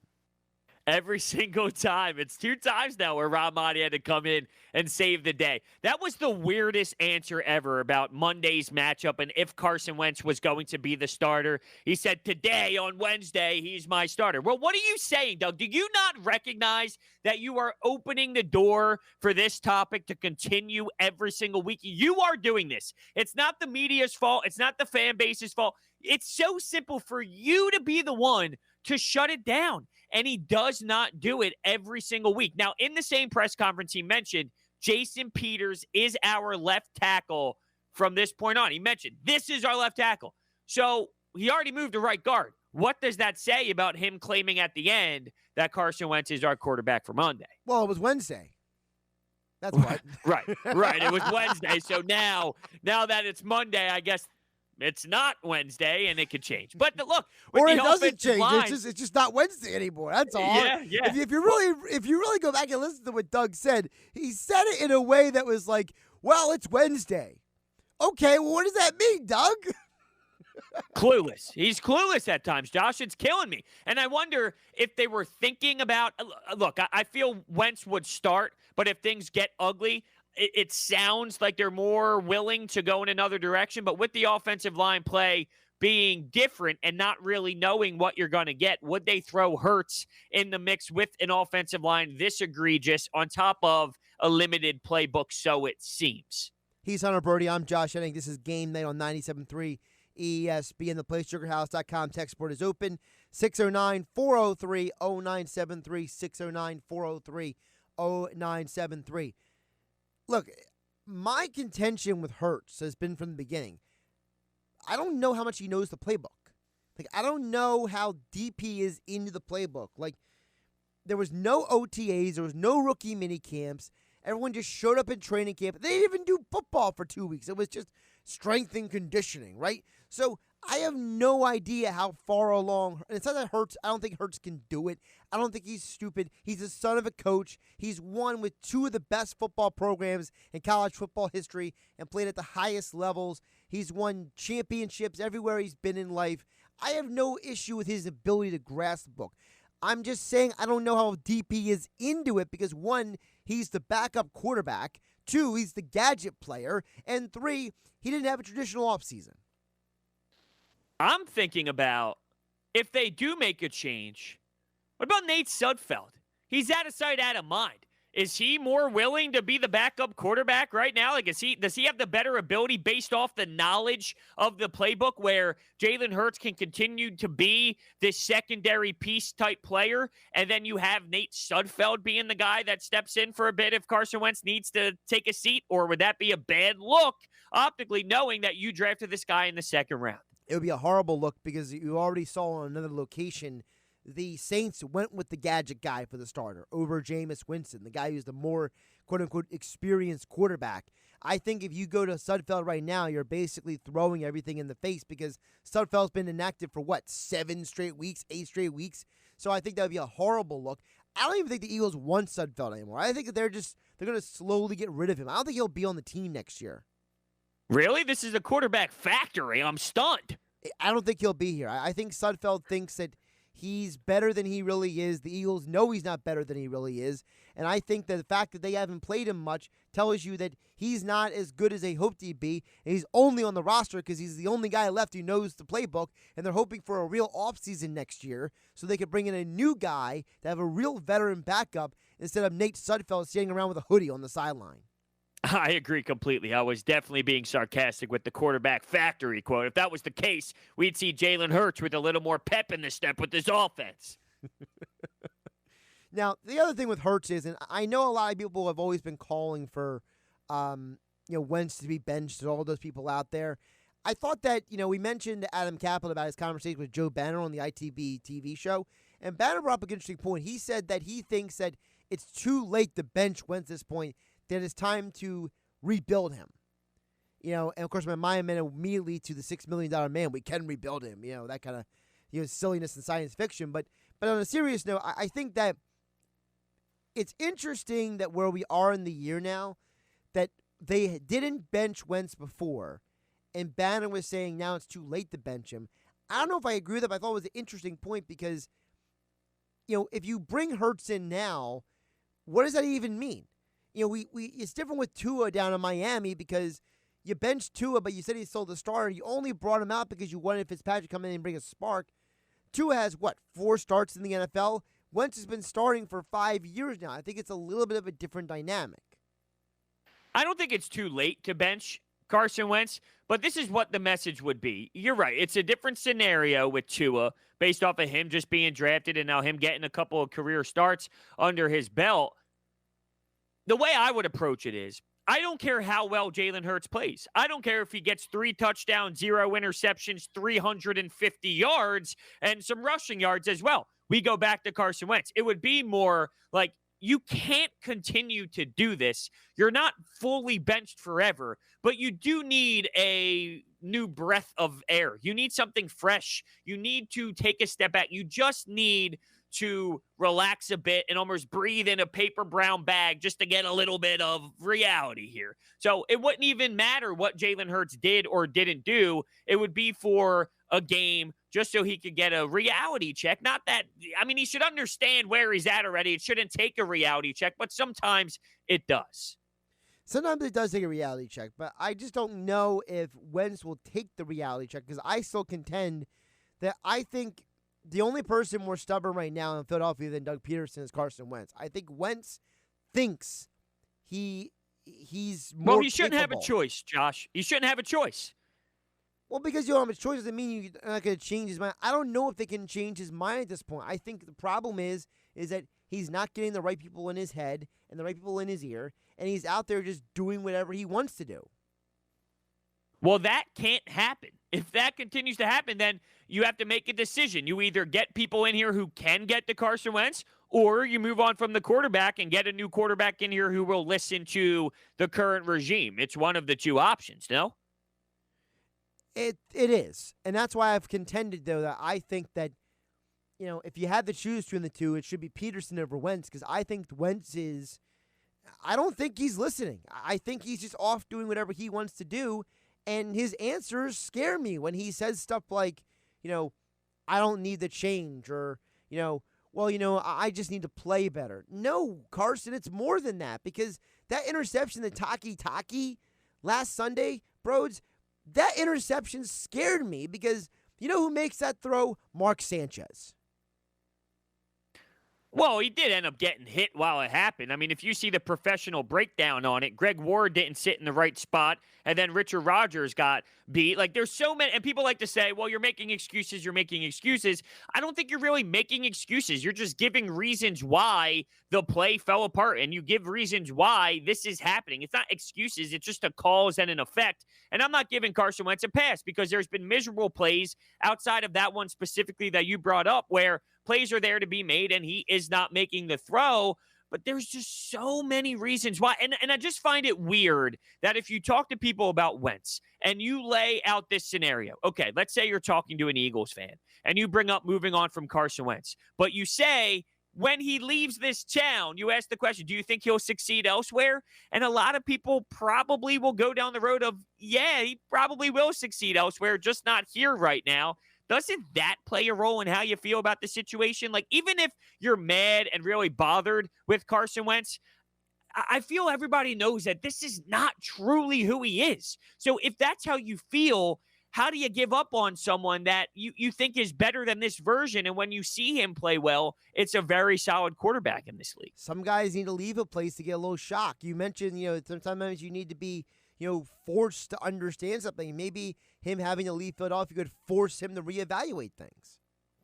Every single time. It's 2 times now where Rob Maaddi had to come in and save the day. That was the weirdest answer ever about Monday's matchup and if Carson Wentz was going to be the starter. He said, today on Wednesday, he's my starter. Well, what are you saying, Doug? Do you not recognize that you are opening the door for this topic to continue every single week? You are doing this. It's not the media's fault. It's not the fan base's fault. It's so simple for you to be the one to shut it down. And he does not do it every single week. Now, in the same press conference, he mentioned Jason Peters is our left tackle from this point on. He mentioned this is our left tackle. So he already moved to right guard. What does that say about him claiming at the end that Carson Wentz is our quarterback for Monday? Well, it was Wednesday. That's what. Right. It was Wednesday. So now that it's Monday, I guess it's not Wednesday, and it could change. But look, with or the it doesn't change. Line, it's just not Wednesday anymore. That's all. Yeah. If you really go back and listen to what Doug said, he said it in a way that was like, "Well, it's Wednesday." Okay, well, what does that mean, Doug? Clueless. He's clueless at times, Josh. It's killing me. And I wonder if they were thinking about. Look, I feel Wentz would start, but if things get ugly, it sounds like they're more willing to go in another direction. But with the offensive line play being different and not really knowing what you're going to get, would they throw Hurts in the mix with an offensive line this egregious on top of a limited playbook, so it seems? He's Hunter Brody. I'm Josh Hennig. This is Game Night on 97.3 ESPN. The PlaySugarHouse.com text board is open. 609-403-0973. 609-403-0973. Look, my contention with Hurts has been from the beginning, I don't know how much he knows the playbook. I don't know how deep he is into the playbook. There was no OTAs. There was no rookie mini camps. Everyone just showed up in training camp. They didn't even do football for 2 weeks. It was just strength and conditioning, right? So I have no idea how far along. And it's not that Hurts. I don't think Hurts can do it. I don't think he's stupid. He's the son of a coach. He's won with 2 of the best football programs in college football history and played at the highest levels. He's won championships everywhere he's been in life. I have no issue with his ability to grasp the book. I'm just saying I don't know how deep he is into it because, 1, he's the backup quarterback. 2, he's the gadget player. And 3, he didn't have a traditional offseason. I'm thinking about if they do make a change, what about Nate Sudfeld? He's out of sight, out of mind. Is he more willing to be the backup quarterback right now? Like, does he have the better ability based off the knowledge of the playbook where Jalen Hurts can continue to be this secondary piece type player, and then you have Nate Sudfeld being the guy that steps in for a bit if Carson Wentz needs to take a seat? Or would that be a bad look optically, knowing that you drafted this guy in the second round? It would be a horrible look because you already saw on another location the Saints went with the gadget guy for the starter over Jameis Winston, the guy who's the more quote-unquote experienced quarterback. I think if you go to Sudfeld right now, you're basically throwing everything in the face because Sudfeld's been inactive for, 7 straight weeks, 8 straight weeks? So I think that would be a horrible look. I don't even think the Eagles want Sudfeld anymore. I think that they're going to slowly get rid of him. I don't think he'll be on the team next year. Really? This is a quarterback factory. I'm stunned. I don't think he'll be here. I think Sudfeld thinks that he's better than he really is. The Eagles know he's not better than he really is. And I think that the fact that they haven't played him much tells you that he's not as good as they hoped he'd be. And he's only on the roster because he's the only guy left who knows the playbook. And they're hoping for a real offseason next year so they could bring in a new guy to have a real veteran backup instead of Nate Sudfeld standing around with a hoodie on the sideline. I agree completely. I was definitely being sarcastic with the quarterback factory quote. If that was the case, we'd see Jalen Hurts with a little more pep in the step with this offense. Now, the other thing with Hurts is, and I know a lot of people have always been calling for, Wentz to be benched and all those people out there. I thought that, we mentioned Adam Caplan about his conversation with Joe Banner on the ITB TV show, and Banner brought up an interesting point. He said that he thinks that it's too late to bench Wentz at this point, that it's time to rebuild him. And of course, my mind went immediately to the $6 million man. We can rebuild him, that kind of silliness in science fiction. But on a serious note, I think that it's interesting that where we are in the year now, that they didn't bench Wentz before, and Banner was saying now it's too late to bench him. I don't know if I agree with that, but I thought it was an interesting point because, if you bring Hurts in now, what does that even mean? It's different with Tua down in Miami because you benched Tua, but you said he's still the starter. You only brought him out because you wanted Fitzpatrick to come in and bring a spark. Tua has, 4 starts in the NFL? Wentz has been starting for 5 years now. I think it's a little bit of a different dynamic. I don't think it's too late to bench Carson Wentz, but this is what the message would be. You're right. It's a different scenario with Tua based off of him just being drafted and now him getting a couple of career starts under his belt. The way I would approach it is, I don't care how well Jalen Hurts plays. I don't care if he gets 3 touchdowns, 0 interceptions, 350 yards, and some rushing yards as well. We go back to Carson Wentz. It would be more like, you can't continue to do this. You're not fully benched forever, but you do need a new breath of air. You need something fresh. You need to take a step back. You just need to relax a bit and almost breathe in a paper brown bag just to get a little bit of reality here. So it wouldn't even matter what Jalen Hurts did or didn't do. It would be for a game just so he could get a reality check. Not that, he should understand where he's at already. It shouldn't take a reality check, but sometimes it does. Sometimes it does take a reality check, but I just don't know if Wentz will take the reality check because I still contend that I think the only person more stubborn right now in Philadelphia than Doug Pederson is Carson Wentz. I think Wentz thinks he's more Well, he shouldn't capable. have a choice, Josh. He shouldn't have a choice. Well, because you don't have a choice doesn't mean you're not going to change his mind. I don't know if they can change his mind at this point. I think the problem is that he's not getting the right people in his head and the right people in his ear, and he's out there just doing whatever he wants to do. Well, that can't happen. If that continues to happen, then you have to make a decision. You either get people in here who can get to Carson Wentz, or you move on from the quarterback and get a new quarterback in here who will listen to the current regime. It's one of the two options, no? It is. And that's why I've contended, though, that I think that, if you had to choose between the two, it should be Pederson over Wentz, because I think Wentz I don't think he's listening. I think he's just off doing whatever he wants to do. And his answers scare me when he says stuff like, I don't need the change, or, I just need to play better. No, Carson, it's more than that, because that interception that Taki last Sunday, Broads, that interception scared me because you know who makes that throw? Mark Sanchez. Well, he did end up getting hit while it happened. I mean, if you see the professional breakdown on it, Greg Ward didn't sit in the right spot, and then Richard Rodgers got beat. Like, there's so many, and people like to say, well, you're making excuses, you're making excuses. I don't think you're really making excuses. You're just giving reasons why the play fell apart, and you give reasons why this is happening. It's not excuses, it's just a cause and an effect. And I'm not giving Carson Wentz a pass because there's been miserable plays outside of that one specifically that you brought up where plays are there to be made, and he is not making the throw. But there's just so many reasons why. And I just find it weird that if you talk to people about Wentz and you lay out this scenario, okay, let's say you're talking to an Eagles fan and you bring up moving on from Carson Wentz, but you say when he leaves this town, you ask the question, do you think he'll succeed elsewhere? And a lot of people probably will go down the road of, yeah, he probably will succeed elsewhere, just not here right now. Doesn't that play a role in how you feel about the situation? Like, even if you're mad and really bothered with Carson Wentz, I feel everybody knows that this is not truly who he is. So if that's how you feel, how do you give up on someone that you think is better than this version? And when you see him play well, it's a very solid quarterback in this league. Some guys need to leave a place to get a little shock. You mentioned, sometimes you need to be, forced to understand something. Maybe him having to leave Philadelphia could force him to reevaluate things.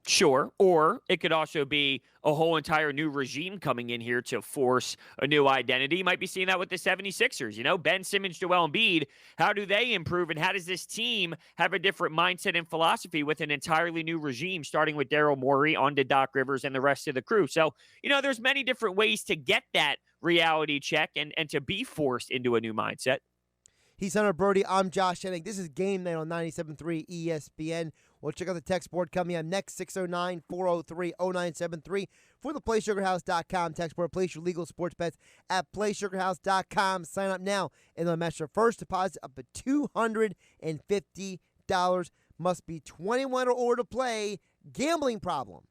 Sure. Or it could also be a whole entire new regime coming in here to force a new identity. You might be seeing that with the 76ers. Ben Simmons, Joel Embiid, how do they improve? And how does this team have a different mindset and philosophy with an entirely new regime, starting with Daryl Morey on to Doc Rivers and the rest of the crew? So, there's many different ways to get that reality check and to be forced into a new mindset. He's Hunter Brody. I'm Josh Hennig. This is Game Night on 97.3 ESPN. We'll check out the text board coming up next, 609-403-0973 for the PlaySugarHouse.com text board. Place your legal sports bets at PlaySugarHouse.com. Sign up now and they'll match your first deposit up to $250. Must be 21 or older to play. Gambling problem?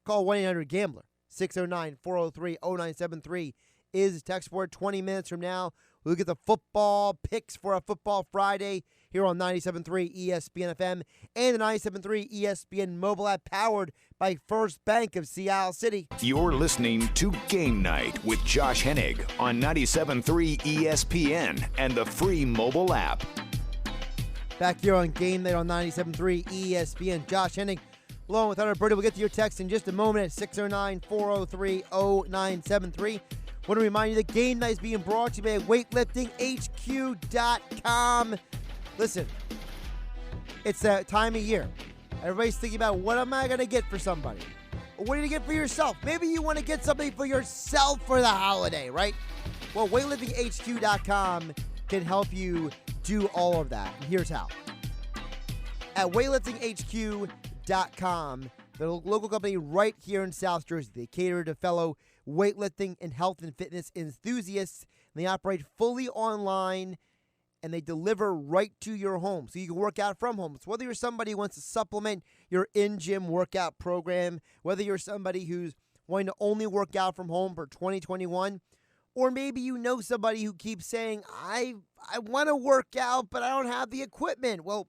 Call 1-800-GAMBLER. 609-403-0973 is the text board. 20 minutes from now, we'll get the football picks for a Football Friday here on 97.3 ESPN FM and the 97.3 ESPN mobile app powered by First Bank of Seattle City. You're listening to Game Night with Josh Hennig on 97.3 ESPN and the free mobile app. Back here on Game Night on 97.3 ESPN. Josh Hennig along with Hunter Brody. We'll get to your text in just a moment at 609-403-0973. Want to remind you that Game Night is being brought to you by weightliftinghq.com. Listen, it's that time of year. Everybody's thinking about what am I going to get for somebody? Or what are you going to get for yourself? Maybe you want to get something for yourself for the holiday, right? Well, weightliftinghq.com can help you do all of that. And here's how. At weightliftinghq.com, the local company right here in South Jersey, they cater to fellow weightlifting and health and fitness enthusiasts. And they operate fully online and they deliver right to your home so you can work out from home. So whether you're somebody who wants to supplement your in-gym workout program, whether you're somebody who's wanting to only work out from home for 2021, or maybe you know somebody who keeps saying, I want to work out, but I don't have the equipment. Well,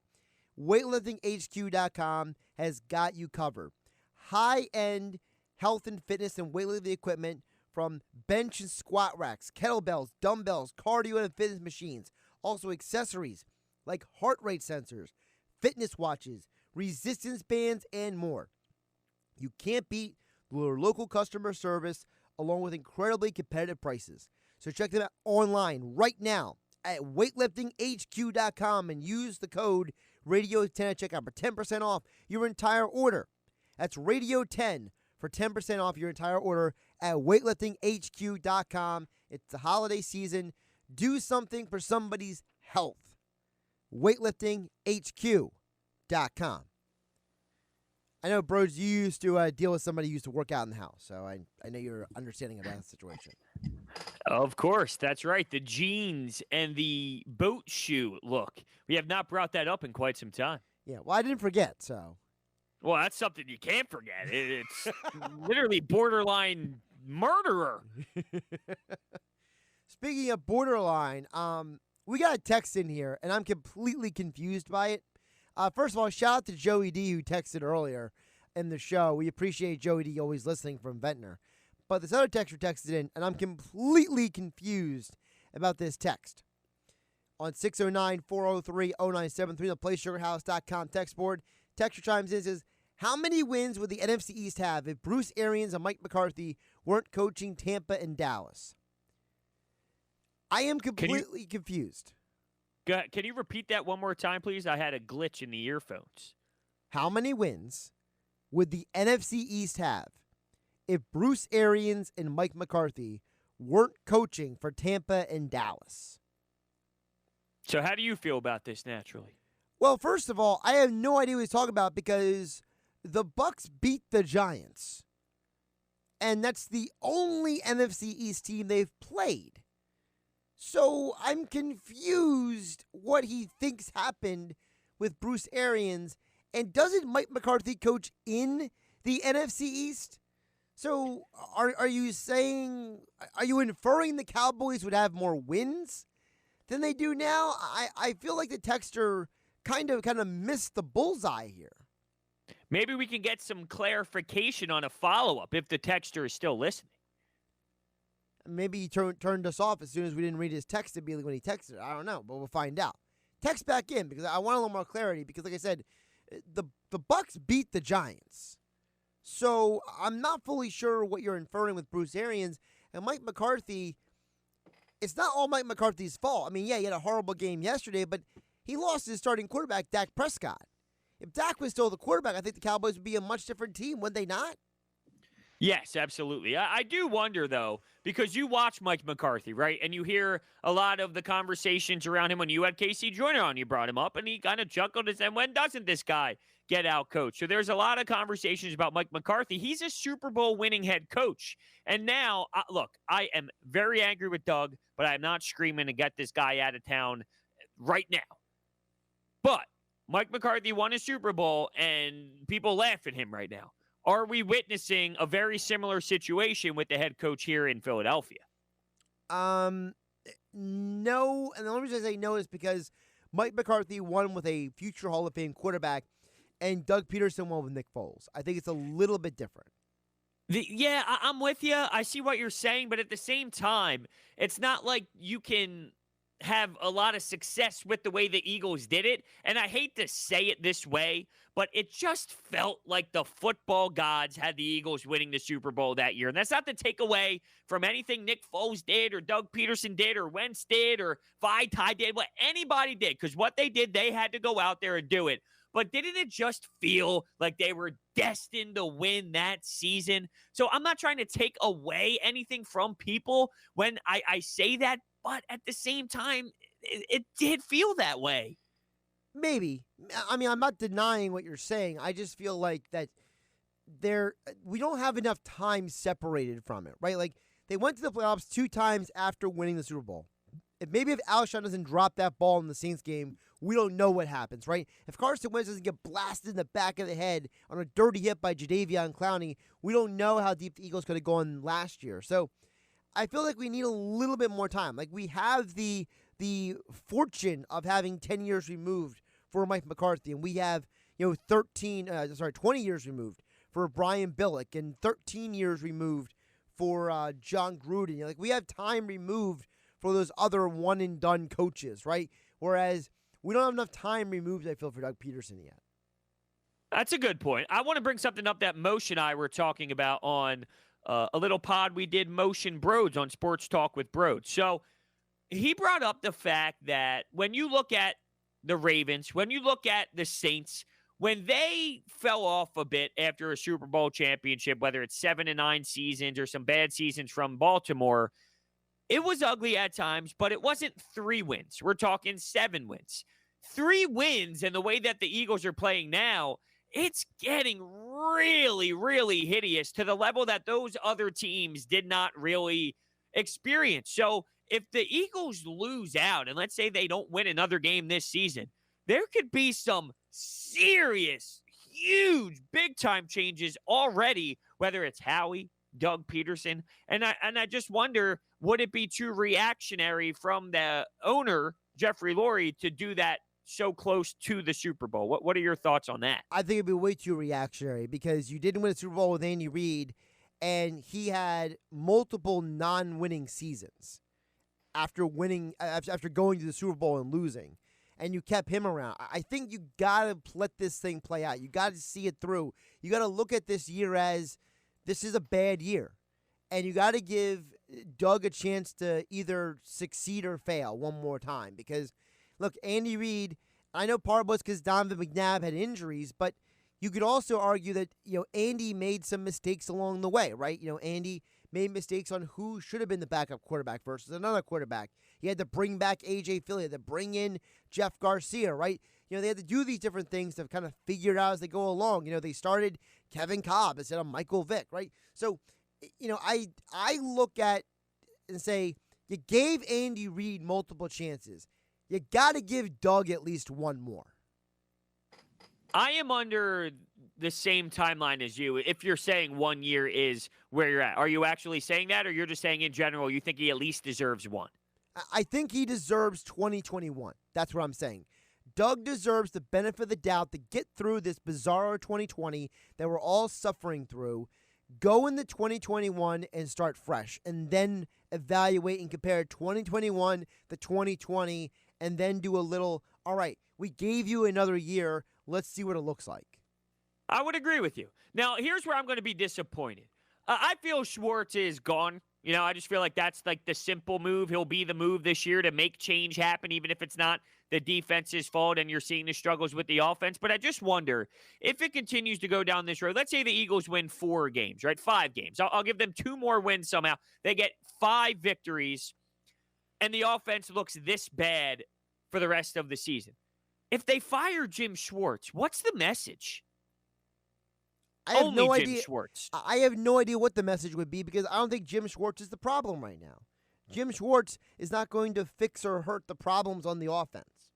weightliftinghq.com has got you covered. High-end health and fitness and weightlifting equipment from bench and squat racks, kettlebells, dumbbells, cardio and fitness machines. Also accessories like heart rate sensors, fitness watches, resistance bands, and more. You can't beat their local customer service along with incredibly competitive prices. So check them out online right now at weightliftinghq.com and use the code RADIO10 at checkout for 10% off your entire order. That's RADIO10 for 10% off your entire order at weightliftinghq.com. It's the holiday season. Do something for somebody's health. weightliftinghq.com. I know, bros, you used to deal with somebody who used to work out in the house, so I know you're understanding about the situation. Of course, that's right. The jeans and the boat shoe look. We have not brought that up in quite some time. Yeah, well, I didn't forget, so. Well, that's something you can't forget. It's literally borderline murderer. Speaking of borderline, we got a text in here, and I'm completely confused by it. First of all, shout out to Joey D, who texted earlier in the show. We appreciate Joey D always listening from Ventnor. But this other texter texted in, and I'm completely confused about this text. On 609-403-0973, the PlaySugarHouse.com text board, texter chimes in and says, how many wins would the NFC East have if Bruce Arians and Mike McCarthy weren't coaching Tampa and Dallas? I am completely confused. Can you repeat that one more time, please? I had a glitch in the earphones. How many wins would the NFC East have if Bruce Arians and Mike McCarthy weren't coaching for Tampa and Dallas? So how do you feel about this naturally? Well, first of all, I have no idea what he's talking about because the Bucs beat the Giants. And that's the only NFC East team they've played. So I'm confused what he thinks happened with Bruce Arians. And doesn't Mike McCarthy coach in the NFC East? So are you saying, are you inferring the Cowboys would have more wins than they do now? I feel like the texter kind of missed the bullseye here. Maybe we can get some clarification on a follow-up if the texter is still listening. Maybe he turned us off as soon as we didn't read his text immediately when he texted. I don't know, but we'll find out. Text back in because I want a little more clarity because, like I said, the Bucs beat the Giants. So I'm not fully sure what you're inferring with Bruce Arians. And Mike McCarthy, it's not all Mike McCarthy's fault. I mean, yeah, he had a horrible game yesterday, but he lost his starting quarterback, Dak Prescott. If Dak was still the quarterback, I think the Cowboys would be a much different team, would they not? Yes, absolutely. I do wonder, though, because you watch Mike McCarthy, right? And you hear a lot of the conversations around him when you had Casey Joyner on. You brought him up, and he kind of chuckled and said, when doesn't this guy get out coached? So there's a lot of conversations about Mike McCarthy. He's a Super Bowl winning head coach. And now, look, I am very angry with Doug, but I'm not screaming to get this guy out of town right now. But Mike McCarthy won a Super Bowl, and people laugh at him right now. Are we witnessing a very similar situation with the head coach here in Philadelphia? No, and the only reason I say no is because Mike McCarthy won with a future Hall of Fame quarterback, and Doug Pederson won with Nick Foles. I think it's a little bit different. Yeah, I'm with you. I see what you're saying, but at the same time, it's not like you can have a lot of success with the way the Eagles did it. And I hate to say it this way, but it just felt like the football gods had the Eagles winning the Super Bowl that year. And that's not to take away from anything Nick Foles did or Doug Pederson did or Wentz did or Vitae did, what anybody did, because what they did, they had to go out there and do it. But didn't it just feel like they were destined to win that season? So I'm not trying to take away anything from people when I say that, but at the same time, it did feel that way. Maybe. I mean, I'm not denying what you're saying. I just feel like that we don't have enough time separated from it, right? Like, they went to the playoffs 2 times after winning the Super Bowl. Maybe if Alshon doesn't drop that ball in the Saints game, we don't know what happens, right? If Carson Wentz doesn't get blasted in the back of the head on a dirty hit by Jadeveon Clowney, we don't know how deep the Eagles could have gone last year. So I feel like we need a little bit more time. Like, we have the fortune of having 10 years removed for Mike McCarthy, and we have 20 years removed for Brian Billick, and 13 years removed for John Gruden. Like, we have time removed for those other one-and-done coaches, right? Whereas we don't have enough time removed, I feel, for Doug Pederson yet. That's a good point. I want to bring something up that Moshe and I were talking about on a little pod we did, Motion Broads, on Sports Talk with Broads. So he brought up the fact that when you look at the Ravens, when you look at the Saints, when they fell off a bit after a Super Bowl championship, whether it's 7 and 9 seasons or some bad seasons from Baltimore, it was ugly at times, but it wasn't 3 wins. We're talking 7 wins. 3 wins, and the way that the Eagles are playing now, it's getting really, really hideous to the level that those other teams did not really experience. So if the Eagles lose out, and let's say they don't win another game this season, there could be some serious, huge, big-time changes already, whether it's Howie, Doug Pederson, and I just wonder, would it be too reactionary from the owner, Jeffrey Lurie, to do that so close to the Super Bowl? What are your thoughts on that? I think it'd be way too reactionary because you didn't win a Super Bowl with Andy Reid, and he had multiple non-winning seasons after going to the Super Bowl and losing, and you kept him around. I think you got to let this thing play out. You got to see it through. You got to look at this year as this is a bad year, and you got to give Doug a chance to either succeed or fail one more time. Because, look, Andy Reid, I know part of it was because Donovan McNabb had injuries, but you could also argue that, Andy made some mistakes along the way, right? Andy made mistakes on who should have been the backup quarterback versus another quarterback. He had to bring back A.J. Philly, had to bring in Jeff Garcia, right? They had to do these different things to kind of figure it out as they go along. They started Kevin Kolb instead of Michael Vick, right? So, I look at and say, you gave Andy Reid multiple chances. You got to give Doug at least one more. I am under the same timeline as you. If you're saying 1 year is where you're at, are you actually saying that, or you're just saying in general you think he at least deserves one? I think he deserves 2021. That's what I'm saying. Doug deserves the benefit of the doubt to get through this bizarro 2020 that we're all suffering through, go into 2021 and start fresh, and then evaluate and compare 2021 to 2020, and then do a little, all right, we gave you another year, let's see what it looks like. I would agree with you. Now, here's where I'm going to be disappointed. I feel Schwartz is gone. I just feel like that's like the simple move. He'll be the move this year to make change happen, even if it's not the defense's fault and you're seeing the struggles with the offense. But I just wonder if it continues to go down this road. Let's say the Eagles win 4 games, right? 5 games. I'll give them 2 more wins somehow. They get 5 victories, and the offense looks this bad for the rest of the season. If they fire Jim Schwartz, what's the message? I have Only no Jim idea. Schwartz. I have no idea what the message would be, because I don't think Jim Schwartz is the problem right now. Jim Schwartz is not going to fix or hurt the problems on the offense.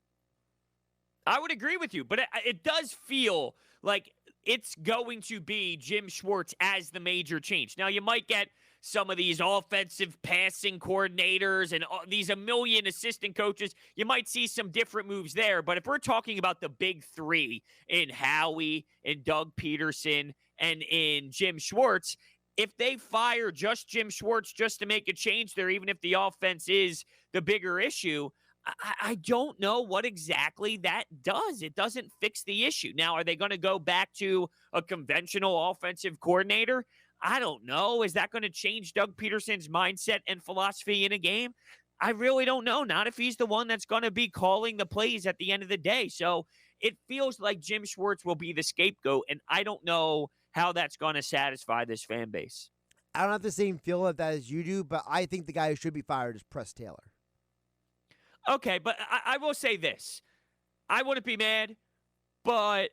I would agree with you, but it does feel like it's going to be Jim Schwartz as the major change. Now, you might get some of these offensive passing coordinators and these a million assistant coaches. You might see some different moves there, but if we're talking about the big 3 in Howie, in Doug Pederson, and in Jim Schwartz, if they fire just Jim Schwartz just to make a change there, even if the offense is the bigger issue, I don't know what exactly that does. It doesn't fix the issue. Now, are they going to go back to a conventional offensive coordinator? I don't know. Is that going to change Doug Pederson's mindset and philosophy in a game? I really don't know. Not if he's the one that's going to be calling the plays at the end of the day. So it feels like Jim Schwartz will be the scapegoat, and I don't know how that's going to satisfy this fan base. I don't have the same feel of that as you do, but I think the guy who should be fired is Press Taylor. Okay, but I will say this. I wouldn't be mad, but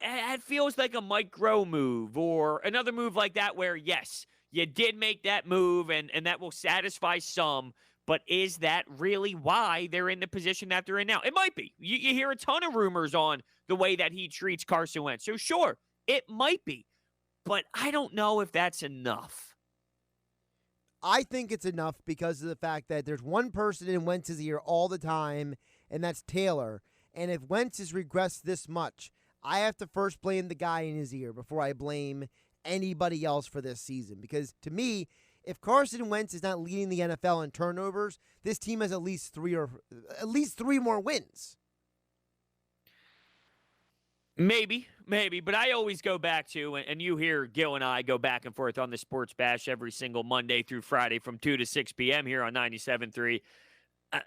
it feels like a micro move or another move like that where, yes, you did make that move and that will satisfy some, but is that really why they're in the position that they're in now? It might be. You hear a ton of rumors on the way that he treats Carson Wentz. So, sure, it might be, but I don't know if that's enough. I think it's enough because of the fact that there's one person in Wentz's ear all the time, and that's Taylor. And if Wentz has regressed this much, I have to first blame the guy in his ear before I blame anybody else for this season. Because to me, if Carson Wentz is not leading the NFL in turnovers, this team has at least three more wins. Maybe, but I always go back to, and you hear Gil and I go back and forth on the Sports Bash every single Monday through Friday from 2 to 6 p.m. here on 97.3.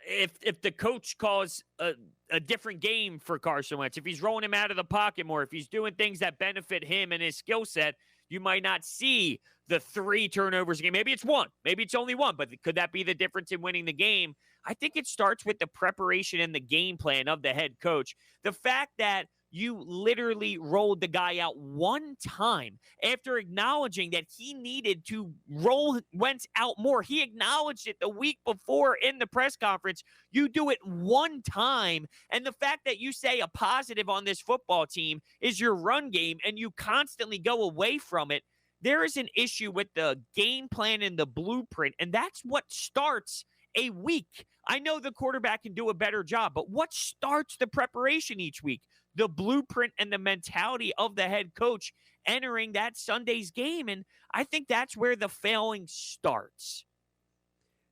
If the coach calls a different game for Carson Wentz, if he's rolling him out of the pocket more, if he's doing things that benefit him and his skill set, you might not see the 3 turnovers a game. Maybe it's 1. Maybe it's only 1, but could that be the difference in winning the game? I think it starts with the preparation and the game plan of the head coach. The fact that you literally rolled the guy out one time after acknowledging that he needed to roll Wentz out more. He acknowledged it the week before in the press conference. You do it one time, and the fact that you say a positive on this football team is your run game and you constantly go away from it, there is an issue with the game plan and the blueprint, and that's what starts a week. I know the quarterback can do a better job, but what starts the preparation each week? the blueprint and the mentality of the head coach entering that Sunday's game. And I think that's where the failing starts.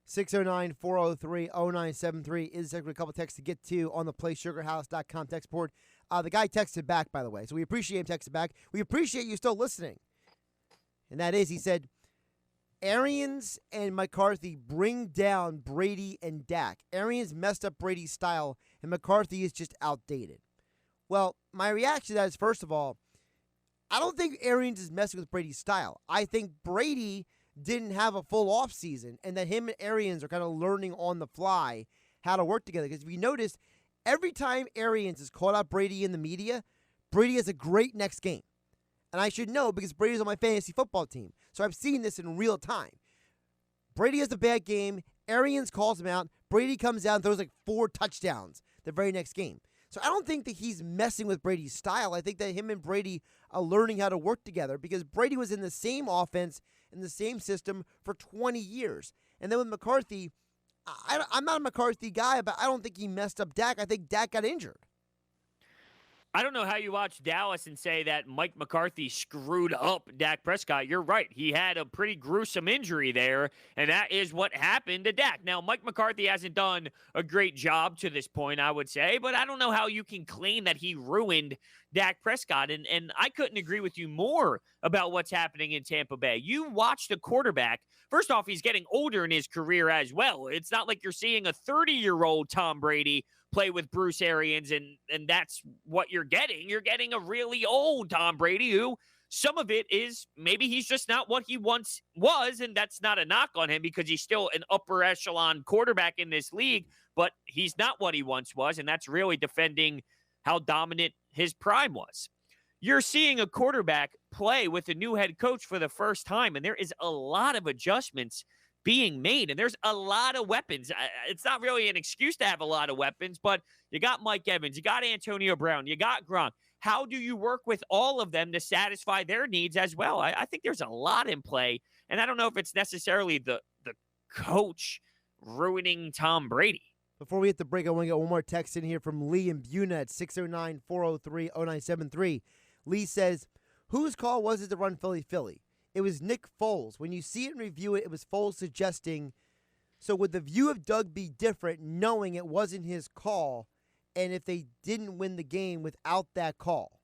609-403-0973 is a couple texts to get to on the PlaySugarHouse.com text board. The guy texted back, by the way, so we appreciate him texting back. We appreciate you still listening. And that is, he said, Arians and McCarthy bring down Brady and Dak. Arians messed up Brady's style, and McCarthy is just outdated. Well, my reaction to that is, first of all, I don't think Arians is messing with Brady's style. I think Brady didn't have a full offseason, and that him and Arians are kind of learning on the fly how to work together. Because if you notice, every time Arians has called out Brady in the media, Brady has a great next game. And I should know because Brady's on my fantasy football team. So I've seen this in real time. Brady has a bad game. Arians calls him out. Brady comes out and throws like 4 touchdowns the very next game. So I don't think that he's messing with Brady's style. I think that him and Brady are learning how to work together because Brady was in the same offense, in the same system for 20 years. And then with McCarthy, I'm not a McCarthy guy, but I don't think he messed up Dak. I think Dak got injured. I don't know how you watch Dallas and say that Mike McCarthy screwed up Dak Prescott. You're right. He had a pretty gruesome injury there, and that is what happened to Dak. Now, Mike McCarthy hasn't done a great job to this point, I would say, but I don't know how you can claim that he ruined Dak Prescott, and I couldn't agree with you more about what's happening in Tampa Bay. You watch the quarterback. First off, he's getting older in his career as well. It's not like you're seeing a 30-year-old Tom Brady play with Bruce Arians, and that's what you're getting. You're getting a really old Tom Brady who some of it is maybe he's just not what he once was, and that's not a knock on him because he's still an upper echelon quarterback in this league, but he's not what he once was, and that's really defending how dominant his prime was. You're seeing a quarterback play with a new head coach for the first time, and there is a lot of adjustments being made, and there's a lot of weapons. It's not really an excuse to have a lot of weapons, but you got Mike Evans, you got Antonio Brown, you got Gronk. How do you work with all of them to satisfy their needs as well? I think there's a lot in play, and I don't know if it's necessarily the coach ruining Tom Brady. Before we hit the break, I want to get one more text in here from Lee in Buna at 609-403-0973. Lee says, whose call was it to run Philly? It was Nick Foles. When you see it and review it, it was Foles suggesting, so would the view of Doug be different knowing it wasn't his call and if they didn't win the game without that call?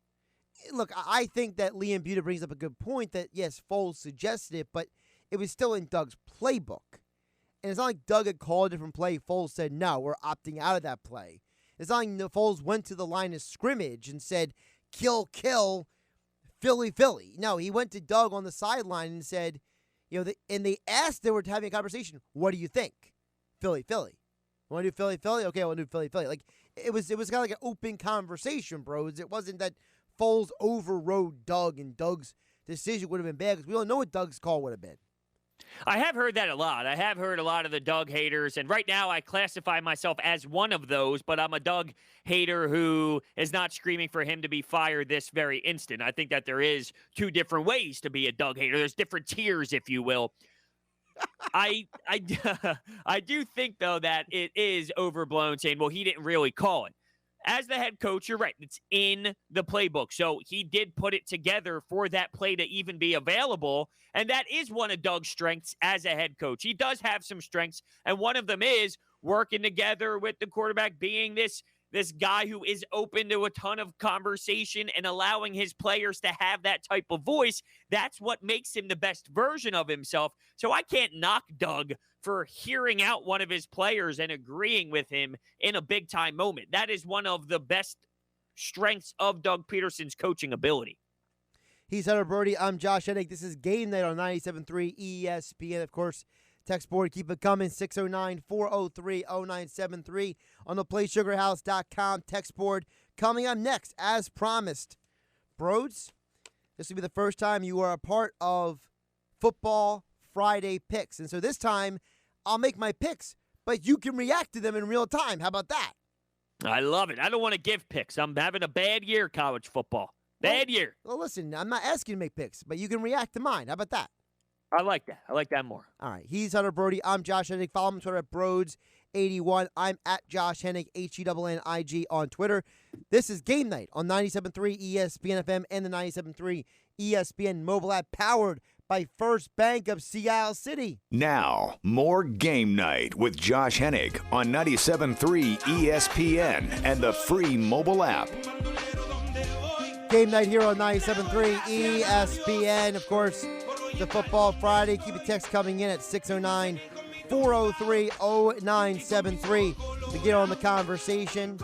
Look, I think that Lee in Buna brings up a good point that, yes, Foles suggested it, but it was still in Doug's playbook. And it's not like Doug had called a different play. Foles said, no, we're opting out of that play. It's not like Foles went to the line of scrimmage and said, kill, Philly. No, he went to Doug on the sideline and said, and they asked, they were having a conversation, what do you think? Philly. Want to do Philly? Okay, we'll do Philly. Like, it was kind of like an open conversation, bros. It wasn't that Foles overrode Doug and Doug's decision would have been bad because we don't know what Doug's call would have been. I have heard that a lot. I have heard a lot of the Doug haters, and right now I classify myself as one of those, but I'm a Doug hater who is not screaming for him to be fired this very instant. I think that there is 2 different ways to be a Doug hater. There's different tiers, if you will. I do think, though, that it is overblown saying, well, he didn't really call it. As the head coach, you're right. It's in the playbook. So he did put it together for that play to even be available. And that is one of Doug's strengths as a head coach. He does have some strengths. And one of them is working together with the quarterback, being this guy who is open to a ton of conversation and allowing his players to have that type of voice. That's what makes him the best version of himself. So I can't knock Doug for hearing out one of his players and agreeing with him in a big-time moment. That is one of the best strengths of Doug Pederson's coaching ability. He's Hunter Brody. I'm Josh Hennig. This is Game Night on 97.3 ESPN. Of course, text board, keep it coming, 609-403-0973 on the PlaySugarHouse.com text board. Coming up next, as promised, Broads, this will be the first time you are a part of Football Friday Picks. And so this time, I'll make my picks, but you can react to them in real time. How about that? I love it. I don't want to give picks. I'm having a bad year, college football. Bad year. Well, listen, I'm not asking you to make picks, but you can react to mine. How about that? I like that. I like that more. All right. He's Hunter Brody. I'm Josh Hennig. Follow him on Twitter at Broads81. I'm at Josh Hennig, HENNIG on Twitter. This is Game Night on 97.3 ESPN FM and the 97.3 ESPN mobile app, powered by First Bank of Seattle City. Now, more Game Night with Josh Hennig on 97.3 ESPN and the free mobile app. Game Night here on 97.3 ESPN. Of course, the Football Friday. Keep a text coming in at 609-403-0973 to get on the conversation.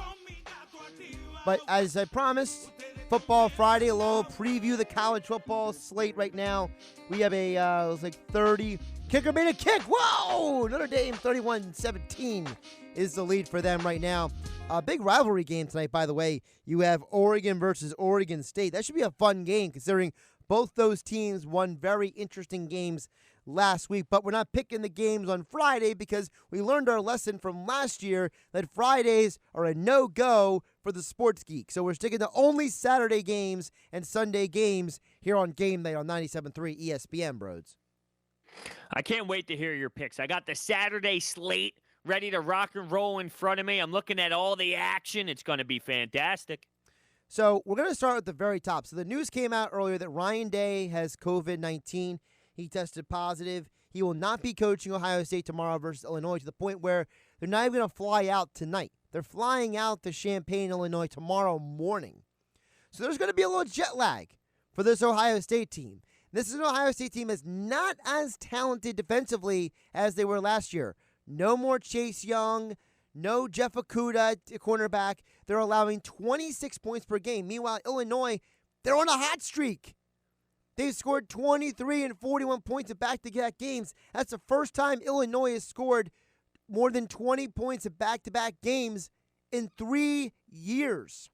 But as I promised, Football Friday, a little preview of the college football slate right now. We have a, 30. Kicker made a kick. Whoa! Notre Dame 31-17 is the lead for them right now. A big rivalry game tonight, by the way. You have Oregon versus Oregon State. That should be a fun game, considering both those teams won very interesting games last week. But we're not picking the games on Friday because we learned our lesson from last year that Fridays are a no-go for the sports geek. So we're sticking to only Saturday games and Sunday games here on Game Night on 97.3 ESPN, Broads. I can't wait to hear your picks. I got the Saturday slate ready to rock and roll in front of me. I'm looking at all the action. It's going to be fantastic. So we're going to start at the very top. So the news came out earlier that Ryan Day has COVID-19. He tested positive. He will not be coaching Ohio State tomorrow versus Illinois, to the point where they're not even going to fly out tonight. They're flying out to Champaign, Illinois tomorrow morning. So there's going to be a little jet lag for this Ohio State team. This is an Ohio State team that's not as talented defensively as they were last year. No more Chase Young, no Jeff Okudah, cornerback. They're allowing 26 points per game. Meanwhile, Illinois, they're on a hot streak. They've scored 23 and 41 points in back-to-back games. That's the first time Illinois has scored more than 20 points in back-to-back games in 3 years.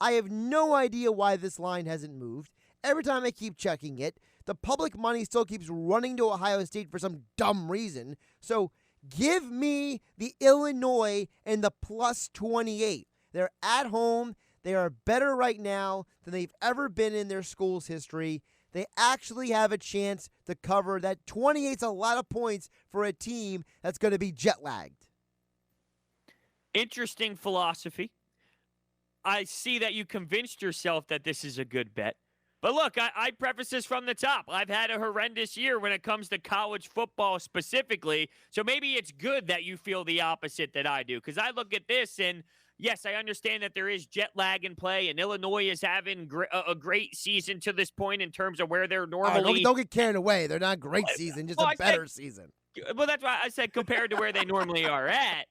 I have no idea why this line hasn't moved. Every time I keep checking it, the public money still keeps running to Ohio State for some dumb reason. So give me the Illinois and the plus 28. They're at home. They are better right now than they've ever been in their school's history. They actually have a chance to cover. That 28's a lot of points for a team that's going to be jet-lagged. Interesting philosophy. I see that you convinced yourself that this is a good bet. But look, I preface this from the top. I've had a horrendous year when it comes to college football specifically, so maybe it's good that you feel the opposite that I do, because I look at this and, yes, I understand that there is jet lag in play, and Illinois is having a great season to this point in terms of where they're normally... Don't get carried away. They're not a great season, just a better season. Well, that's why I said compared to where they normally are at.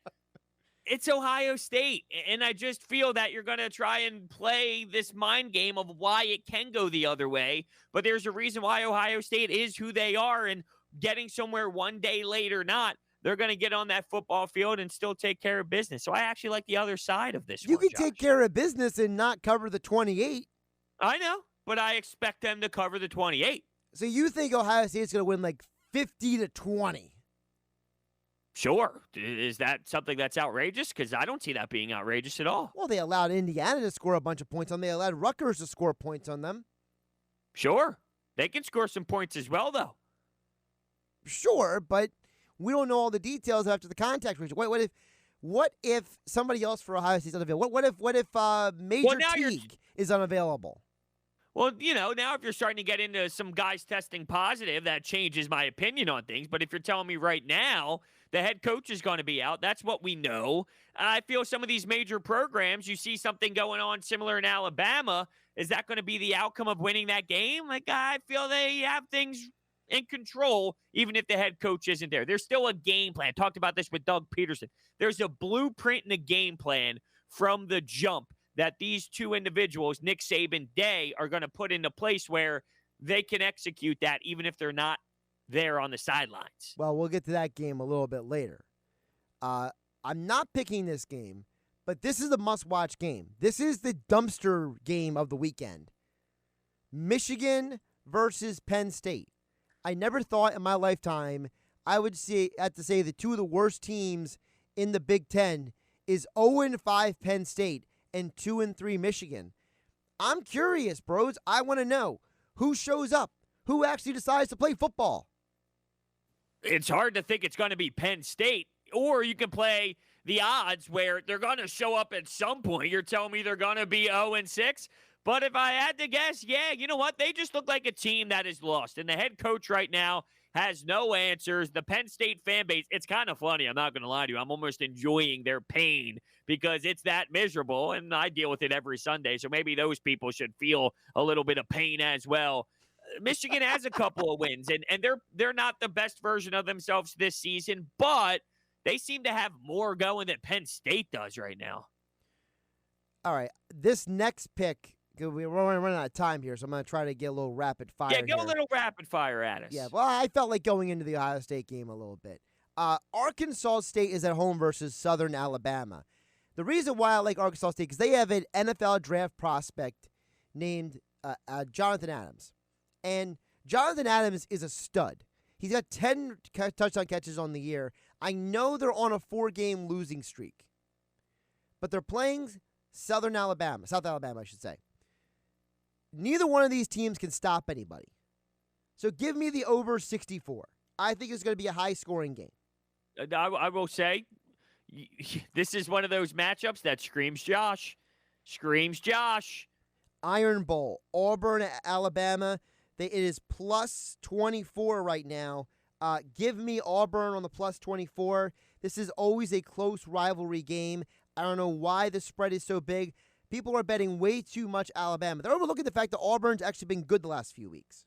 It's Ohio State, and I just feel that you're going to try and play this mind game of why it can go the other way, but there's a reason why Ohio State is who they are, and getting somewhere one day late or not, they're going to get on that football field and still take care of business. So I actually like the other side of this. You can take care of business and not cover the 28. I know, but I expect them to cover the 28. So you think Ohio State's going to win like 50-20? Sure. Is that something that's outrageous? Because I don't see that being outrageous at all. Well, they allowed Indiana to score a bunch of points on them. They allowed Rutgers to score points on them. Sure. They can score some points as well, though. Sure, but we don't know all the details after the contact region. What if somebody else for Ohio State's unavailable? What if Major Teague is unavailable? Well, now if you're starting to get into some guys testing positive, that changes my opinion on things. But if you're telling me right now the head coach is going to be out, that's what we know. I feel some of these major programs, you see something going on similar in Alabama. Is that going to be the outcome of winning that game? Like, I feel they have things in control, even if the head coach isn't there. There's still a game plan. Talked about this with Doug Pederson. There's a blueprint and a game plan from the jump that these two individuals, Nick Saban, Day, are going to put into place where they can execute that even if they're not there on the sidelines. Well, we'll get to that game a little bit later. I'm not picking this game, but this is a must-watch game. This is the dumpster game of the weekend. Michigan versus Penn State. I never thought in my lifetime I would have to say the two of the worst teams in the Big Ten is 0-5 Penn State and 2-3 Michigan. I'm curious, bros. I want to know who shows up. who actually decides to play football? It's hard to think it's going to be Penn State, or you can play the odds where they're going to show up at some point. You're telling me they're going to be 0-6? But if I had to guess, yeah, you know what? They just look like a team that is lost. And the head coach right now has no answers. The Penn State fan base, it's kind of funny. I'm not going to lie to you. I'm almost enjoying their pain because it's that miserable, and I deal with it every Sunday. So maybe those people should feel a little bit of pain as well. Michigan has a couple of wins, and they're not the best version of themselves this season, but they seem to have more going than Penn State does right now. All right, this next pick, we're running out of time here, so I'm going to try to get a little rapid fire. Yeah, go here. a little rapid fire at us. Yeah, well, I felt like going into the Ohio State game a little bit. Arkansas State is at home versus Southern Alabama. The reason why I like Arkansas State is they have an NFL draft prospect named Jonathan Adams. And Jonathan Adams is a stud. He's got 10 touchdown catches on the year. I know they're on a 4-game losing streak, but they're playing South Alabama, I should say. Neither one of these teams can stop anybody. So give me the over 64. I think it's going to be a high-scoring game. I will say, this is one of those matchups that screams Josh. Screams Josh. Iron Bowl, Auburn, Alabama. It is plus 24 right now. Give me Auburn on the plus 24. This is always a close rivalry game. I don't know why the spread is so big. People are betting way too much Alabama. They're overlooking the fact that Auburn's actually been good the last few weeks.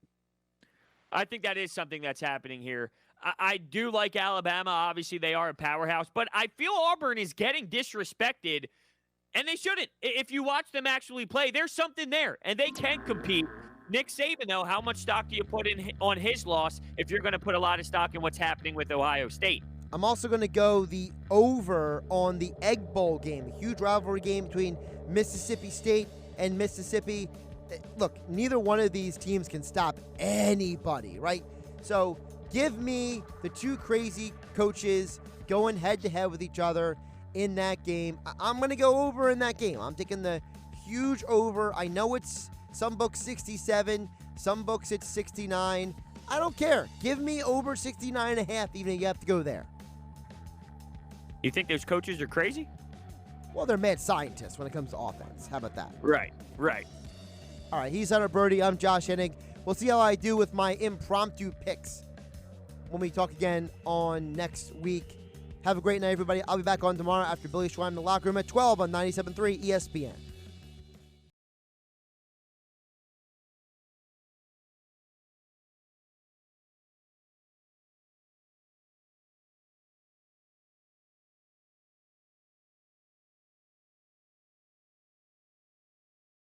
I think that is something that's happening here. I do like Alabama. Obviously, they are a powerhouse. But I feel Auburn is getting disrespected, and they shouldn't. If you watch them actually play, there's something there, and they can compete. Nick Saban, though, how much stock do you put on his loss if you're going to put a lot of stock in what's happening with Ohio State? I'm also going to go the over on the Egg Bowl game, a huge rivalry game between Mississippi State and Mississippi. Look, neither one of these teams can stop anybody, right? So give me the two crazy coaches going head-to-head with each other in that game. I'm going to go over in that game. I'm taking the huge over. I know it's some books 67, some books it's 69. I don't care. Give me over 69.5, even if you have to go there. You think those coaches are crazy? Well, they're mad scientists when it comes to offense. How about that? Right. All right, he's Hunter Brody. I'm Josh Hennig. We'll see how I do with my impromptu picks when we talk again on next week. Have a great night, everybody. I'll be back on tomorrow after Billy Schwein in the locker room at 12 on 97.3 ESPN.